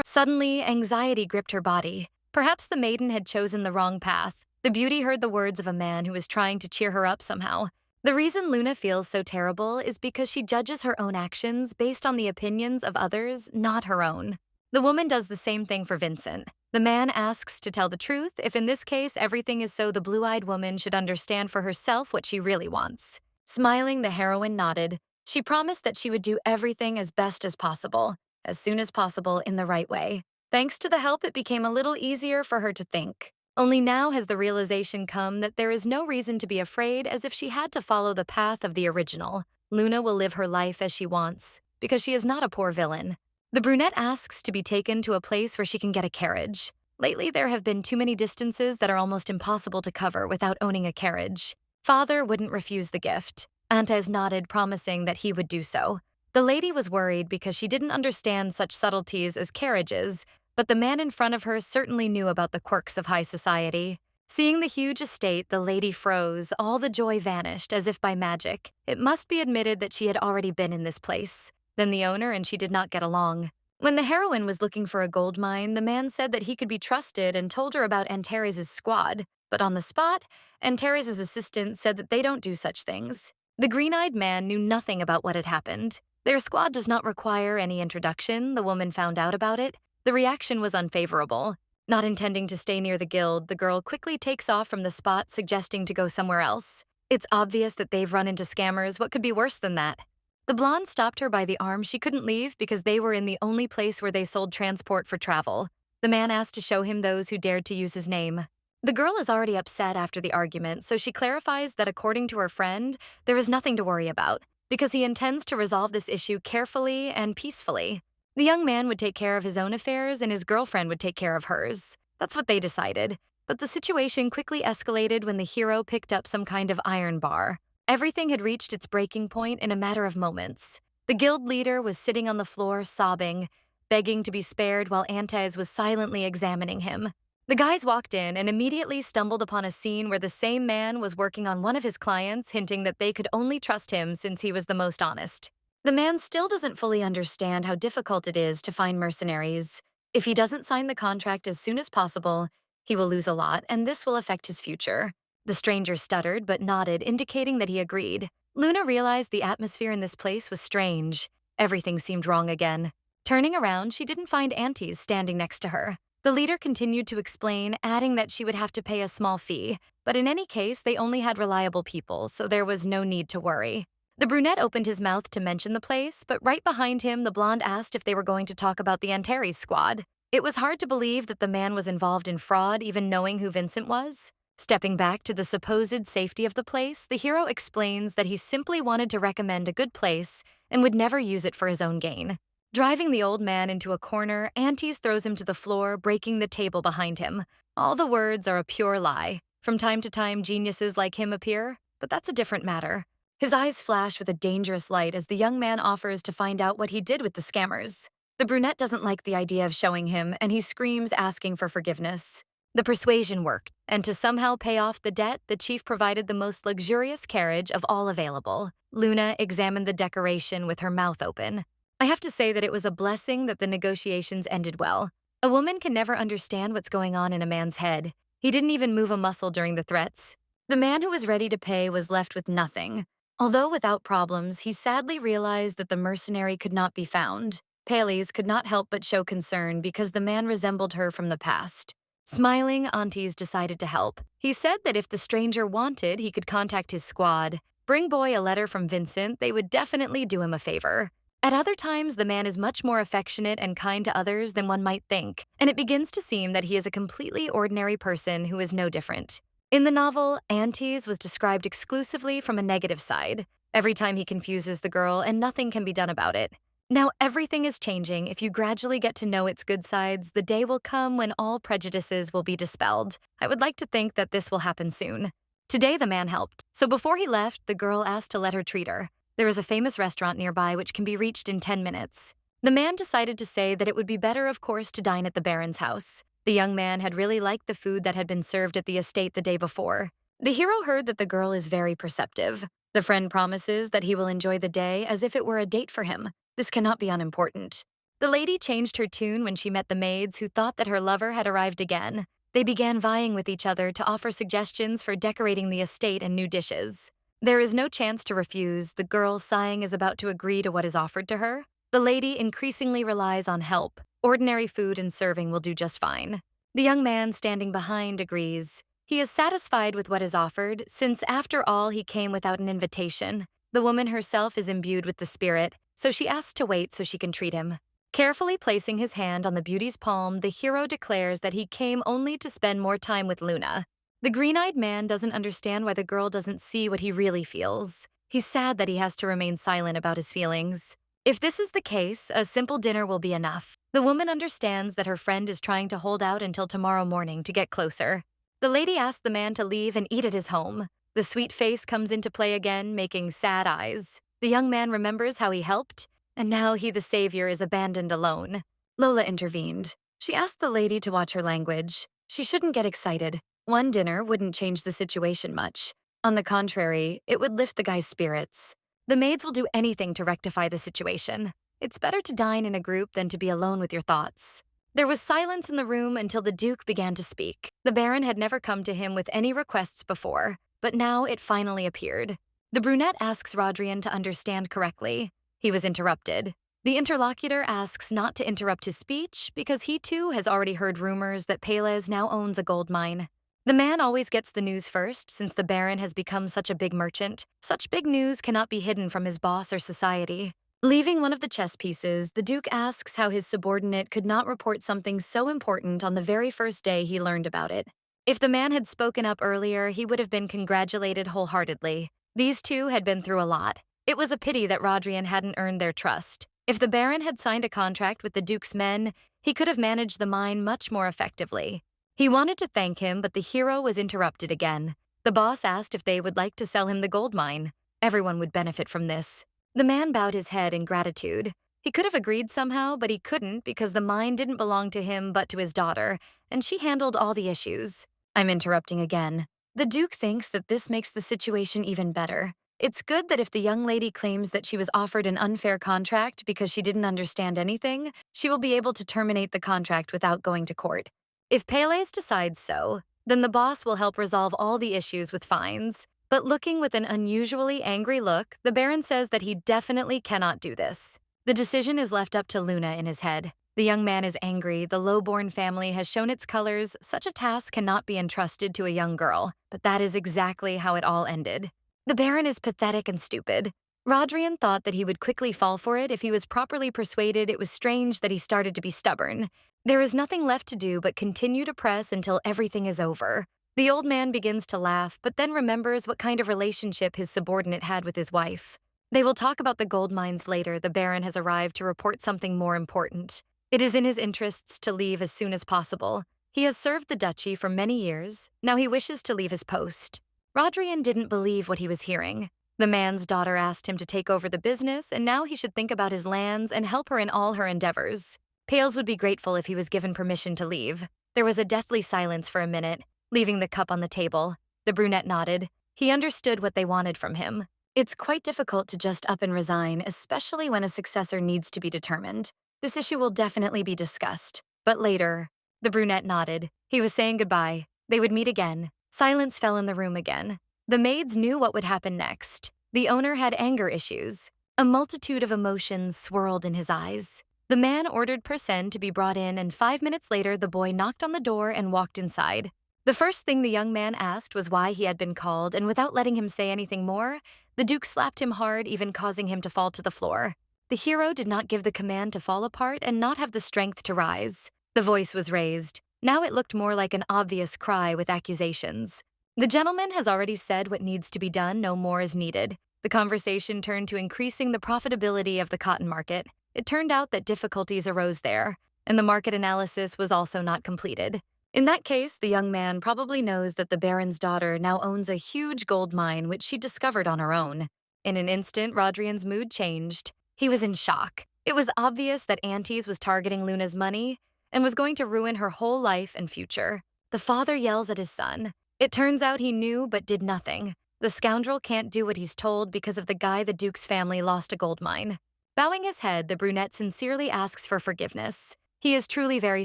Suddenly, anxiety gripped her body. Perhaps the maiden had chosen the wrong path. The beauty heard the words of a man who was trying to cheer her up somehow. The reason Luna feels so terrible is because she judges her own actions based on the opinions of others, not her own. The woman does the same thing for Vincent. The man asks to tell the truth, if in this case everything is so the blue-eyed woman should understand for herself what she really wants. Smiling, the heroine nodded. She promised that she would do everything as best as possible, as soon as possible in the right way. Thanks to the help, it became a little easier for her to think. Only now has the realization come that there is no reason to be afraid, as if she had to follow the path of the original. Luna will live her life as she wants, because she is not a poor villain. The brunette asks to be taken to a place where she can get a carriage. Lately, there have been too many distances that are almost impossible to cover without owning a carriage. Father wouldn't refuse the gift. Antes nodded, promising that he would do so. The lady was worried because she didn't understand such subtleties as carriages, but the man in front of her certainly knew about the quirks of high society. Seeing the huge estate, the lady froze. All the joy vanished, as if by magic. It must be admitted that she had already been in this place. Then the owner and she did not get along. When the heroine was looking for a gold mine, the man said that he could be trusted and told her about Antares' squad. But on the spot, Antares' assistant said that they don't do such things. The green-eyed man knew nothing about what had happened. Their squad does not require any introduction. The woman found out about it. The reaction was unfavorable. Not intending to stay near the guild, the girl quickly takes off from the spot, suggesting to go somewhere else. It's obvious that they've run into scammers. What could be worse than that? The blonde stopped her by the arm. She couldn't leave because they were in the only place where they sold transport for travel. The man asked to show him those who dared to use his name. The girl is already upset after the argument, so she clarifies that according to her friend, there is nothing to worry about, because he intends to resolve this issue carefully and peacefully. The young man would take care of his own affairs and his girlfriend would take care of hers. That's what they decided. But the situation quickly escalated when the hero picked up some kind of iron bar. Everything had reached its breaking point in a matter of moments. The guild leader was sitting on the floor, sobbing, begging to be spared while Antes was silently examining him. The guys walked in and immediately stumbled upon a scene where the same man was working on one of his clients, hinting that they could only trust him since he was the most honest. The man still doesn't fully understand how difficult it is to find mercenaries. If he doesn't sign the contract as soon as possible, he will lose a lot, and this will affect his future. The stranger stuttered but nodded, indicating that he agreed. Luna realized the atmosphere in this place was strange. Everything seemed wrong again. Turning around, she didn't find aunties standing next to her. The leader continued to explain, adding that she would have to pay a small fee, but in any case, they only had reliable people, so there was no need to worry. The brunette opened his mouth to mention the place, but right behind him, the blonde asked if they were going to talk about the Antares squad. It was hard to believe that the man was involved in fraud, even knowing who Vincent was. Stepping back to the supposed safety of the place, the hero explains that he simply wanted to recommend a good place and would never use it for his own gain. Driving the old man into a corner, Antes throws him to the floor, breaking the table behind him. All the words are a pure lie. From time to time, geniuses like him appear, but that's a different matter. His eyes flash with a dangerous light as the young man offers to find out what he did with the scammers. The brunette doesn't like the idea of showing him, and he screams, asking for forgiveness. The persuasion worked, and to somehow pay off the debt, the chief provided the most luxurious carriage of all available. Luna examined the decoration with her mouth open. I have to say that it was a blessing that the negotiations ended well. A woman can never understand what's going on in a man's head. He didn't even move a muscle during the threats. The man who was ready to pay was left with nothing. Although without problems, he sadly realized that the mercenary could not be found. Pales could not help but show concern because the man resembled her from the past. Smiling, Antes decided to help. He said that if the stranger wanted, he could contact his squad. Bring boy a letter from Vincent, they would definitely do him a favor. At other times, the man is much more affectionate and kind to others than one might think, and it begins to seem that he is a completely ordinary person who is no different. In the novel, Antes was described exclusively from a negative side. Every time he confuses the girl, and nothing can be done about it. Now everything is changing. If you gradually get to know its good sides, the day will come when all prejudices will be dispelled. I would like to think that this will happen soon. Today the man helped, so before he left, the girl asked to let her treat her. There is a famous restaurant nearby which can be reached in 10 minutes. The man decided to say that it would be better, of course, to dine at the Baron's house. The young man had really liked the food that had been served at the estate the day before. The hero heard that the girl is very perceptive. The friend promises that he will enjoy the day as if it were a date for him. This cannot be unimportant. The lady changed her tune when she met the maids who thought that her lover had arrived again. They began vying with each other to offer suggestions for decorating the estate and new dishes. There is no chance to refuse. The girl, sighing, is about to agree to what is offered to her. The lady increasingly relies on help. Ordinary food and serving will do just fine. The young man standing behind agrees. He is satisfied with what is offered, since after all he came without an invitation. The woman herself is imbued with the spirit, so she asks to wait so she can treat him. Carefully placing his hand on the beauty's palm, the hero declares that he came only to spend more time with Luna. The green-eyed man doesn't understand why the girl doesn't see what he really feels. He's sad that he has to remain silent about his feelings. If this is the case, a simple dinner will be enough. The woman understands that her friend is trying to hold out until tomorrow morning to get closer. The lady asks the man to leave and eat at his home. The sweet face comes into play again, making sad eyes. The young man remembers how he helped, and now he, the savior, is abandoned alone. Lola intervened. She asked the lady to watch her language. She shouldn't get excited. One dinner wouldn't change the situation much. On the contrary, it would lift the guy's spirits. The maids will do anything to rectify the situation. It's better to dine in a group than to be alone with your thoughts. There was silence in the room until the Duke began to speak. The Baron had never come to him with any requests before, but now it finally appeared. The brunette asks Rodrian to understand correctly. He was interrupted. The interlocutor asks not to interrupt his speech because he too has already heard rumors that Payles now owns a gold mine. The man always gets the news first since the Baron has become such a big merchant. Such big news cannot be hidden from his boss or society. Leaving one of the chess pieces, the Duke asks how his subordinate could not report something so important on the very first day he learned about it. If the man had spoken up earlier, he would have been congratulated wholeheartedly. These two had been through a lot. It was a pity that Rodrian hadn't earned their trust. If the Baron had signed a contract with the Duke's men, he could have managed the mine much more effectively. He wanted to thank him, but the hero was interrupted again. The boss asked if they would like to sell him the gold mine. Everyone would benefit from this. The man bowed his head in gratitude. He could have agreed somehow, but he couldn't because the mine didn't belong to him but to his daughter, and she handled all the issues. I'm interrupting again. The Duke thinks that this makes the situation even better. It's good that if the young lady claims that she was offered an unfair contract because she didn't understand anything, she will be able to terminate the contract without going to court. If Payles decides so, then the boss will help resolve all the issues with fines. But looking with an unusually angry look, the Baron says that he definitely cannot do this. The decision is left up to Luna in his head. The young man is angry. The low-born family has shown its colors. Such a task cannot be entrusted to a young girl. But that is exactly how it all ended. The Baron is pathetic and stupid. Rodrian thought that he would quickly fall for it if he was properly persuaded. It was strange that he started to be stubborn. There is nothing left to do but continue to press until everything is over. The old man begins to laugh, but then remembers what kind of relationship his subordinate had with his wife. They will talk about the gold mines later. The Baron has arrived to report something more important. It is in his interests to leave as soon as possible. He has served the duchy for many years. Now he wishes to leave his post. Rodrian didn't believe what he was hearing. The man's daughter asked him to take over the business, and now he should think about his lands and help her in all her endeavors. Pales would be grateful if he was given permission to leave. There was a deathly silence for a minute, leaving the cup on the table. The brunette nodded. He understood what they wanted from him. It's quite difficult to just up and resign, especially when a successor needs to be determined. This issue will definitely be discussed. But later, the brunette nodded. He was saying goodbye. They would meet again. Silence fell in the room again. The maids knew what would happen next. The owner had anger issues. A multitude of emotions swirled in his eyes. The man ordered Persen to be brought in, and 5 minutes later, the boy knocked on the door and walked inside. The first thing the young man asked was why he had been called, and without letting him say anything more, the Duke slapped him hard, even causing him to fall to the floor. The hero did not give the command to fall apart and not have the strength to rise. The voice was raised. Now it looked more like an obvious cry with accusations. The gentleman has already said what needs to be done, no more is needed. The conversation turned to increasing the profitability of the cotton market. It turned out that difficulties arose there, and the market analysis was also not completed. In that case, the young man probably knows that the Baron's daughter now owns a huge gold mine which she discovered on her own. In an instant, Rodrian's mood changed. He was in shock. It was obvious that Aunties was targeting Luna's money and was going to ruin her whole life and future. The father yells at his son. It turns out he knew but did nothing. The scoundrel can't do what he's told because of the guy the Duke's family lost a gold mine. Bowing his head, the brunette sincerely asks for forgiveness. He is truly very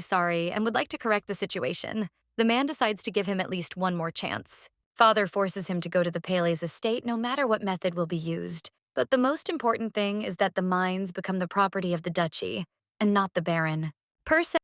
sorry and would like to correct the situation. The man decides to give him at least one more chance. Father forces him to go to the Pele's estate no matter what method will be used. But the most important thing is that the mines become the property of the duchy, and not the Baron.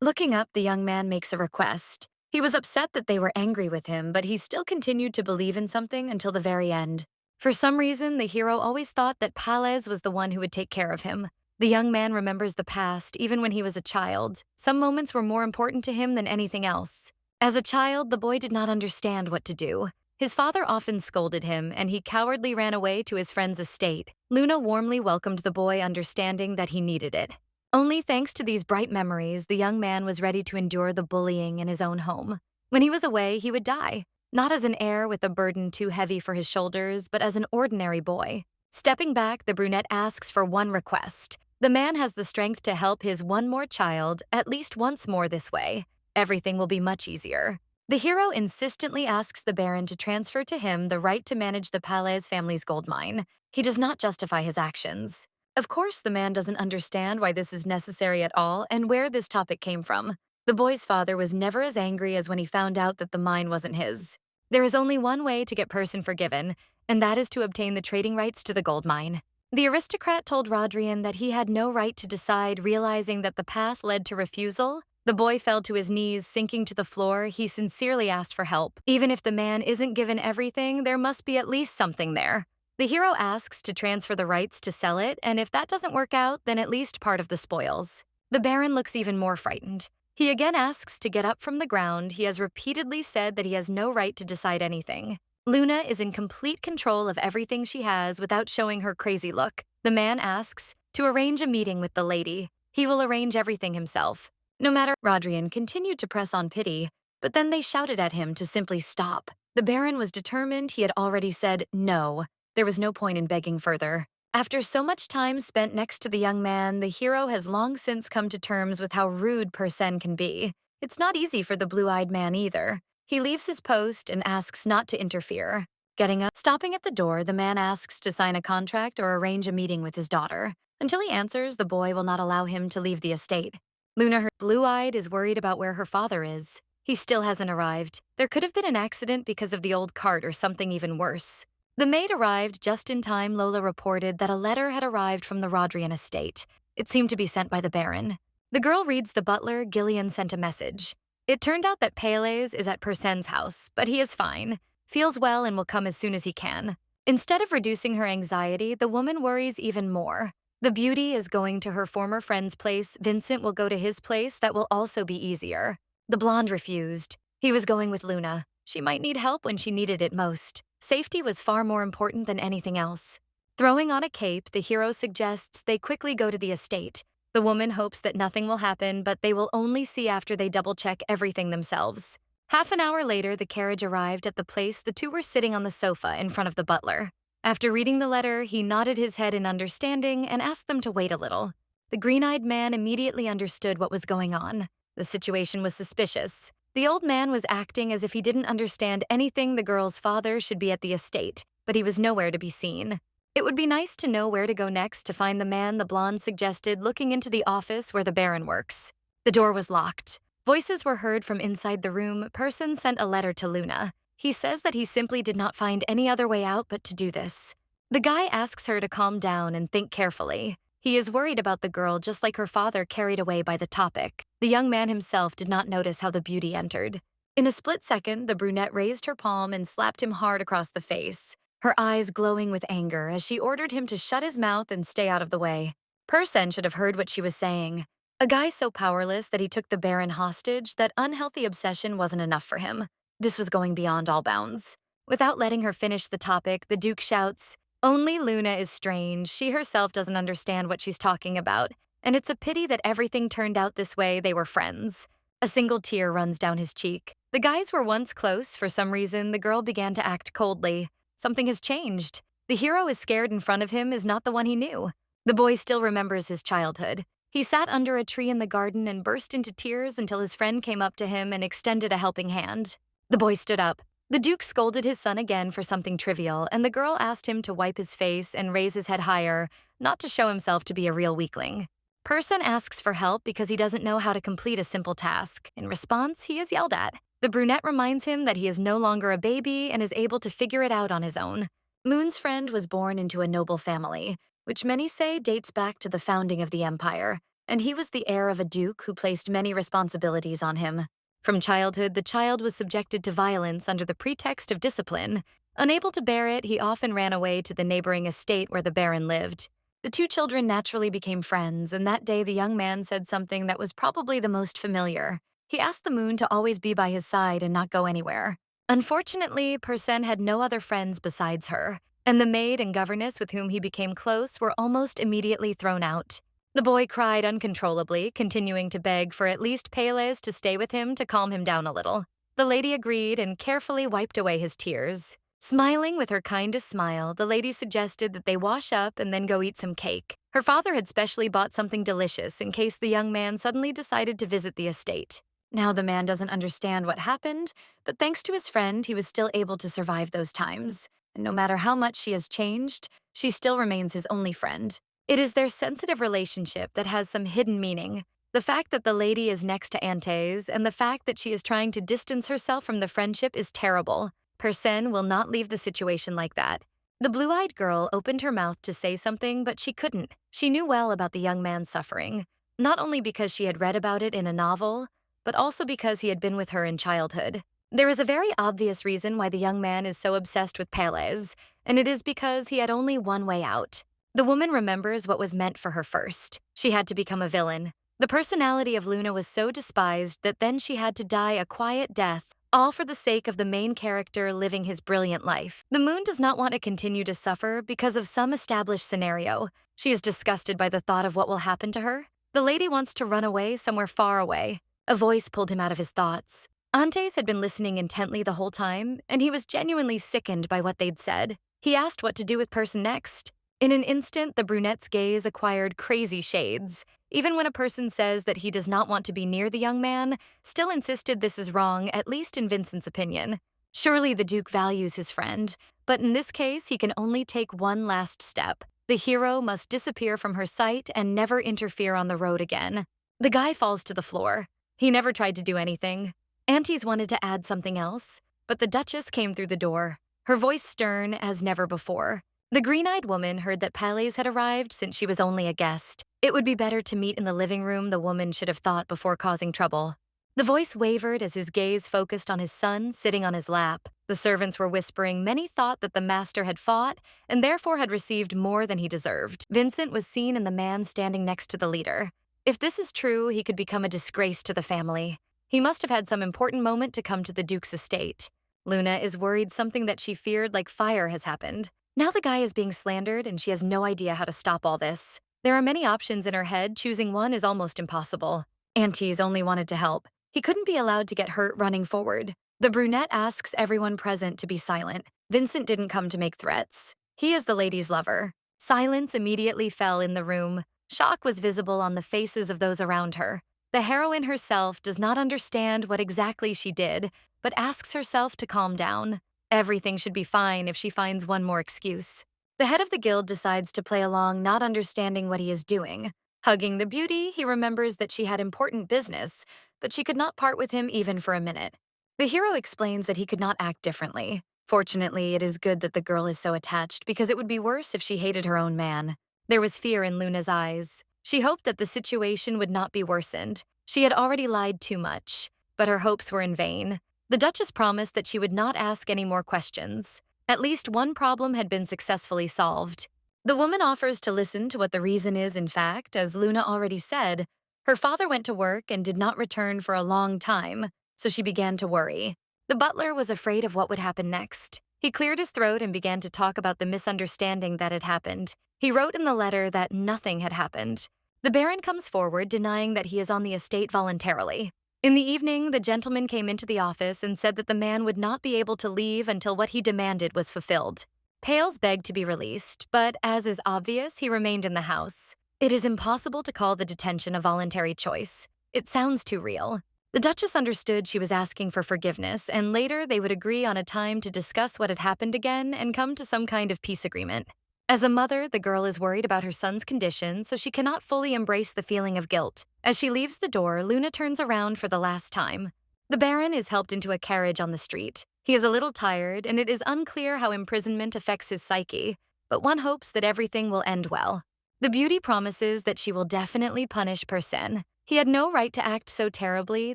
Looking up, the young man makes a request. He was upset that they were angry with him, but he still continued to believe in something until the very end. For some reason, the hero always thought that Pales was the one who would take care of him. The young man remembers the past, even when he was a child. Some moments were more important to him than anything else. As a child, the boy did not understand what to do. His father often scolded him, and he cowardly ran away to his friend's estate. Luna warmly welcomed the boy, understanding that he needed it. Only thanks to these bright memories, the young man was ready to endure the bullying in his own home. When he was away, he would die, not as an heir with a burden too heavy for his shoulders, but as an ordinary boy. Stepping back, the brunette asks for one request. The man has the strength to help his one more child at least once more this way. Everything will be much easier. The hero insistently asks the Baron to transfer to him the right to manage the Pales family's gold mine. He does not justify his actions. Of course, the man doesn't understand why this is necessary at all and where this topic came from. The boy's father was never as angry as when he found out that the mine wasn't his. There is only one way to get Persen forgiven, and that is to obtain the trading rights to the gold mine. The aristocrat told Rodrian that he had no right to decide, realizing that the path led to refusal. The boy fell to his knees, sinking to the floor. He sincerely asked for help. Even if the man isn't given everything, there must be at least something there. The hero asks to transfer the rights to sell it, and if that doesn't work out, then at least part of the spoils. The Baron looks even more frightened. He again asks to get up from the ground. He has repeatedly said that he has no right to decide anything. Luna is in complete control of everything she has without showing her crazy look. The man asks to arrange a meeting with the lady. He will arrange everything himself. No matter, Rodrian continued to press on pity, but then they shouted at him to simply stop. The Baron was determined. He had already said no. There was no point in begging further. After so much time spent next to the young man, the hero has long since come to terms with how rude Persen can be. It's not easy for the blue-eyed man either. He leaves his post and asks not to interfere. Getting up, stopping at the door, the man asks to sign a contract or arrange a meeting with his daughter. Until he answers, the boy will not allow him to leave the estate. Luna, her blue-eyed, is worried about where her father is. He still hasn't arrived. There could have been an accident because of the old cart or something even worse. The maid arrived just in time. Lola reported that a letter had arrived from the Rodrian estate. It seemed to be sent by the Baron. The girl reads the butler. Gillian sent a message. It turned out that Pales is at Persen's house, but he is fine, feels well, and will come as soon as he can. Instead of reducing her anxiety, the woman worries even more. The beauty is going to her former friend's place. Vincent will go to his place. That will also be easier. The blonde refused. He was going with Luna. She might need help when she needed it most. Safety was far more important than anything else. Throwing on a cape, the hero suggests they quickly go to the estate. The woman hopes that nothing will happen, but they will only see after they double-check everything themselves. Half an hour later, the carriage arrived at the place the two were sitting on the sofa in front of the butler. After reading the letter, he nodded his head in understanding and asked them to wait a little. The green-eyed man immediately understood what was going on. The situation was suspicious. The old man was acting as if he didn't understand anything. The girl's father should be at the estate, but he was nowhere to be seen. It would be nice to know where to go next to find the man, the blonde suggested, looking into the office where the Baron works. The door was locked. Voices were heard from inside the room. Person sent a letter to Luna. He says that he simply did not find any other way out but to do this. The guy asks her to calm down and think carefully. He is worried about the girl, just like her father, carried away by the topic. The young man himself did not notice how the beauty entered. In a split second, the brunette raised her palm and slapped him hard across the face, her eyes glowing with anger as she ordered him to shut his mouth and stay out of the way. Person should have heard what she was saying. A guy so powerless that he took the Baron hostage, that unhealthy obsession wasn't enough for him. This was going beyond all bounds. Without letting her finish the topic, the Duke shouts, "Only Luna is strange. She herself doesn't understand what she's talking about. And it's a pity that everything turned out this way. They were friends." A single tear runs down his cheek. The guys were once close. For some reason, the girl began to act coldly. Something has changed. The hero is scared in front of him is not the one he knew. The boy still remembers his childhood. He sat under a tree in the garden and burst into tears until his friend came up to him and extended a helping hand. The boy stood up. The Duke scolded his son again for something trivial, and the girl asked him to wipe his face and raise his head higher, not to show himself to be a real weakling. Person asks for help because he doesn't know how to complete a simple task. In response, he is yelled at. The brunette reminds him that he is no longer a baby and is able to figure it out on his own. Moon's friend was born into a noble family, which many say dates back to the founding of the empire, and he was the heir of a duke who placed many responsibilities on him. From childhood, the child was subjected to violence under the pretext of discipline. Unable to bear it, he often ran away to the neighboring estate where the Baron lived. The two children naturally became friends, and that day the young man said something that was probably the most familiar. He asked the moon to always be by his side and not go anywhere. Unfortunately, Person had no other friends besides her, and the maid and governess with whom he became close were almost immediately thrown out. The boy cried uncontrollably, continuing to beg for at least Payles to stay with him to calm him down a little. The lady agreed and carefully wiped away his tears. Smiling with her kindest smile, the lady suggested that they wash up and then go eat some cake. Her father had specially bought something delicious in case the young man suddenly decided to visit the estate. Now the man doesn't understand what happened, but thanks to his friend, he was still able to survive those times. And no matter how much she has changed, she still remains his only friend. It is their sensitive relationship that has some hidden meaning. The fact that the lady is next to Antes and the fact that she is trying to distance herself from the friendship is terrible. Person will not leave the situation like that. The blue-eyed girl opened her mouth to say something, but she couldn't. She knew well about the young man's suffering, not only because she had read about it in a novel, but also because he had been with her in childhood. There is a very obvious reason why the young man is so obsessed with Payles, and it is because he had only one way out. The woman remembers what was meant for her first. She had to become a villain. The personality of Luna was so despised that then she had to die a quiet death, all for the sake of the main character living his brilliant life. The moon does not want to continue to suffer because of some established scenario. She is disgusted by the thought of what will happen to her. The lady wants to run away somewhere far away. A voice pulled him out of his thoughts. Antes had been listening intently the whole time, and he was genuinely sickened by what they'd said. He asked what to do with Person next. In an instant, the brunette's gaze acquired crazy shades. Even when a person says that he does not want to be near the young man, still insisted this is wrong, at least in Vincent's opinion. Surely the Duke values his friend, but in this case, he can only take one last step. The hero must disappear from her sight and never interfere on the road again. The guy falls to the floor. He never tried to do anything. Antes wanted to add something else, but the Duchess came through the door, her voice stern as never before. The green-eyed woman heard that Payles had arrived since she was only a guest. It would be better to meet in the living room, the woman should have thought before causing trouble. The voice wavered as his gaze focused on his son sitting on his lap. The servants were whispering many thought that the master had fought and therefore had received more than he deserved. Vincent was seen in the man standing next to the leader. If this is true, he could become a disgrace to the family. He must have had some important moment to come to the Duke's estate. Luna is worried something that she feared like fire has happened. Now the guy is being slandered and she has no idea how to stop all this. There are many options in her head, choosing one is almost impossible. Antes only wanted to help. He couldn't be allowed to get hurt running forward. The brunette asks everyone present to be silent. Vincent didn't come to make threats. He is the lady's lover. Silence immediately fell in the room. Shock was visible on the faces of those around her. The heroine herself does not understand what exactly she did, but asks herself to calm down. Everything should be fine if she finds one more excuse. The head of the guild decides to play along, not understanding what he is doing. Hugging the beauty, he remembers that she had important business, but she could not part with him even for a minute. The hero explains that he could not act differently. Fortunately, it is good that the girl is so attached because it would be worse if she hated her own man. There was fear in Luna's eyes. She hoped that the situation would not be worsened. She had already lied too much, but her hopes were in vain. The Duchess promised that she would not ask any more questions. At least one problem had been successfully solved. The woman offers to listen to what the reason is. In fact, as Luna already said, her father went to work and did not return for a long time, so she began to worry. The butler was afraid of what would happen next. He cleared his throat and began to talk about the misunderstanding that had happened. He wrote in the letter that nothing had happened. The Baron comes forward, denying that he is on the estate voluntarily. In the evening, the gentleman came into the office and said that the man would not be able to leave until what he demanded was fulfilled. Pales begged to be released, but as is obvious, he remained in the house. It is impossible to call the detention a voluntary choice. It sounds too real. The Duchess understood she was asking for forgiveness, and later they would agree on a time to discuss what had happened again and come to some kind of peace agreement. As a mother, the girl is worried about her son's condition, so she cannot fully embrace the feeling of guilt. As she leaves the door, Luna turns around for the last time. The Baron is helped into a carriage on the street. He is a little tired, and it is unclear how imprisonment affects his psyche, but one hopes that everything will end well. The beauty promises that she will definitely punish Person. He had no right to act so terribly.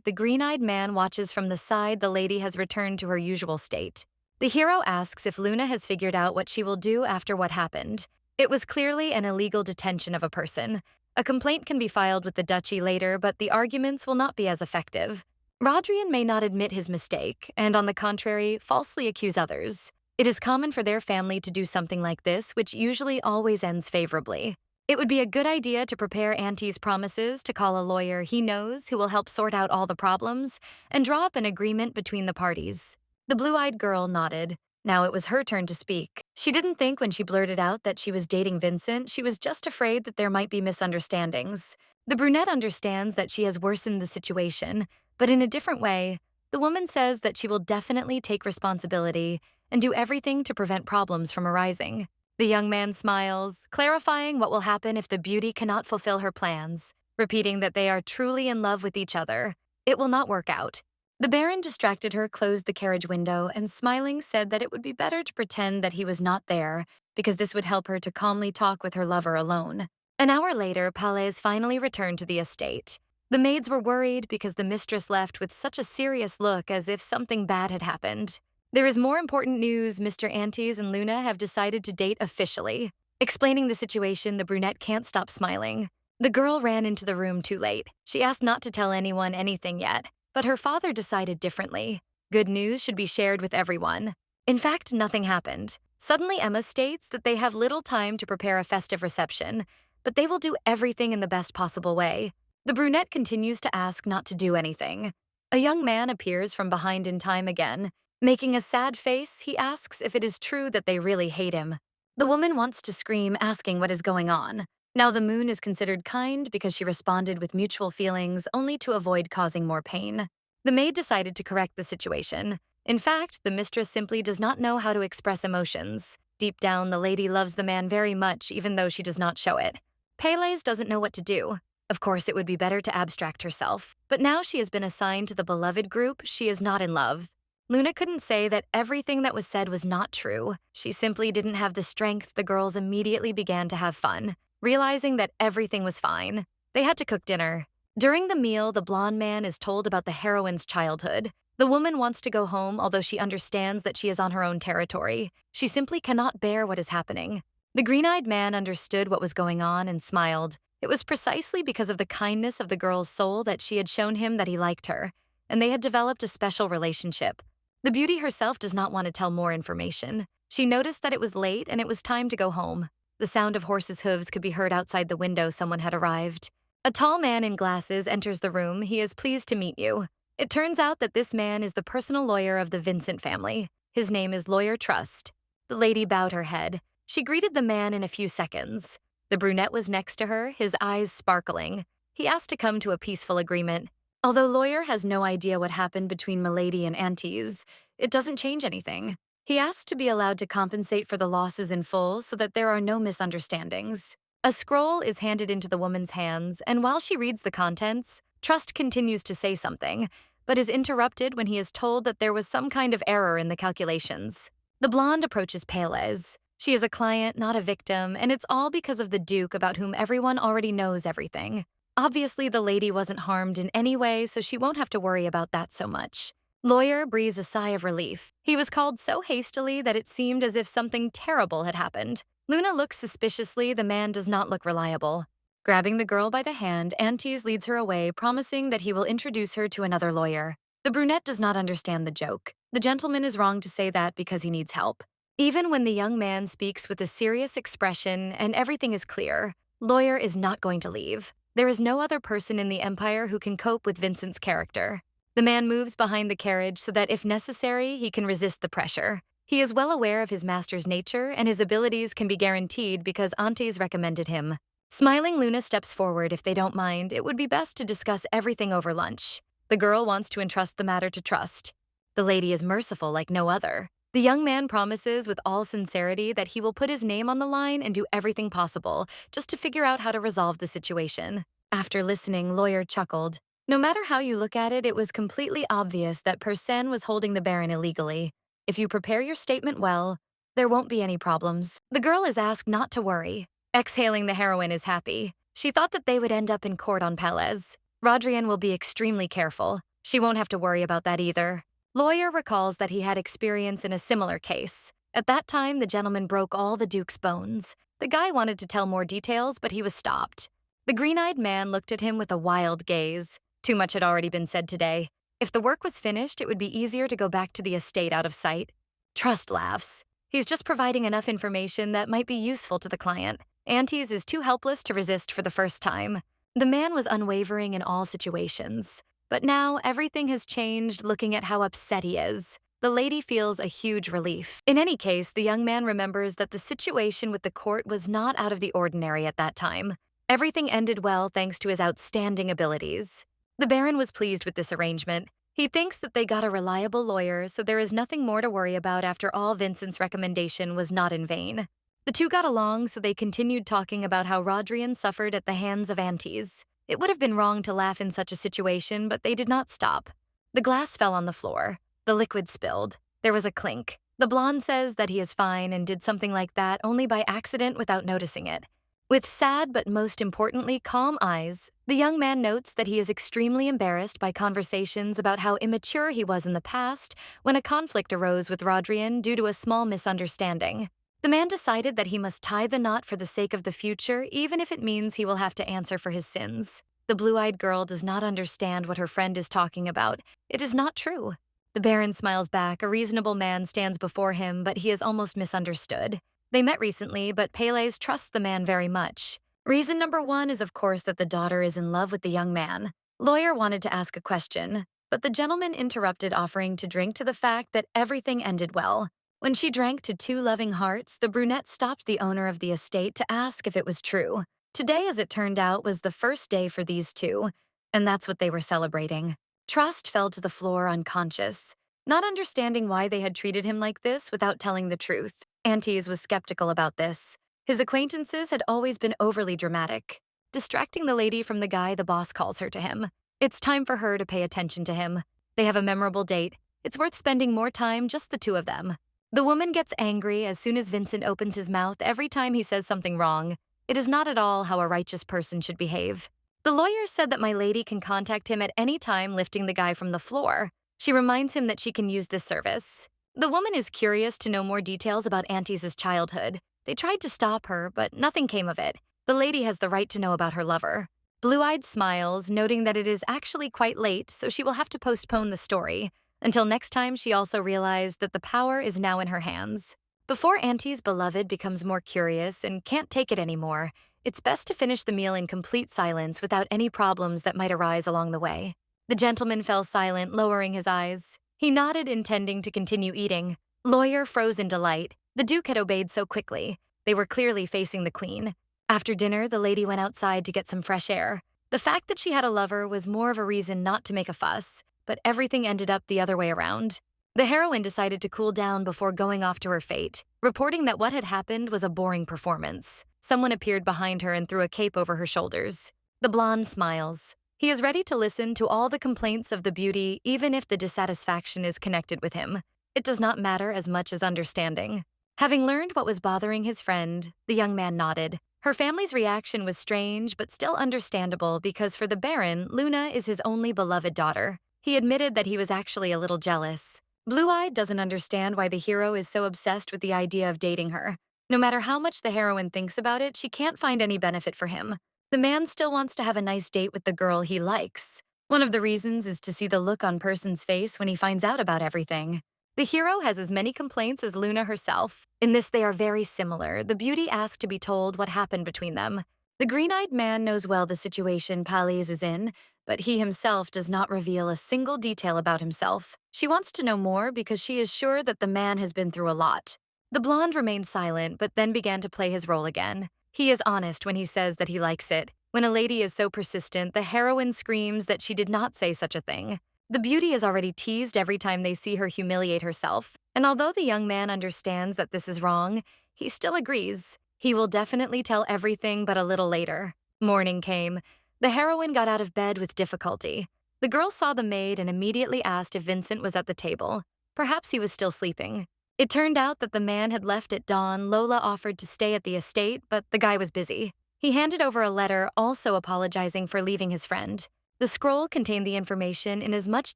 The green-eyed man watches from the side. The lady has returned to her usual state. The hero asks if Luna has figured out what she will do after what happened. It was clearly an illegal detention of a person. A complaint can be filed with the duchy later, but the arguments will not be as effective. Rodrian may not admit his mistake, and on the contrary, falsely accuse others. It is common for their family to do something like this, which usually always ends favorably. It would be a good idea to prepare Auntie's promises, to call a lawyer he knows who will help sort out all the problems, and draw up an agreement between the parties. The blue-eyed girl nodded. Now it was her turn to speak. She didn't think when she blurted out that she was dating Vincent, she was just afraid that there might be misunderstandings. The brunette understands that she has worsened the situation, but in a different way. The woman says that she will definitely take responsibility and do everything to prevent problems from arising. The young man smiles, clarifying what will happen if the beauty cannot fulfill her plans, repeating that they are truly in love with each other. It will not work out. The Baron distracted her, closed the carriage window, and smiling said that it would be better to pretend that he was not there, because this would help her to calmly talk with her lover alone. An hour later, Palais finally returned to the estate. The maids were worried because the mistress left with such a serious look as if something bad had happened. There is more important news. Mr. Antes and Luna have decided to date officially. Explaining the situation, the brunette can't stop smiling. The girl ran into the room too late. She asked not to tell anyone anything yet, but her father decided differently. Good news should be shared with everyone. In fact, nothing happened. Suddenly, Emma states that they have little time to prepare a festive reception, but they will do everything in the best possible way. The brunette continues to ask not to do anything. A young man appears from behind in time again. Making a sad face, he asks if it is true that they really hate him. The woman wants to scream, asking what is going on. Now the moon is considered kind because she responded with mutual feelings only to avoid causing more pain. The maid decided to correct the situation. In fact, the mistress simply does not know how to express emotions. Deep down, the lady loves the man very much, even though she does not show it. Paylays doesn't know what to do. Of course, it would be better to abstract herself. But now she has been assigned to the beloved group, she is not in love. Luna couldn't say that everything that was said was not true. She simply didn't have the strength. The girls immediately began to have fun, realizing that everything was fine. They had to cook dinner. During the meal, the blonde man is told about the heroine's childhood. The woman wants to go home, although she understands that she is on her own territory. She simply cannot bear what is happening. The green-eyed man understood what was going on and smiled. It was precisely because of the kindness of the girl's soul that she had shown him that he liked her, and they had developed a special relationship. The beauty herself does not want to tell more information. She noticed that it was late and it was time to go home. The sound of horses' hooves could be heard outside the window. Someone had arrived. A tall man in glasses enters the room. He is pleased to meet you. It turns out that this man is the personal lawyer of the Vincent family. His name is Lawyer Trust. The lady bowed her head. She greeted the man in a few seconds. The brunette was next to her, his eyes sparkling. He asked to come to a peaceful agreement. Although Lawyer has no idea what happened between Milady and Aunties, it doesn't change anything. He asked to be allowed to compensate for the losses in full so that there are no misunderstandings. A scroll is handed into the woman's hands, and while she reads the contents, Trust continues to say something, but is interrupted when he is told that there was some kind of error in the calculations. The blonde approaches Pélez. She is a client, not a victim, and it's all because of the Duke about whom everyone already knows everything. Obviously, the lady wasn't harmed in any way, so she won't have to worry about that so much. Lawyer breathes a sigh of relief. He was called so hastily that it seemed as if something terrible had happened. Luna looks suspiciously. The man does not look reliable. Grabbing the girl by the hand, Aunties leads her away, promising that he will introduce her to another lawyer. The brunette does not understand the joke. The gentleman is wrong to say that because he needs help. Even when the young man speaks with a serious expression and everything is clear, Lawyer is not going to leave. There is no other person in the Empire who can cope with Vincent's character. The man moves behind the carriage so that if necessary, he can resist the pressure. He is well aware of his master's nature, and his abilities can be guaranteed because Aunties recommended him. Smiling, Luna steps forward. If they don't mind, it would be best to discuss everything over lunch. The girl wants to entrust the matter to Trust. The lady is merciful like no other. The young man promises with all sincerity that he will put his name on the line and do everything possible just to figure out how to resolve the situation. After listening, Lawyer chuckled. No matter how you look at it, it was completely obvious that Persen was holding the Baron illegally. If you prepare your statement well, there won't be any problems. The girl is asked not to worry. Exhaling, the heroine is happy. She thought that they would end up in court on Pélez. Rodrian will be extremely careful. She won't have to worry about that either. Lawyer recalls that he had experience in a similar case. At that time, the gentleman broke all the Duke's bones. The guy wanted to tell more details, but he was stopped. The green-eyed man looked at him with a wild gaze. Too much had already been said today. If the work was finished, it would be easier to go back to the estate out of sight. Trust laughs. He's just providing enough information that might be useful to the client. Aunties is too helpless to resist for the first time. The man was unwavering in all situations. But now, everything has changed. Looking at how upset he is, the lady feels a huge relief. In any case, the young man remembers that the situation with the court was not out of the ordinary at that time. Everything ended well thanks to his outstanding abilities. The Baron was pleased with this arrangement. He thinks that they got a reliable lawyer, so there is nothing more to worry about after all. Vincent's recommendation was not in vain. The two got along, so they continued talking about how Rodrian suffered at the hands of Aunties. It would have been wrong to laugh in such a situation, but they did not stop. The glass fell on the floor. The liquid spilled. There was a clink. The blonde says that he is fine and did something like that only by accident without noticing it. With sad but most importantly calm eyes, the young man notes that he is extremely embarrassed by conversations about how immature he was in the past when a conflict arose with Rodrian due to a small misunderstanding. The man decided that he must tie the knot for the sake of the future, even if it means he will have to answer for his sins. The blue-eyed girl does not understand what her friend is talking about. It is not true. The Baron smiles back. A reasonable man stands before him, but he is almost misunderstood. They met recently, but Pélez trusts the man very much. Reason number one is, of course, that the daughter is in love with the young man. Lawyer wanted to ask a question, but the gentleman interrupted, offering to drink to the fact that everything ended well. When she drank to two loving hearts, the brunette stopped the owner of the estate to ask if it was true. Today, as it turned out, was the first day for these two, and that's what they were celebrating. Trust fell to the floor unconscious, not understanding why they had treated him like this without telling the truth. Aunties was skeptical about this. His acquaintances had always been overly dramatic. Distracting the lady from the guy, the boss calls her to him. It's time for her to pay attention to him. They have a memorable date. It's worth spending more time, just the two of them. The woman gets angry as soon as Vincent opens his mouth every time he says something wrong. It is not at all how a righteous person should behave. The lawyer said that my lady can contact him at any time, lifting the guy from the floor. She reminds him that she can use this service. The woman is curious to know more details about Aunties' childhood. They tried to stop her, but nothing came of it. The lady has the right to know about her lover. Blue-eyed smiles, noting that it is actually quite late, so she will have to postpone the story. until next time she also realized that the power is now in her hands. Before Auntie's beloved becomes more curious and can't take it anymore, it's best to finish the meal in complete silence without any problems that might arise along the way. The gentleman fell silent, lowering his eyes. He nodded, intending to continue eating. Lawyer froze in delight. The Duke had obeyed so quickly. They were clearly facing the Queen. After dinner, the lady went outside to get some fresh air. The fact that she had a lover was more of a reason not to make a fuss, but everything ended up the other way around. The heroine decided to cool down before going off to her fate, reporting that what had happened was a boring performance. Someone appeared behind her and threw a cape over her shoulders. The blonde smiles. He is ready to listen to all the complaints of the beauty, even if the dissatisfaction is connected with him. It does not matter as much as understanding. Having learned what was bothering his friend, the young man nodded. Her family's reaction was strange, but still understandable because for the Baron, Luna is his only beloved daughter. He admitted that he was actually a little jealous. Blue-Eyed doesn't understand why the hero is so obsessed with the idea of dating her. No matter how much the heroine thinks about it, she can't find any benefit for him. The man still wants to have a nice date with the girl he likes. One of the reasons is to see the look on person's face when he finds out about everything. The hero has as many complaints as Luna herself. In this, they are very similar. The beauty asked to be told what happened between them. The green-eyed man knows well the situation Palais is in, but he himself does not reveal a single detail about himself. She wants to know more because she is sure that the man has been through a lot. The blonde remained silent, but then began to play his role again. He is honest when he says that he likes it. When a lady is so persistent, the heroine screams that she did not say such a thing. The beauty is already teased every time they see her humiliate herself, and although the young man understands that this is wrong, he still agrees. He will definitely tell everything, but a little later. Morning came. The heroine got out of bed with difficulty. The girl saw the maid and immediately asked if Vincent was at the table. Perhaps he was still sleeping. It turned out that the man had left at dawn. Lola offered to stay at the estate, but the guy was busy. He handed over a letter, also apologizing for leaving his friend. The scroll contained the information in as much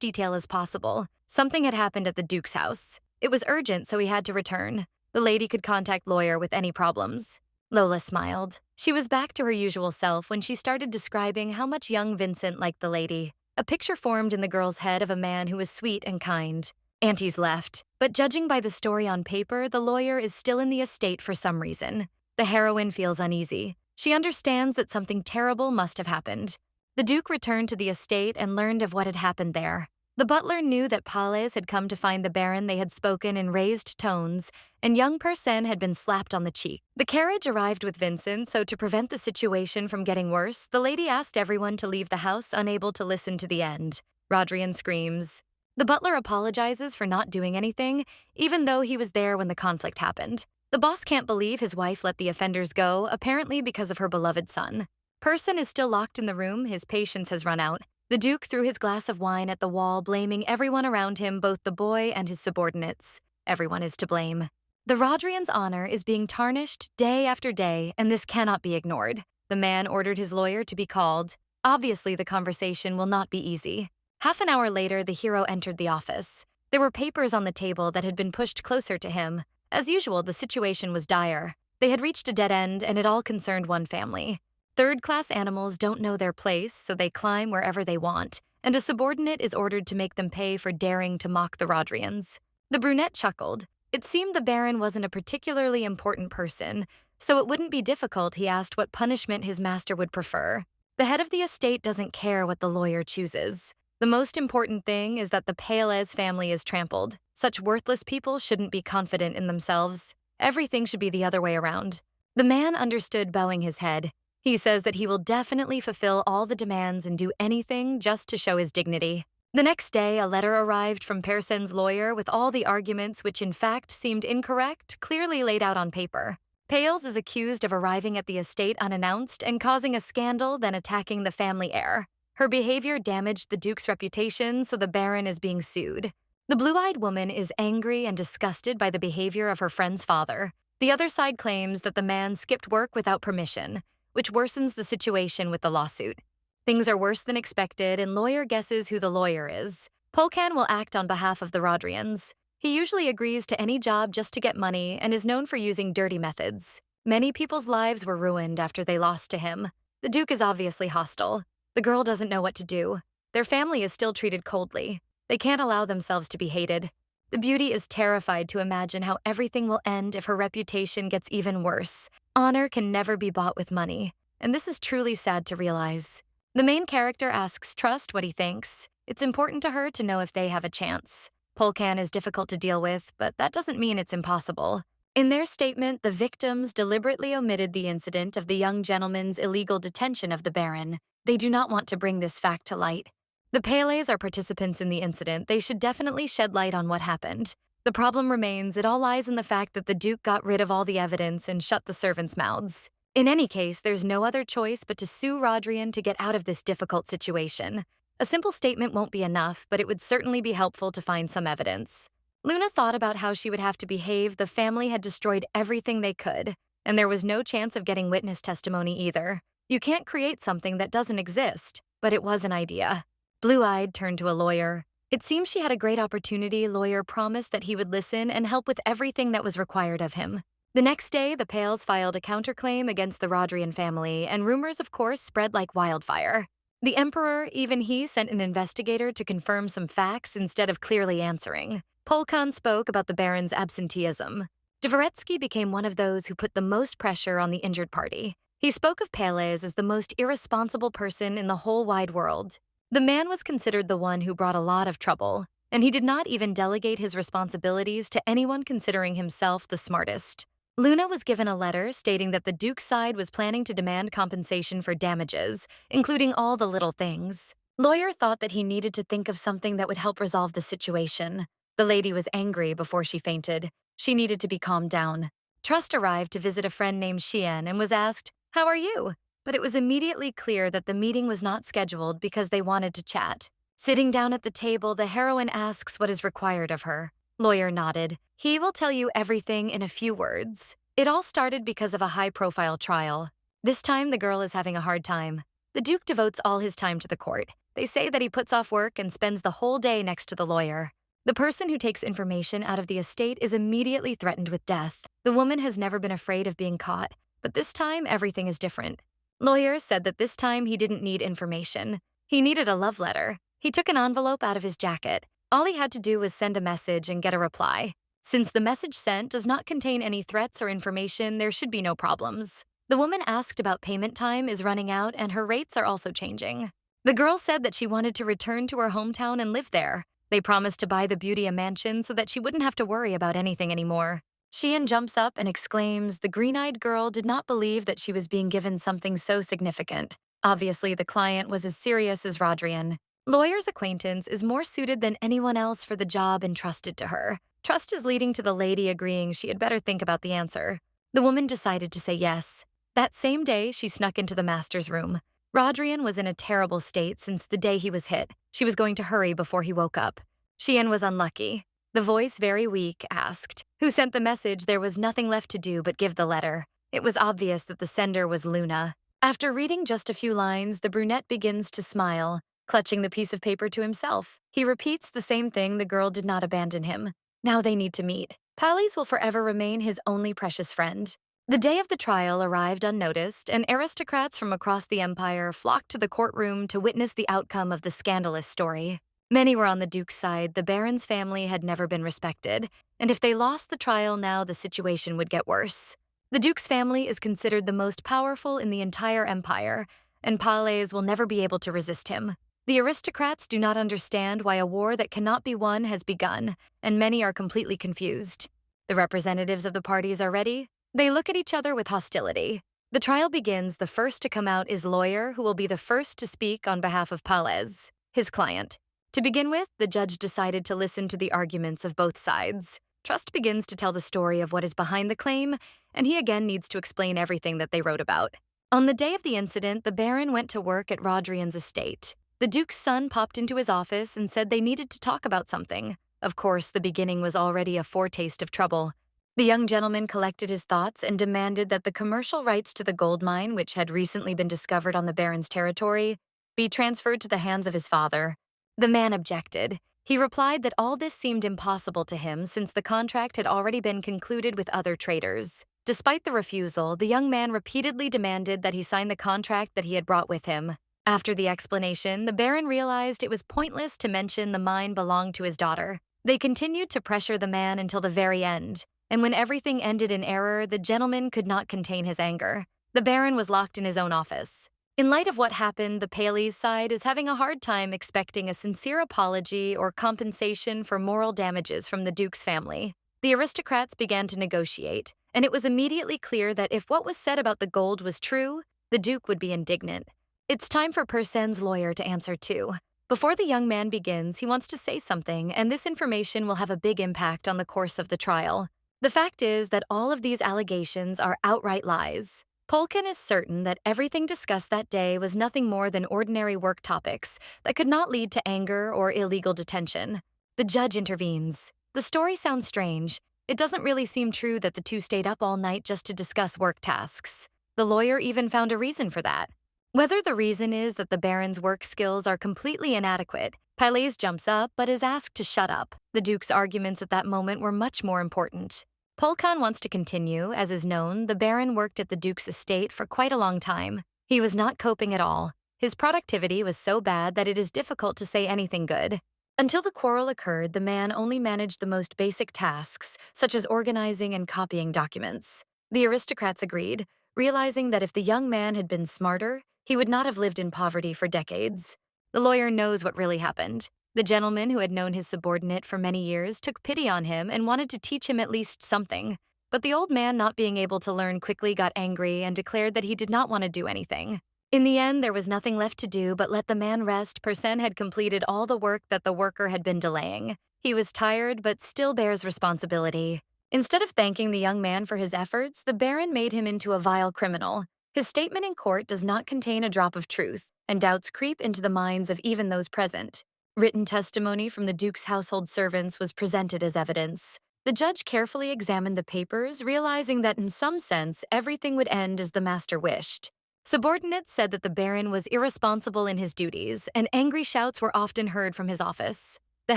detail as possible. Something had happened at the Duke's house. It was urgent, so he had to return. The lady could contact lawyer with any problems. Lola smiled. She was back to her usual self when she started describing how much young Vincent liked the lady. A picture formed in the girl's head of a man who was sweet and kind. Auntie's left, but judging by the story on paper, the lawyer is still in the estate for some reason. The heroine feels uneasy. She understands that something terrible must have happened. The Duke returned to the estate and learned of what had happened there. The butler knew that Palais had come to find the Baron. They had spoken in raised tones, and young Person had been slapped on the cheek. The carriage arrived with Vincent, so to prevent the situation from getting worse, the lady asked everyone to leave the house, unable to listen to the end. Rodrian screams. The butler apologizes for not doing anything, even though he was there when the conflict happened. The boss can't believe his wife let the offenders go, apparently because of her beloved son. Person is still locked in the room. His patience has run out. The Duke threw his glass of wine at the wall, blaming everyone around him, both the boy and his subordinates. Everyone is to blame. The Rodrian's honor is being tarnished day after day, and this cannot be ignored. The man ordered his lawyer to be called. Obviously, the conversation will not be easy. Half an hour later, the hero entered the office. There were papers on the table that had been pushed closer to him. As usual, the situation was dire. They had reached a dead end, and it all concerned one family. Third-class animals don't know their place, so they climb wherever they want, and a subordinate is ordered to make them pay for daring to mock the Rodrians. The brunette chuckled. It seemed the Baron wasn't a particularly important person, so it wouldn't be difficult. He asked what punishment his master would prefer. The head of the estate doesn't care what the lawyer chooses. The most important thing is that the Palais family is trampled. Such worthless people shouldn't be confident in themselves. Everything should be the other way around. The man understood, bowing his head. He says that he will definitely fulfill all the demands and do anything just to show his dignity. The next day, a letter arrived from Person's lawyer with all the arguments which in fact seemed incorrect, clearly laid out on paper. Pales is accused of arriving at the estate unannounced and causing a scandal, then attacking the family heir. Her behavior damaged the Duke's reputation, so the Baron is being sued. The blue-eyed woman is angry and disgusted by the behavior of her friend's father. The other side claims that the man skipped work without permission, which worsens the situation with the lawsuit. Things are worse than expected, and lawyer guesses who the lawyer is. Polkan will act on behalf of the Rodrians. He usually agrees to any job just to get money and is known for using dirty methods. Many people's lives were ruined after they lost to him. The Duke is obviously hostile. The girl doesn't know what to do. Their family is still treated coldly. They can't allow themselves to be hated. The beauty is terrified to imagine how everything will end if her reputation gets even worse. Honor can never be bought with money, and this is truly sad to realize. The main character asks Trust what he thinks. It's important to her to know if they have a chance. Polkan is difficult to deal with, but that doesn't mean it's impossible. In their statement, the victims deliberately omitted the incident of the young gentleman's illegal detention of the Baron. They do not want to bring this fact to light. The Pales are participants in the incident. They should definitely shed light on what happened. The problem remains, it all lies in the fact that the Duke got rid of all the evidence and shut the servants' mouths. In any case, there's no other choice but to sue Rodrian to get out of this difficult situation. A simple statement won't be enough, but it would certainly be helpful to find some evidence. Luna thought about how she would have to behave. The family had destroyed everything they could, and there was no chance of getting witness testimony either. You can't create something that doesn't exist, but it was an idea. Blue-eyed turned to a lawyer. It seems she had a great opportunity. Lawyer promised that he would listen and help with everything that was required of him. The next day, the Pales filed a counterclaim against the Rodrian family, and rumors, of course, spread like wildfire. The Emperor, even he, sent an investigator to confirm some facts instead of clearly answering. Polkan spoke about the Baron's absenteeism. Dvoretsky became one of those who put the most pressure on the injured party. He spoke of Pales as the most irresponsible person in the whole wide world. The man was considered the one who brought a lot of trouble, and he did not even delegate his responsibilities to anyone considering himself the smartest. Luna was given a letter stating that the Duke's side was planning to demand compensation for damages, including all the little things. Lawyer thought that he needed to think of something that would help resolve the situation. The lady was angry before she fainted. She needed to be calmed down. Trust arrived to visit a friend named Xian and was asked, "How are you?" But it was immediately clear that the meeting was not scheduled because they wanted to chat. Sitting down at the table, the heroine asks what is required of her. Lawyer nodded. He will tell you everything in a few words. It all started because of a high-profile trial. This time, the girl is having a hard time. The Duke devotes all his time to the court. They say that he puts off work and spends the whole day next to the lawyer. The person who takes information out of the estate is immediately threatened with death. The woman has never been afraid of being caught, but this time everything is different. Lawyer said that this time he didn't need information. He needed a love letter. He took an envelope out of his jacket. All he had to do was send a message and get a reply. Since the message sent does not contain any threats or information, there should be no problems. The woman asked about payment time is running out and her rates are also changing. The girl said that she wanted to return to her hometown and live there. They promised to buy the beauty a mansion so that she wouldn't have to worry about anything anymore. Xian jumps up and exclaims the green-eyed girl did not believe that she was being given something so significant. Obviously, the client was as serious as Rodrian. Lawyer's acquaintance is more suited than anyone else for the job entrusted to her. Trust is leading to the lady agreeing she had better think about the answer. The woman decided to say yes. That same day, she snuck into the master's room. Rodrian was in a terrible state since the day he was hit. She was going to hurry before he woke up. Xian was unlucky. The voice, very weak, asked, "Who sent the message?" There was nothing left to do but give the letter. It was obvious that the sender was Luna. After reading just a few lines, the brunette begins to smile, clutching the piece of paper to himself. He repeats the same thing. The girl did not abandon him. Now they need to meet. Pales will forever remain his only precious friend. The day of the trial arrived unnoticed, and aristocrats from across the empire flocked to the courtroom to witness the outcome of the scandalous story. Many were on the Duke's side. The Baron's family had never been respected, and if they lost the trial now, the situation would get worse. The Duke's family is considered the most powerful in the entire empire, and Pales will never be able to resist him. The aristocrats do not understand why a war that cannot be won has begun, and many are completely confused. The representatives of the parties are ready. They look at each other with hostility. The trial begins. The first to come out is Lawyer, who will be the first to speak on behalf of Pales, his client. To begin with, the judge decided to listen to the arguments of both sides. Trust begins to tell the story of what is behind the claim, and he again needs to explain everything that they wrote about. On the day of the incident, the Baron went to work at Rodrian's estate. The Duke's son popped into his office and said they needed to talk about something. Of course, the beginning was already a foretaste of trouble. The young gentleman collected his thoughts and demanded that the commercial rights to the gold mine, which had recently been discovered on the Baron's territory, be transferred to the hands of his father. The man objected. He replied that all this seemed impossible to him since the contract had already been concluded with other traders. Despite the refusal, the young man repeatedly demanded that he sign the contract that he had brought with him. After the explanation, the Baron realized it was pointless to mention the mine belonged to his daughter. They continued to pressure the man until the very end, and when everything ended in error, the gentleman could not contain his anger. The Baron was locked in his own office. In light of what happened, the Paley's side is having a hard time expecting a sincere apology or compensation for moral damages from the Duke's family. The aristocrats began to negotiate, and it was immediately clear that if what was said about the gold was true, the Duke would be indignant. It's time for Persen's lawyer to answer too. Before the young man begins, he wants to say something, and this information will have a big impact on the course of the trial. The fact is that all of these allegations are outright lies. Polkin is certain that everything discussed that day was nothing more than ordinary work topics that could not lead to anger or illegal detention. The judge intervenes. The story sounds strange. It doesn't really seem true that the two stayed up all night just to discuss work tasks. The lawyer even found a reason for that. Whether the reason is that the Baron's work skills are completely inadequate, Palais jumps up but is asked to shut up. The Duke's arguments at that moment were much more important. Polkan wants to continue. As is known, the Baron worked at the Duke's estate for quite a long time. He was not coping at all. His productivity was so bad that it is difficult to say anything good. Until the quarrel occurred, the man only managed the most basic tasks, such as organizing and copying documents. The aristocrats agreed, realizing that if the young man had been smarter, he would not have lived in poverty for decades. The lawyer knows what really happened. The gentleman who had known his subordinate for many years took pity on him and wanted to teach him at least something. But the old man, not being able to learn, quickly got angry and declared that he did not want to do anything. In the end, there was nothing left to do but let the man rest. Persen had completed all the work that the worker had been delaying. He was tired but still bears responsibility. Instead of thanking the young man for his efforts, the Baron made him into a vile criminal. His statement in court does not contain a drop of truth, and doubts creep into the minds of even those present. Written testimony from the Duke's household servants was presented as evidence. The judge carefully examined the papers, realizing that in some sense, everything would end as the master wished. Subordinates said that the Baron was irresponsible in his duties, and angry shouts were often heard from his office. The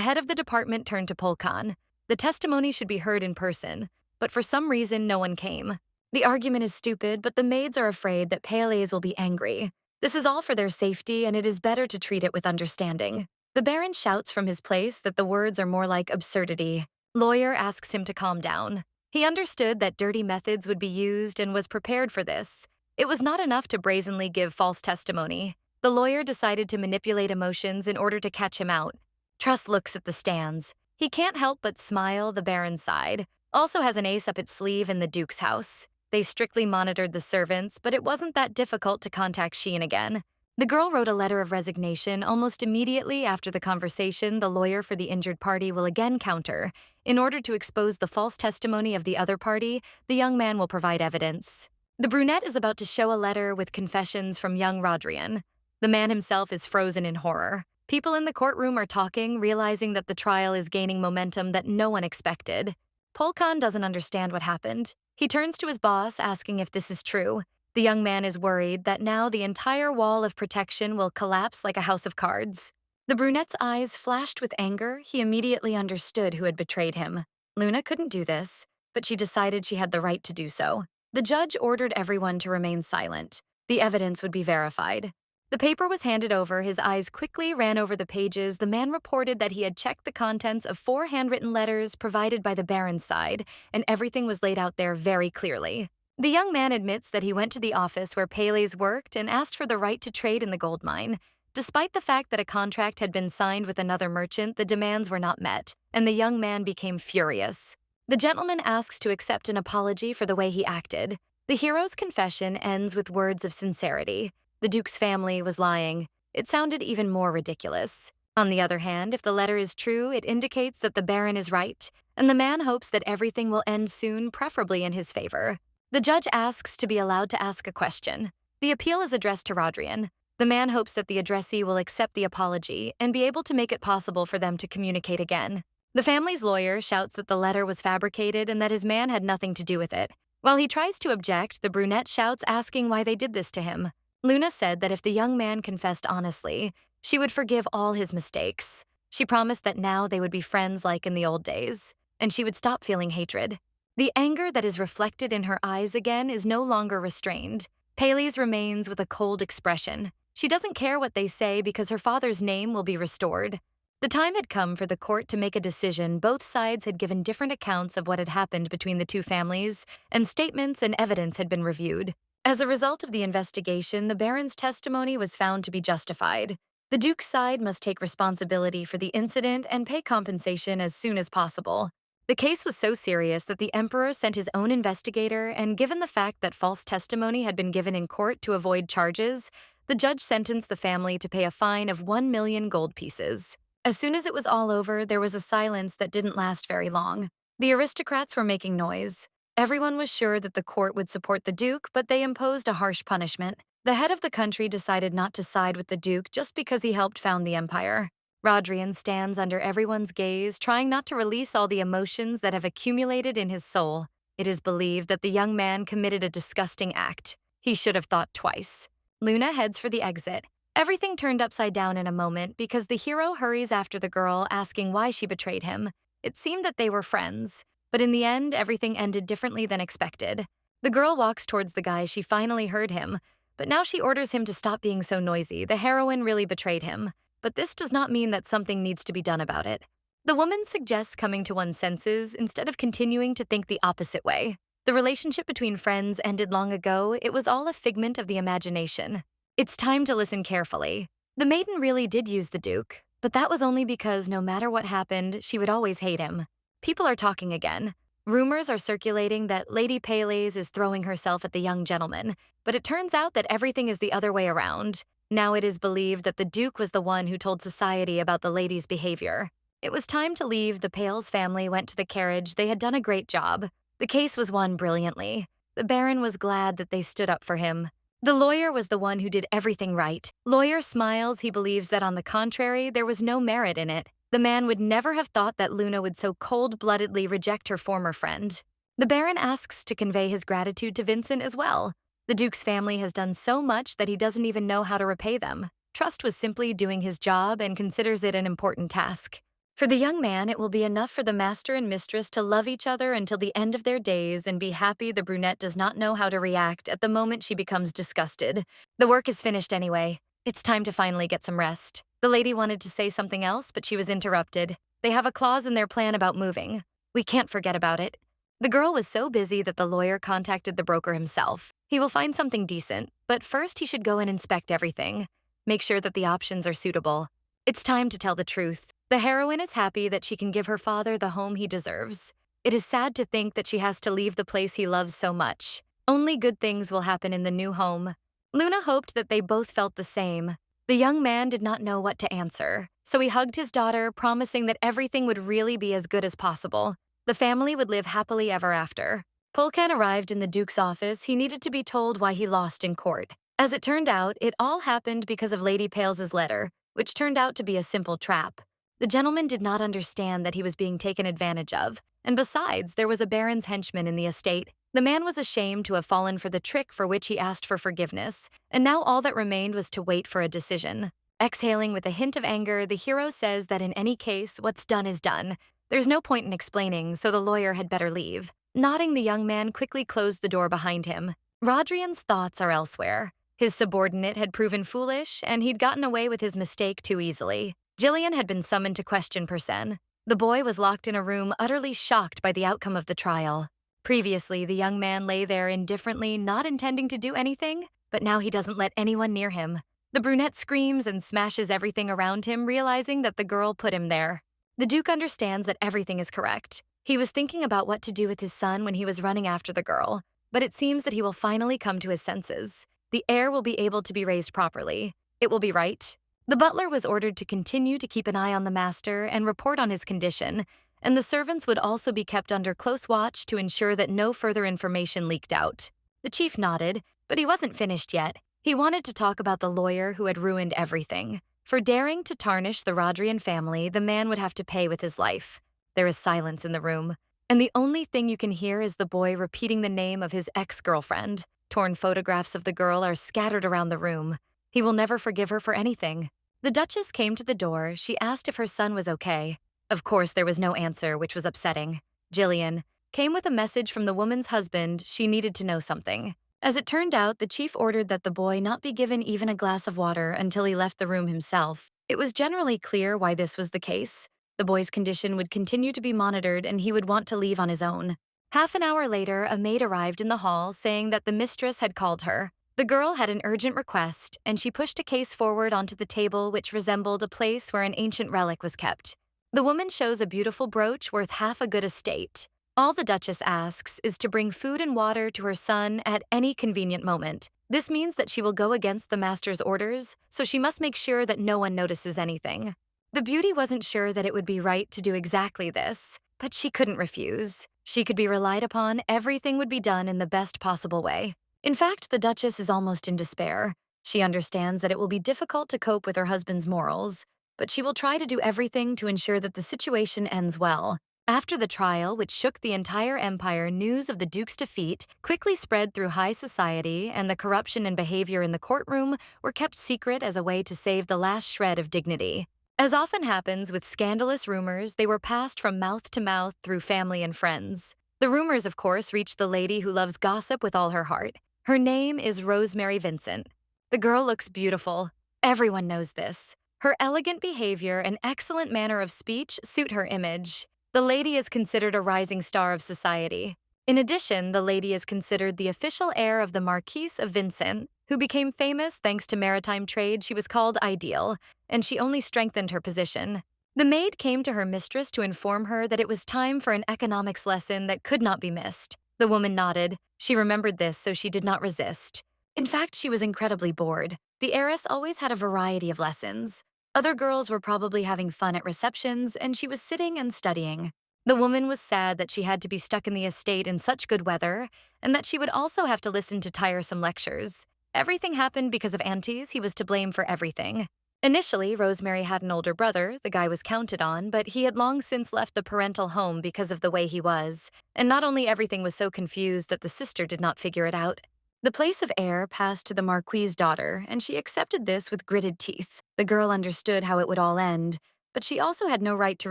head of the department turned to Polkan. The testimony should be heard in person, but for some reason no one came. The argument is stupid, but the maids are afraid that Palais will be angry. This is all for their safety, and it is better to treat it with understanding. The Baron shouts from his place that the words are more like absurdity. Lawyer asks him to calm down. He understood that dirty methods would be used and was prepared for this. It was not enough to brazenly give false testimony. The lawyer decided to manipulate emotions in order to catch him out. Truss looks at the stands. He can't help but smile. The Baron's side also has an ace up its sleeve in the Duke's house. They strictly monitored the servants, but it wasn't that difficult to contact Sheen again. The girl wrote a letter of resignation almost immediately after the conversation. The lawyer for the injured party will again counter. In order to expose the false testimony of the other party, the young man will provide evidence. The brunette is about to show a letter with confessions from young Rodrian. The man himself is frozen in horror. People in the courtroom are talking, realizing that the trial is gaining momentum that no one expected. Polkan doesn't understand what happened. He turns to his boss, asking if this is true. The young man is worried that now the entire wall of protection will collapse like a house of cards. The brunette's eyes flashed with anger. He immediately understood who had betrayed him. Luna couldn't do this, but she decided she had the right to do so. The judge ordered everyone to remain silent. The evidence would be verified. The paper was handed over. His eyes quickly ran over the pages. The man reported that he had checked the contents of 4 handwritten letters provided by the Baron's side, and everything was laid out there very clearly. The young man admits that he went to the office where Palais worked and asked for the right to trade in the gold mine. Despite the fact that a contract had been signed with another merchant, the demands were not met, and the young man became furious. The gentleman asks to accept an apology for the way he acted. The hero's confession ends with words of sincerity. The Duke's family was lying. It sounded even more ridiculous. On the other hand, if the letter is true, it indicates that the Baron is right, and the man hopes that everything will end soon, preferably in his favor. The judge asks to be allowed to ask a question. The appeal is addressed to Rodrian. The man hopes that the addressee will accept the apology and be able to make it possible for them to communicate again. The family's lawyer shouts that the letter was fabricated and that his man had nothing to do with it. While he tries to object, the brunette shouts, asking why they did this to him. Luna said that if the young man confessed honestly, she would forgive all his mistakes. She promised that now they would be friends like in the old days, and she would stop feeling hatred. The anger that is reflected in her eyes again is no longer restrained. Palais remains with a cold expression. She doesn't care what they say because her father's name will be restored. The time had come for the court to make a decision. Both sides had given different accounts of what had happened between the two families, and statements and evidence had been reviewed. As a result of the investigation, the Baron's testimony was found to be justified. The Duke's side must take responsibility for the incident and pay compensation as soon as possible. The case was so serious that the Emperor sent his own investigator, and given the fact that false testimony had been given in court to avoid charges, the judge sentenced the family to pay a fine of 1 million gold pieces. As soon as it was all over, there was a silence that didn't last very long. The aristocrats were making noise. Everyone was sure that the court would support the Duke, but they imposed a harsh punishment. The head of the country decided not to side with the Duke just because he helped found the empire. Rodrian stands under everyone's gaze, trying not to release all the emotions that have accumulated in his soul. It is believed that the young man committed a disgusting act. He should have thought twice. Luna heads for the exit. Everything turned upside down in a moment because the hero hurries after the girl, asking why she betrayed him. It seemed that they were friends, but in the end, everything ended differently than expected. The girl walks towards the guy. She finally heard him, but now she orders him to stop being so noisy. The heroine really betrayed him. But this does not mean that something needs to be done about it. The woman suggests coming to one's senses instead of continuing to think the opposite way. The relationship between friends ended long ago. It was all a figment of the imagination. It's time to listen carefully. The maiden really did use the Duke, but that was only because no matter what happened, she would always hate him. People are talking again. Rumors are circulating that Lady Paylace is throwing herself at the young gentleman, but it turns out that everything is the other way around. Now it is believed that the Duke was the one who told society about the lady's behavior. It was time to leave. The Pales family went to the carriage. They had done a great job. The case was won brilliantly. The Baron was glad that they stood up for him. The lawyer was the one who did everything right. Lawyer smiles. He believes that on the contrary, there was no merit in it. The man would never have thought that Luna would so cold-bloodedly reject her former friend. The Baron asks to convey his gratitude to Vincent as well. The Duke's family has done so much that he doesn't even know how to repay them. Trust was simply doing his job and considers it an important task. For the young man, it will be enough for the master and mistress to love each other until the end of their days and be happy. The brunette does not know how to react at the moment she becomes disgusted. The work is finished anyway. It's time to finally get some rest. The lady wanted to say something else, but she was interrupted. They have a clause in their plan about moving. We can't forget about it. The girl was so busy that the lawyer contacted the broker himself. He will find something decent, but first he should go and inspect everything. Make sure that the options are suitable. It's time to tell the truth. The heroine is happy that she can give her father the home he deserves. It is sad to think that she has to leave the place he loves so much. Only good things will happen in the new home. Luna hoped that they both felt the same. The young man did not know what to answer, so he hugged his daughter, promising that everything would really be as good as possible. The family would live happily ever after. Polkan arrived in the Duke's office. He needed to be told why he lost in court. As it turned out, it all happened because of Lady Pales's letter, which turned out to be a simple trap. The gentleman did not understand that he was being taken advantage of, and besides, there was a baron's henchman in the estate. The man was ashamed to have fallen for the trick for which he asked for forgiveness, and now all that remained was to wait for a decision. Exhaling with a hint of anger, the hero says that in any case, what's done is done. There's no point in explaining, so the lawyer had better leave. Nodding, the young man quickly closed the door behind him. Rodrian's thoughts are elsewhere. His subordinate had proven foolish, and he'd gotten away with his mistake too easily. Jillian had been summoned to question Persen. The boy was locked in a room, utterly shocked by the outcome of the trial. Previously, the young man lay there indifferently, not intending to do anything, but now he doesn't let anyone near him. The brunette screams and smashes everything around him, realizing that the girl put him there. The Duke understands that everything is correct. He was thinking about what to do with his son when he was running after the girl, but it seems that he will finally come to his senses. The heir will be able to be raised properly. It will be right. The butler was ordered to continue to keep an eye on the master and report on his condition, and the servants would also be kept under close watch to ensure that no further information leaked out. The chief nodded, but he wasn't finished yet. He wanted to talk about the lawyer who had ruined everything. For daring to tarnish the Rodrian family, the man would have to pay with his life. There is silence in the room, and the only thing you can hear is the boy repeating the name of his ex-girlfriend. Torn photographs of the girl are scattered around the room. He will never forgive her for anything. The Duchess came to the door. She asked if her son was okay. Of course, there was no answer, which was upsetting. Jillian came with a message from the woman's husband. She needed to know something. As it turned out, the chief ordered that the boy not be given even a glass of water until he left the room himself. It was generally clear why this was the case. The boy's condition would continue to be monitored and he would want to leave on his own. Half an hour later, a maid arrived in the hall saying that the mistress had called her. The girl had an urgent request, and she pushed a case forward onto the table which resembled a place where an ancient relic was kept. The woman shows a beautiful brooch worth half a good estate. All the Duchess asks is to bring food and water to her son at any convenient moment. This means that she will go against the master's orders, so she must make sure that no one notices anything. The beauty wasn't sure that it would be right to do exactly this, but she couldn't refuse. She could be relied upon, everything would be done in the best possible way. In fact, the Duchess is almost in despair. She understands that it will be difficult to cope with her husband's morals, but she will try to do everything to ensure that the situation ends well. After the trial, which shook the entire empire, news of the Duke's defeat quickly spread through high society, and the corruption and behavior in the courtroom were kept secret as a way to save the last shred of dignity. As often happens with scandalous rumors, they were passed from mouth to mouth through family and friends. The rumors, of course, reached the lady who loves gossip with all her heart. Her name is Rosemary Vincent. The girl looks beautiful. Everyone knows this. Her elegant behavior and excellent manner of speech suit her image. The lady is considered a rising star of society. In addition, the lady is considered the official heir of the Marquise of Vincent, who became famous thanks to maritime trade. She was called Ideal, and she only strengthened her position. The maid came to her mistress to inform her that it was time for an economics lesson that could not be missed. The woman nodded. She remembered this, so she did not resist. In fact, she was incredibly bored. The heiress always had a variety of lessons. Other girls were probably having fun at receptions, and she was sitting and studying. The woman was sad that she had to be stuck in the estate in such good weather, and that she would also have to listen to tiresome lectures. Everything happened because of Aunties. He was to blame for everything. Initially, Rosemary had an older brother. The guy was counted on, but he had long since left the parental home because of the way he was. And not only everything was so confused that the sister did not figure it out. The place of heir passed to the Marquis's daughter, and she accepted this with gritted teeth. The girl understood how it would all end, but she also had no right to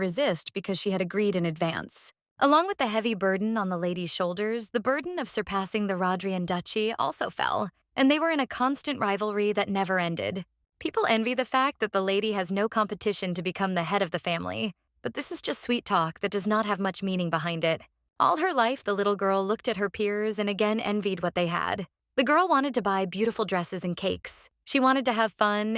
resist because she had agreed in advance. Along with the heavy burden on the lady's shoulders, the burden of surpassing the Rodrian duchy also fell, and they were in a constant rivalry that never ended. People envy the fact that the lady has no competition to become the head of the family, but this is just sweet talk that does not have much meaning behind it. All her life, the little girl looked at her peers and again envied what they had. The girl wanted to buy beautiful dresses and cakes. She wanted to have fun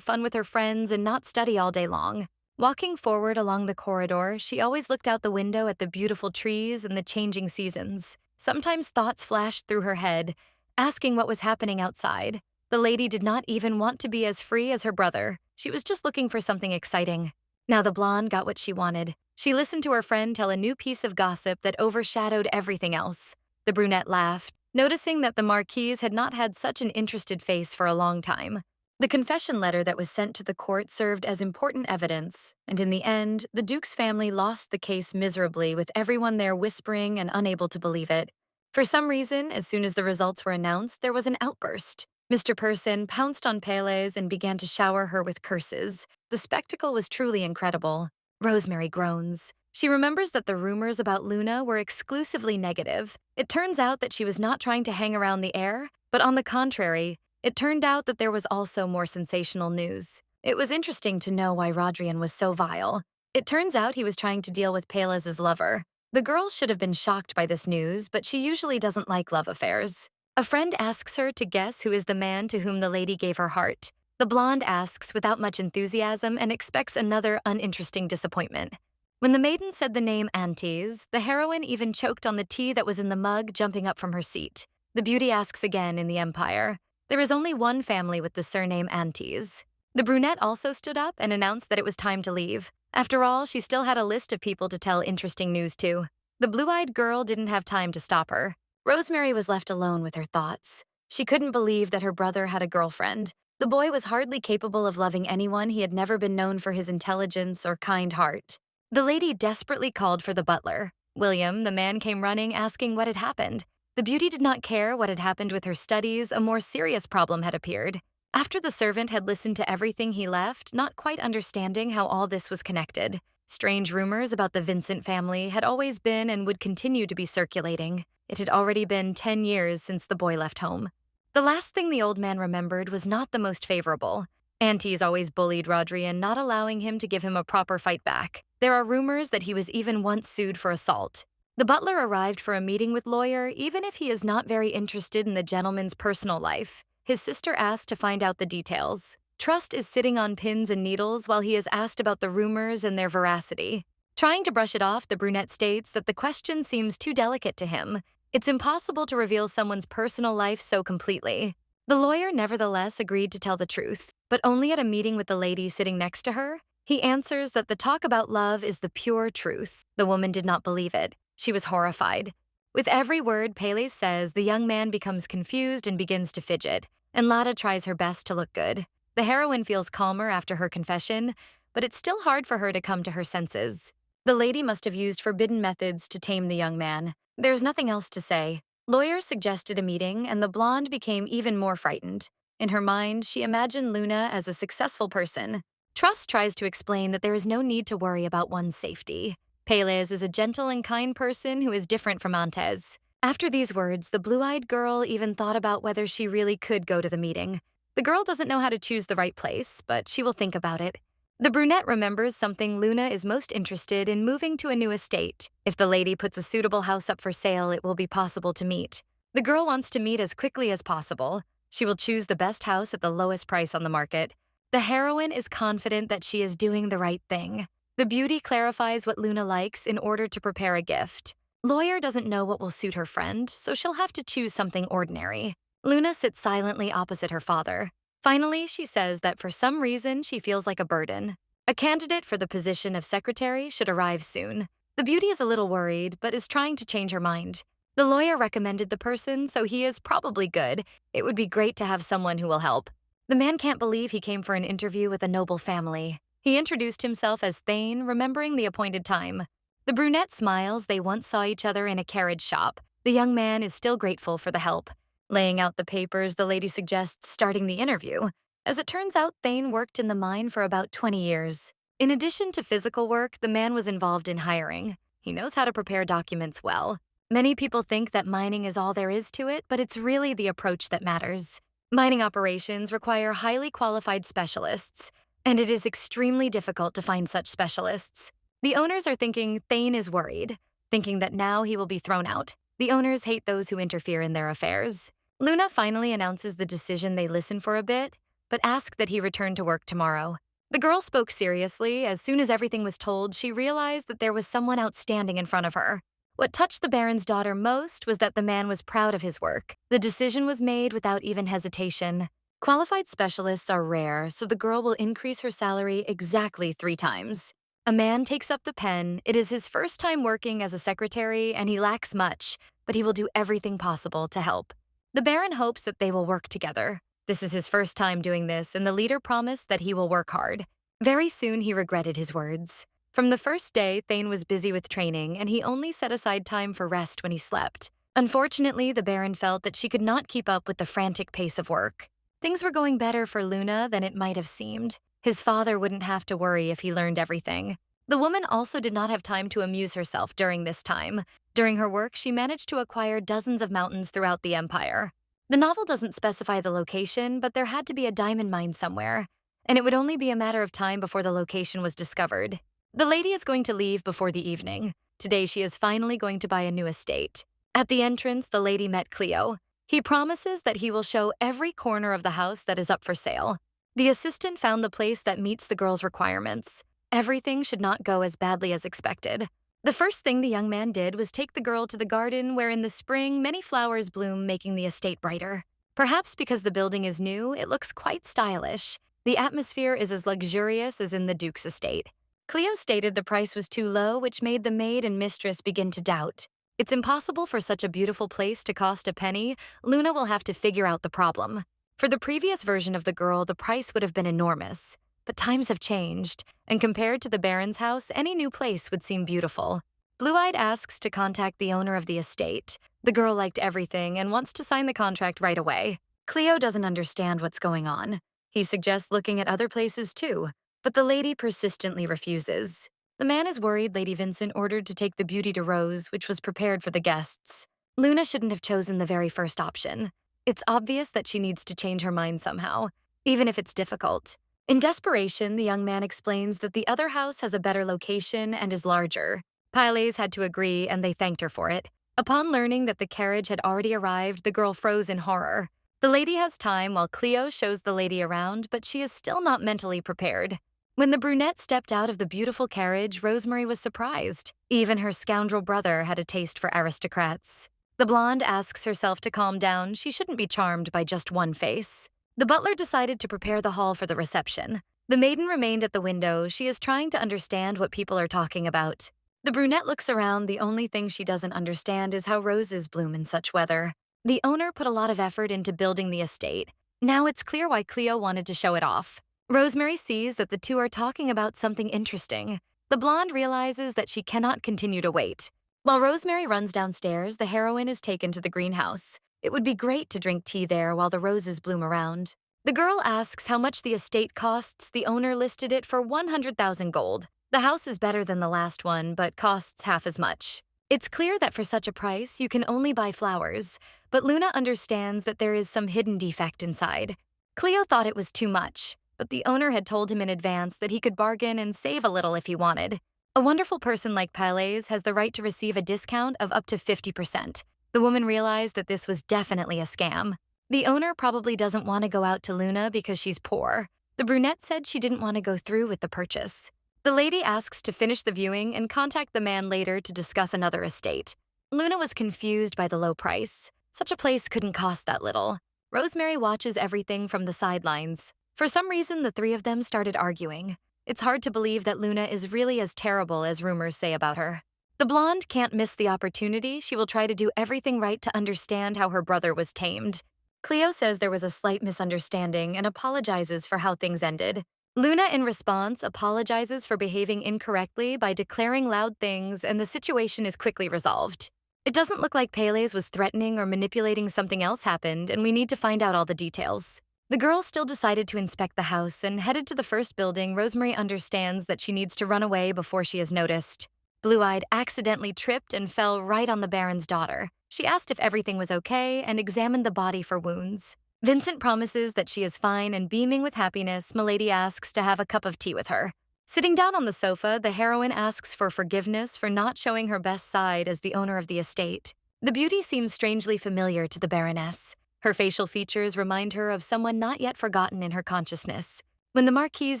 with her friends and not study all day long. Walking forward along the corridor, she always looked out the window at the beautiful trees and the changing seasons. Sometimes thoughts flashed through her head, asking what was happening outside. The lady did not even want to be as free as her brother. She was just looking for something exciting. Now the blonde got what she wanted. She listened to her friend tell a new piece of gossip that overshadowed everything else. The brunette laughed, noticing that the Marquise had not had such an interested face for a long time. The confession letter that was sent to the court served as important evidence, and in the end, the Duke's family lost the case miserably, with everyone there whispering and unable to believe it. For some reason, as soon as the results were announced, there was an outburst. Mr. Person pounced on Pélez and began to shower her with curses. The spectacle was truly incredible. Rosemary groans. She remembers that the rumors about Luna were exclusively negative. It turns out that she was not trying to hang around the heir, but on the contrary, it turned out that there was also more sensational news. It was interesting to know why Rodrian was so vile. It turns out he was trying to deal with Pélez's lover. The girl should have been shocked by this news, but she usually doesn't like love affairs. A friend asks her to guess who is the man to whom the lady gave her heart. The blonde asks without much enthusiasm and expects another uninteresting disappointment. When the maiden said the name Aunties, the heroine even choked on the tea that was in the mug, jumping up from her seat. The beauty asks again in the Empire. There is only one family with the surname Aunties. The brunette also stood up and announced that it was time to leave. After all, she still had a list of people to tell interesting news to. The blue-eyed girl didn't have time to stop her. Rosemary was left alone with her thoughts. She couldn't believe that her brother had a girlfriend. The boy was hardly capable of loving anyone. He had never been known for his intelligence or kind heart. The lady desperately called for the butler. William, the man, came running, asking what had happened. The beauty did not care what had happened with her studies. A more serious problem had appeared. After the servant had listened to everything, he left, not quite understanding how all this was connected. Strange rumors about the Vincent family had always been and would continue to be circulating. It had already been 10 years since the boy left home. The last thing the old man remembered was not the most favorable. Aunties always bullied Rodrian, not allowing him to give him a proper fight back. There are rumors that he was even once sued for assault. The butler arrived for a meeting with lawyer, even if he is not very interested in the gentleman's personal life. His sister asked to find out the details. Trust is sitting on pins and needles while he is asked about the rumors and their veracity. Trying to brush it off, the brunette states that the question seems too delicate to him. It's impossible to reveal someone's personal life so completely. The lawyer nevertheless agreed to tell the truth, but only at a meeting with the lady sitting next to her. He answers that the talk about love is the pure truth. The woman did not believe it. She was horrified. With every word Pele says, the young man becomes confused and begins to fidget, and Lada tries her best to look good. The heroine feels calmer after her confession, but it's still hard for her to come to her senses. The lady must have used forbidden methods to tame the young man. There's nothing else to say. Lawyer suggested a meeting, and the blonde became even more frightened. In her mind, she imagined Luna as a successful person. Trust tries to explain that there is no need to worry about one's safety. Pelez is a gentle and kind person who is different from Antes. After these words, the blue-eyed girl even thought about whether she really could go to the meeting. The girl doesn't know how to choose the right place, but she will think about it. The brunette remembers something. Luna is most interested in moving to a new estate. If the lady puts a suitable house up for sale, it will be possible to meet. The girl wants to meet as quickly as possible. She will choose the best house at the lowest price on the market. The heroine is confident that she is doing the right thing. The beauty clarifies what Luna likes in order to prepare a gift. Lawyer doesn't know what will suit her friend, so she'll have to choose something ordinary. Luna sits silently opposite her father. Finally, she says that for some reason she feels like a burden. A candidate for the position of secretary should arrive soon. The beauty is a little worried, but is trying to change her mind. The lawyer recommended the person, so he is probably good. It would be great to have someone who will help. The man can't believe he came for an interview with a noble family. He introduced himself as Thane, remembering the appointed time. The brunette smiles. They once saw each other in a carriage shop. The young man is still grateful for the help. Laying out the papers, the lady suggests starting the interview. As it turns out, Thane worked in the mine for about 20 years. In addition to physical work, the man was involved in hiring. He knows how to prepare documents well. Many people think that mining is all there is to it, but it's really the approach that matters. Mining operations require highly qualified specialists, and it is extremely difficult to find such specialists. The owners are thinking Thane is worried, thinking that now he will be thrown out. The owners hate those who interfere in their affairs. Luna finally announces the decision. They listen for a bit, but ask that he return to work tomorrow. The girl spoke seriously. As soon as everything was told, she realized that there was someone outstanding in front of her. What touched the Baron's daughter most was that the man was proud of his work. The decision was made without even hesitation. Qualified specialists are rare, so the girl will increase her salary exactly 3 times. A man takes up the pen. It is his first time working as a secretary, and he lacks much, but he will do everything possible to help. The Baron hopes that they will work together. This is his first time doing this, and the leader promised that he will work hard. Very soon, he regretted his words. From the first day, Thane was busy with training, and he only set aside time for rest when he slept. Unfortunately, the Baron felt that she could not keep up with the frantic pace of work. Things were going better for Luna than it might have seemed. His father wouldn't have to worry if he learned everything. The woman also did not have time to amuse herself during this time. During her work, she managed to acquire dozens of mountains throughout the empire. The novel doesn't specify the location, but there had to be a diamond mine somewhere, and it would only be a matter of time before the location was discovered. The lady is going to leave before the evening. Today, she is finally going to buy a new estate. At the entrance, the lady met Cleo. He promises that he will show every corner of the house that is up for sale. The assistant found the place that meets the girl's requirements. Everything should not go as badly as expected. The first thing the young man did was take the girl to the garden where in the spring many flowers bloom, making the estate brighter. Perhaps because the building is new, it looks quite stylish. The atmosphere is as luxurious as in the Duke's estate. Cleo stated the price was too low, which made the maid and mistress begin to doubt. It's impossible for such a beautiful place to cost a penny. Luna will have to figure out the problem. For the previous version of the girl, the price would have been enormous. But times have changed, and compared to the Baron's house, any new place would seem beautiful. Blue-Eyed asks to contact the owner of the estate. The girl liked everything and wants to sign the contract right away. Cleo doesn't understand what's going on. He suggests looking at other places too, but the lady persistently refuses. The man is worried Lady Vincent ordered to take the beauty to Rose, which was prepared for the guests. Luna shouldn't have chosen the very first option. It's obvious that she needs to change her mind somehow, even if it's difficult. In desperation, the young man explains that the other house has a better location and is larger. Piles had to agree, and they thanked her for it. Upon learning that the carriage had already arrived, the girl froze in horror. The lady has time while Cleo shows the lady around, but she is still not mentally prepared. When the brunette stepped out of the beautiful carriage, Rosemary was surprised. Even her scoundrel brother had a taste for aristocrats. The blonde asks herself to calm down. She shouldn't be charmed by just one face. The butler decided to prepare the hall for the reception. The maiden remained at the window. She is trying to understand what people are talking about. The brunette looks around. The only thing she doesn't understand is how roses bloom in such weather. The owner put a lot of effort into building the estate. Now it's clear why Cleo wanted to show it off. Rosemary sees that the two are talking about something interesting. The blonde realizes that she cannot continue to wait. While Rosemary runs downstairs, the heroine is taken to the greenhouse. It would be great to drink tea there while the roses bloom around. The girl asks how much the estate costs. The owner listed it for 100,000 gold. The house is better than the last one, but costs half as much. It's clear that for such a price, you can only buy flowers, but Luna understands that there is some hidden defect inside. Cleo thought it was too much, but the owner had told him in advance that he could bargain and save a little if he wanted. A wonderful person like Piles has the right to receive a discount of up to 50%. The woman realized that this was definitely a scam. The owner probably doesn't want to go out to Luna because she's poor. The brunette said she didn't want to go through with the purchase. The lady asks to finish the viewing and contact the man later to discuss another estate. Luna was confused by the low price. Such a place couldn't cost that little. Rosemary watches everything from the sidelines. For some reason, the three of them started arguing. It's hard to believe that Luna is really as terrible as rumors say about her. The blonde can't miss the opportunity. She will try to do everything right to understand how her brother was tamed. Cleo says there was a slight misunderstanding and apologizes for how things ended. Luna, in response, apologizes for behaving incorrectly by declaring loud things, and the situation is quickly resolved. It doesn't look like Piles was threatening or manipulating. Something else happened, and we need to find out all the details. The girl still decided to inspect the house and headed to the first building. Rosemary understands that she needs to run away before she is noticed. Blue-Eyed accidentally tripped and fell right on the Baron's daughter. She asked if everything was okay and examined the body for wounds. Vincent promises that she is fine, and beaming with happiness, Milady asks to have a cup of tea with her. Sitting down on the sofa, the heroine asks for forgiveness for not showing her best side as the owner of the estate. The beauty seems strangely familiar to the Baroness. Her facial features remind her of someone not yet forgotten in her consciousness. When the Marquise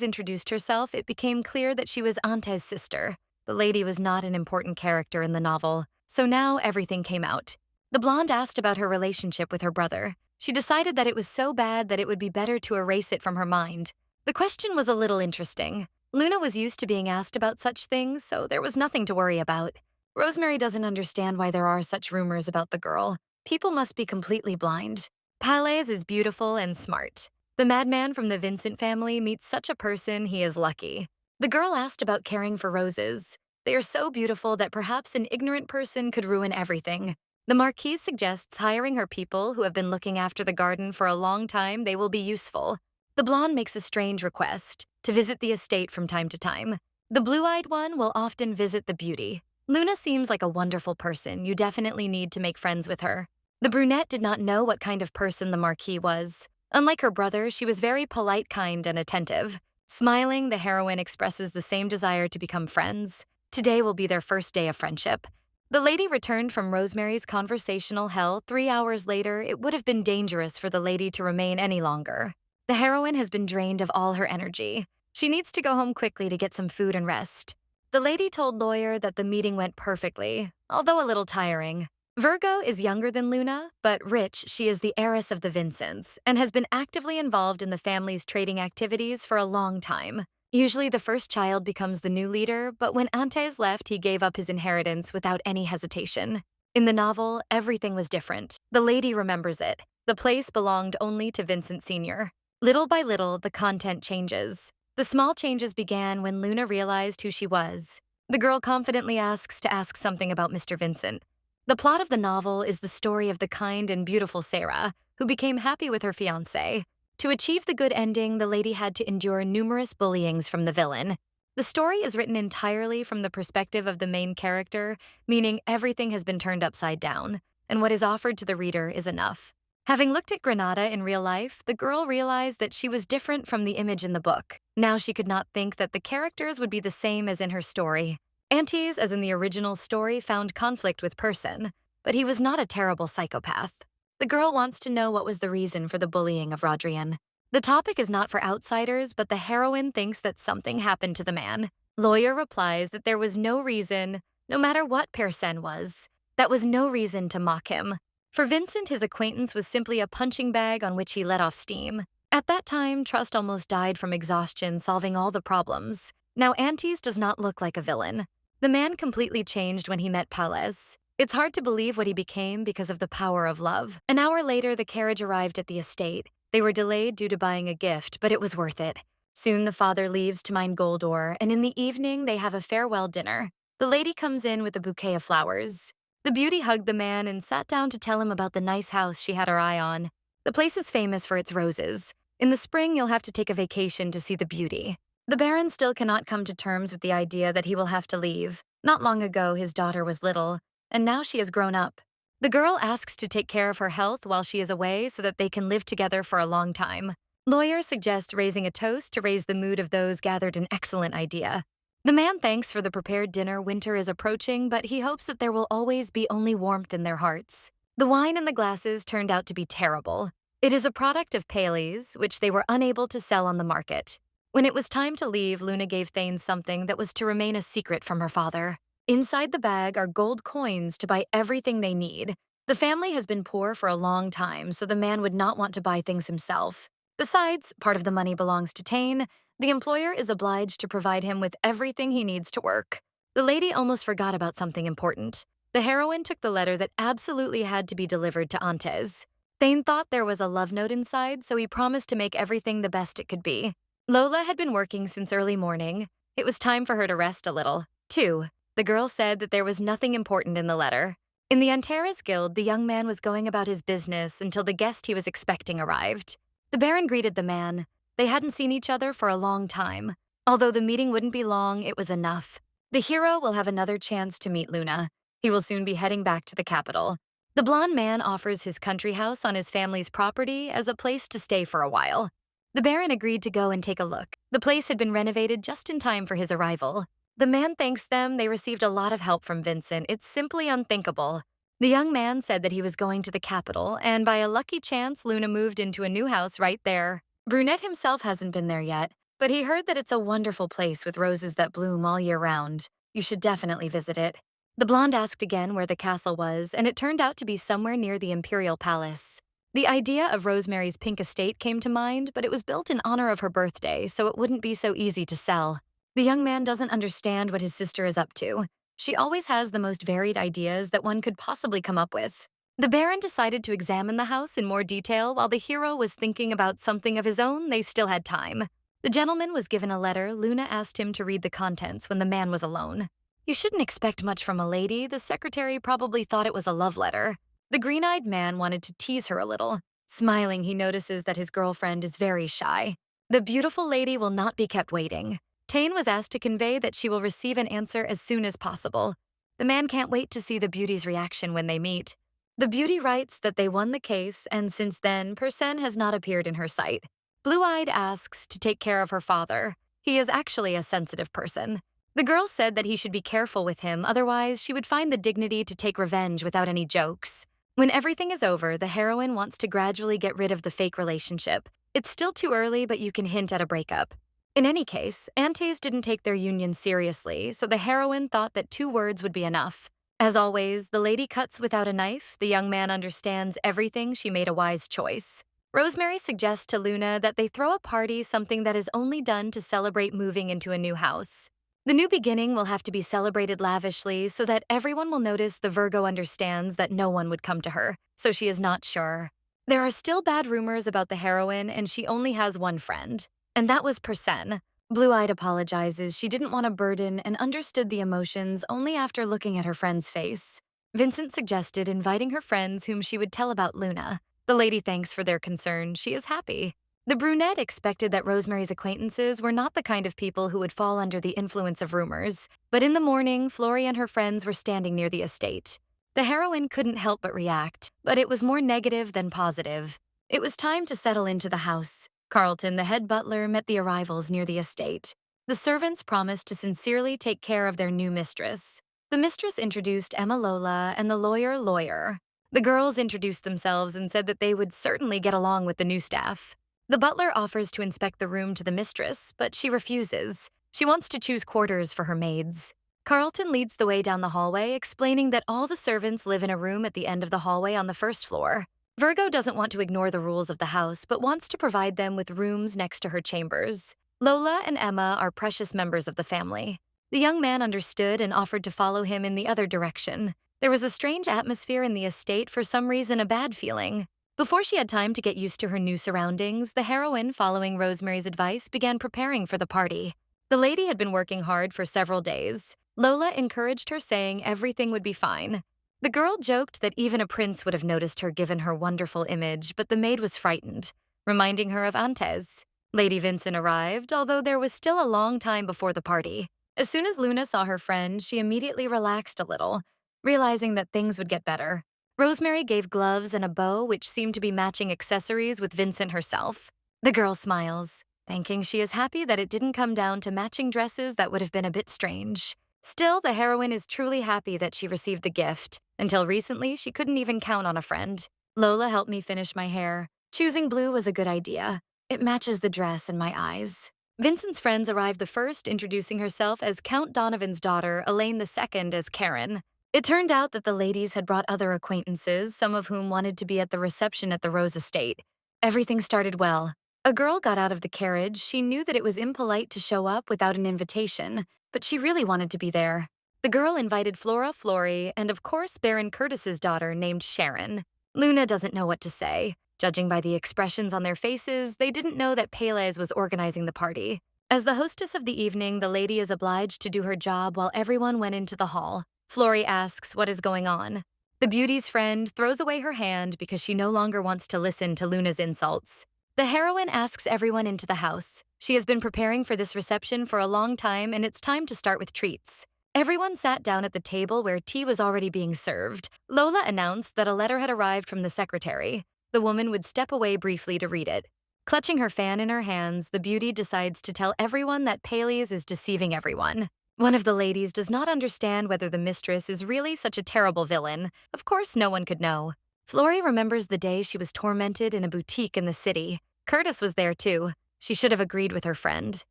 introduced herself, it became clear that she was Ante's sister. The lady was not an important character in the novel, so now everything came out. The blonde asked about her relationship with her brother. She decided that it was so bad that it would be better to erase it from her mind. The question was a little interesting. Luna was used to being asked about such things, so there was nothing to worry about. Rosemary doesn't understand why there are such rumors about the girl. People must be completely blind. Piles is beautiful and smart. The madman from the Vincent family meets such a person. He is lucky. The girl asked about caring for roses. They are so beautiful that perhaps an ignorant person could ruin everything. The Marquise suggests hiring her people who have been looking after the garden for a long time. They will be useful. The blonde makes a strange request to visit the estate from time to time. The blue-eyed one will often visit the beauty. Luna seems like a wonderful person. You definitely need to make friends with her. The brunette did not know what kind of person the Marquis was. Unlike her brother, she was very polite, kind, and attentive. Smiling, the heroine expresses the same desire to become friends. Today will be their first day of friendship. The lady returned from Rosemary's conversational hell. 3 hours later, it would have been dangerous for the lady to remain any longer. The heroine has been drained of all her energy. She needs to go home quickly to get some food and rest. The lady told Lawyer that the meeting went perfectly, although a little tiring. Virgo is younger than Luna, but rich. She is the heiress of the Vincents and has been actively involved in the family's trading activities for a long time. Usually the first child becomes the new leader, but when Antes left, he gave up his inheritance without any hesitation. In the novel, everything was different. The lady remembers it. The place belonged only to Vincent Sr. Little by little, the content changes. The small changes began when Luna realized who she was. The girl confidently asks to ask something about Mr. Vincent. The plot of the novel is the story of the kind and beautiful Sarah, who became happy with her fiancé. To achieve the good ending, the lady had to endure numerous bullyings from the villain. The story is written entirely from the perspective of the main character, meaning everything has been turned upside down. and what is offered to the reader is enough. Having looked at Granada in real life, the girl realized that she was different from the image in the book. Now she could not think that the characters would be the same as in her story. Antes, as in the original story, found conflict with Person, but he was not a terrible psychopath. The girl wants to know what was the reason for the bullying of Rodrian. The topic is not for outsiders, but the heroine thinks that something happened to the man. Lawyer replies that there was no reason, no matter what Person was, that was no reason to mock him. For Vincent, his acquaintance was simply a punching bag on which he let off steam. At that time, Trust almost died from exhaustion solving all the problems. Now Antes does not look like a villain. The man completely changed when he met Pales. It's hard to believe what he became because of the power of love. An hour later, the carriage arrived at the estate. They were delayed due to buying a gift, but it was worth it. Soon the father leaves to mine gold ore, and in the evening they have a farewell dinner. The lady comes in with a bouquet of flowers. The beauty hugged the man and sat down to tell him about the nice house she had her eye on. The place is famous for its roses. In the spring, you'll have to take a vacation to see the beauty. The Baron still cannot come to terms with the idea that he will have to leave. Not long ago, his daughter was little, and now she has grown up. The girl asks to take care of her health while she is away so that they can live together for a long time. Lawyer suggests raising a toast to raise the mood of those gathered, an excellent idea. The man thanks for the prepared dinner. Winter is approaching, but he hopes that there will always be only warmth in their hearts. The wine in the glasses turned out to be terrible. It is a product of Paley's, which they were unable to sell on the market. When it was time to leave, Luna gave Thane something that was to remain a secret from her father. Inside the bag are gold coins to buy everything they need. The family has been poor for a long time, so the man would not want to buy things himself. Besides, part of the money belongs to Thane. The employer is obliged to provide him with everything he needs to work. The lady almost forgot about something important. The heroine took the letter that absolutely had to be delivered to Antes. Thane thought there was a love note inside, so he promised to make everything the best it could be. Lola had been working since early morning. It was time for her to rest a little. 2. The girl said that there was nothing important in the letter. In the Antares Guild, the young man was going about his business until the guest he was expecting arrived. The Baron greeted the man. They hadn't seen each other for a long time. Although the meeting wouldn't be long, it was enough. The hero will have another chance to meet Luna. He will soon be heading back to the capital. The blonde man offers his country house on his family's property as a place to stay for a while. The Baron agreed to go and take a look. The place had been renovated just in time for his arrival. The man thanks them. They received a lot of help from Vincent. It's simply unthinkable. The young man said that he was going to the capital, and by a lucky chance, Luna moved into a new house right there. Brunette himself hasn't been there yet, but he heard that it's a wonderful place with roses that bloom all year round. You should definitely visit it. The blonde asked again where the castle was, and it turned out to be somewhere near the Imperial Palace. The idea of Rosemary's pink estate came to mind, but it was built in honor of her birthday, so it wouldn't be so easy to sell. The young man doesn't understand what his sister is up to. She always has the most varied ideas that one could possibly come up with. The Baron decided to examine the house in more detail while the hero was thinking about something of his own. They still had time. The gentleman was given a letter. Luna asked him to read the contents when the man was alone. You shouldn't expect much from a lady. The secretary probably thought it was a love letter. The green-eyed man wanted to tease her a little. Smiling, he notices that his girlfriend is very shy. The beautiful lady will not be kept waiting. Thane was asked to convey that she will receive an answer as soon as possible. The man can't wait to see the beauty's reaction when they meet. The beauty writes that they won the case, and since then, Person has not appeared in her sight. Blue-eyed asks to take care of her father. He is actually a sensitive person. The girl said that he should be careful with him, otherwise she would find the dignity to take revenge without any jokes. When everything is over, the heroine wants to gradually get rid of the fake relationship. It's still too early, but you can hint at a breakup. In any case, Antes didn't take their union seriously, so the heroine thought that 2 words would be enough. As always, the lady cuts without a knife. The young man understands everything. She made a wise choice. Rosemary suggests to Luna that they throw a party, something that is only done to celebrate moving into a new house. The new beginning will have to be celebrated lavishly so that everyone will notice the Virgo understands that no one would come to her, so she is not sure. There are still bad rumors about the heroine, and she only has one friend. And that was Person. Blue-eyed apologizes. She didn't want a burden and understood the emotions only after looking at her friend's face. Vincent suggested inviting her friends whom she would tell about Luna. The lady thanks for their concern. She is happy. The brunette expected that Rosemary's acquaintances were not the kind of people who would fall under the influence of rumors. But in the morning, Flori and her friends were standing near the estate. The heroine couldn't help but react, but it was more negative than positive. It was time to settle into the house. Carlton, the head butler, met the arrivals near the estate. The servants promised to sincerely take care of their new mistress. The mistress introduced Emma Lola and the lawyer. The girls introduced themselves and said that they would certainly get along with the new staff. The butler offers to inspect the room to the mistress, but she refuses. She wants to choose quarters for her maids. Carlton leads the way down the hallway, explaining that all the servants live in a room at the end of the hallway on the first floor. Virgo doesn't want to ignore the rules of the house, but wants to provide them with rooms next to her chambers. Lola and Emma are precious members of the family. The young man understood and offered to follow him in the other direction. There was a strange atmosphere in the estate, for some reason a bad feeling. Before she had time to get used to her new surroundings, the heroine, following Rosemary's advice, began preparing for the party. The lady had been working hard for several days. Lola encouraged her, saying everything would be fine. The girl joked that even a prince would have noticed her given her wonderful image, but the maid was frightened, reminding her of Antes. Lady Vincent arrived, although there was still a long time before the party. As soon as Luna saw her friend, she immediately relaxed a little, realizing that things would get better. Rosemary gave gloves and a bow, which seemed to be matching accessories with Vincent herself. The girl smiles, thinking she is happy that it didn't come down to matching dresses that would have been a bit strange. Still, the heroine is truly happy that she received the gift. Until recently, she couldn't even count on a friend. Lola helped me finish my hair. Choosing blue was a good idea. It matches the dress and my eyes. Vincent's friends arrived the first, introducing herself as Count Donovan's daughter, Elaine II, as Karen. It turned out that the ladies had brought other acquaintances, some of whom wanted to be at the reception at the Rose estate. Everything started well. A girl got out of the carriage. She knew that it was impolite to show up without an invitation, but she really wanted to be there. The girl invited Flora Flory and, of course, Baron Curtis's daughter named Sharon. Luna doesn't know what to say. Judging by the expressions on their faces, they didn't know that Pélez was organizing the party. As the hostess of the evening, the lady is obliged to do her job while everyone went into the hall. Flory asks what is going on. The beauty's friend throws away her hand because she no longer wants to listen to Luna's insults. The heroine asks everyone into the house. She has been preparing for this reception for a long time, and it's time to start with treats. Everyone sat down at the table where tea was already being served. Lola announced that a letter had arrived from the secretary. The woman would step away briefly to read it. Clutching her fan in her hands, the beauty decides to tell everyone that Pélez is deceiving everyone. One of the ladies does not understand whether the mistress is really such a terrible villain. Of course, no one could know. Flory remembers the day she was tormented in a boutique in the city. Curtis was there too. She should have agreed with her friend.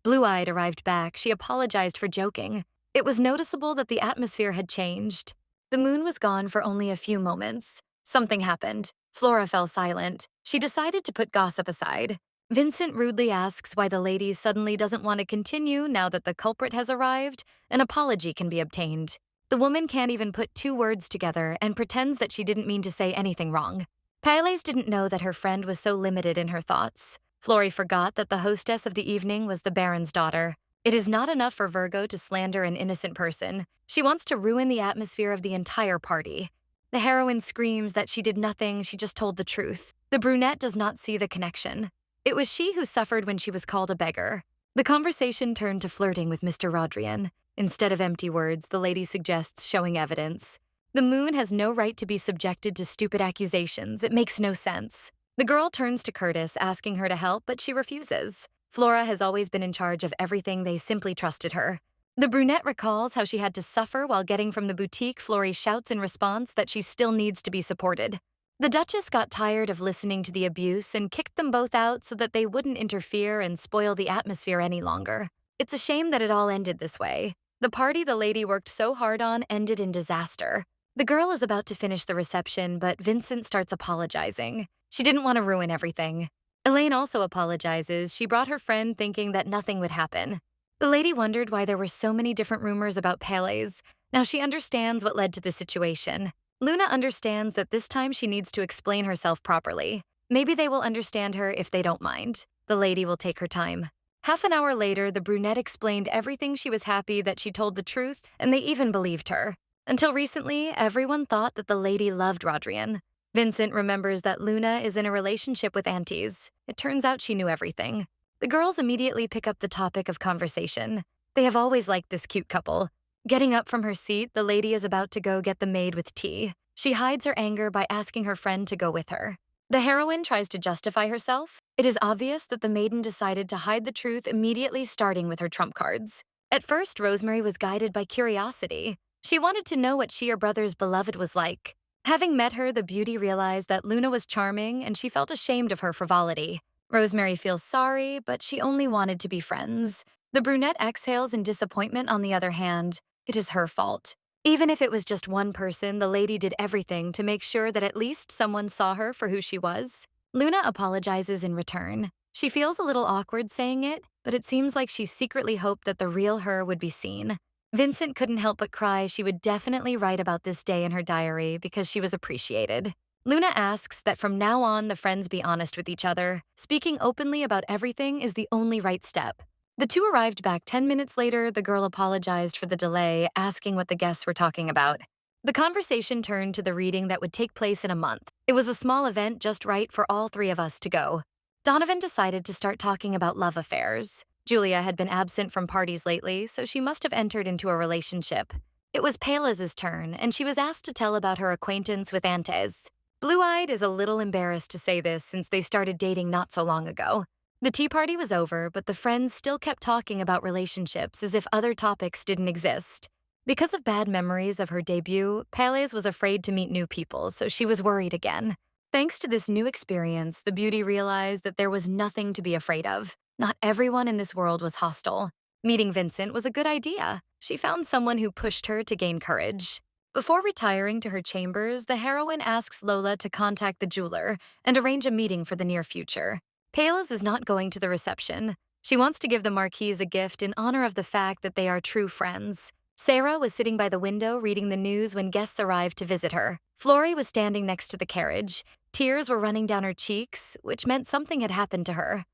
Blue-eyed arrived back. She apologized for joking. It was noticeable that the atmosphere had changed. The moon was gone for only a few moments. Something happened. Flora fell silent. She decided to put gossip aside. Vincent rudely asks why the lady suddenly doesn't want to continue now that the culprit has arrived. An apology can be obtained. The woman can't even put two words together and pretends that she didn't mean to say anything wrong. Pélez didn't know that her friend was so limited in her thoughts. Flory forgot that the hostess of the evening was the Baron's daughter. It is not enough for Virgo to slander an innocent person. She wants to ruin the atmosphere of the entire party. The heroine screams that she did nothing, she just told the truth. The brunette does not see the connection. It was she who suffered when she was called a beggar. The conversation turned to flirting with Mr. Rodrian. Instead of empty words, the lady suggests showing evidence. The moon has no right to be subjected to stupid accusations. It makes no sense. The girl turns to Curtis, asking her to help, but she refuses. Flora has always been in charge of everything. They simply trusted her. The brunette recalls how she had to suffer while getting from the boutique. Flory shouts in response that she still needs to be supported. The Duchess got tired of listening to the abuse and kicked them both out so that they wouldn't interfere and spoil the atmosphere any longer. It's a shame that it all ended this way. The party the lady worked so hard on ended in disaster. The girl is about to finish the reception, but Vincent starts apologizing. She didn't want to ruin everything. Elaine also apologizes. She brought her friend thinking that nothing would happen. The lady wondered why there were so many different rumors about Pélez. Now she understands what led to the situation. Luna understands that this time she needs to explain herself properly. Maybe they will understand her if they don't mind. The lady will take her time. Half an hour later, the brunette explained everything. She was happy that she told the truth, and they even believed her. Until recently, everyone thought that the lady loved Rodrian. Vincent remembers that Luna is in a relationship with Antes. It turns out she knew everything. The girls immediately pick up the topic of conversation. They have always liked this cute couple. Getting up from her seat, the lady is about to go get the maid with tea. She hides her anger by asking her friend to go with her. The heroine tries to justify herself. It is obvious that the maiden decided to hide the truth immediately, starting with her trump cards. At first, Rosemary was guided by curiosity. She wanted to know what she, her brother's beloved, was like. Having met her, the beauty realized that Luna was charming and she felt ashamed of her frivolity. Rosemary feels sorry, but she only wanted to be friends. The brunette exhales in disappointment on the other hand. It is her fault. Even if it was just one person, the lady did everything to make sure that at least someone saw her for who she was. Luna apologizes in return. She feels a little awkward saying it, but it seems like she secretly hoped that the real her would be seen. Vincent couldn't help but cry. She would definitely write about this day in her diary because she was appreciated. Luna asks that from now on the friends be honest with each other. Speaking openly about everything is the only right step. The two arrived back 10 minutes later. The girl apologized for the delay, asking what the guests were talking about. The conversation turned to the reading that would take place in a month. It was a small event just right for all three of us to go. Donovan decided to start talking about love affairs. Julia had been absent from parties lately, so she must have entered into a relationship. It was Pelez's turn, and she was asked to tell about her acquaintance with Antes. Blue-eyed is a little embarrassed to say this since they started dating not so long ago. The tea party was over, but the friends still kept talking about relationships as if other topics didn't exist. Because of bad memories of her debut, Pelez was afraid to meet new people, so she was worried again. Thanks to this new experience, the beauty realized that there was nothing to be afraid of. Not everyone in this world was hostile. Meeting Vincent was a good idea. She found someone who pushed her to gain courage. Before retiring to her chambers, the heroine asks Lola to contact the jeweler and arrange a meeting for the near future. Pelez is not going to the reception. She wants to give the Marquise a gift in honor of the fact that they are true friends. Sarah was sitting by the window reading the news when guests arrived to visit her. Flory was standing next to the carriage. Tears were running down her cheeks, which meant something had happened to her.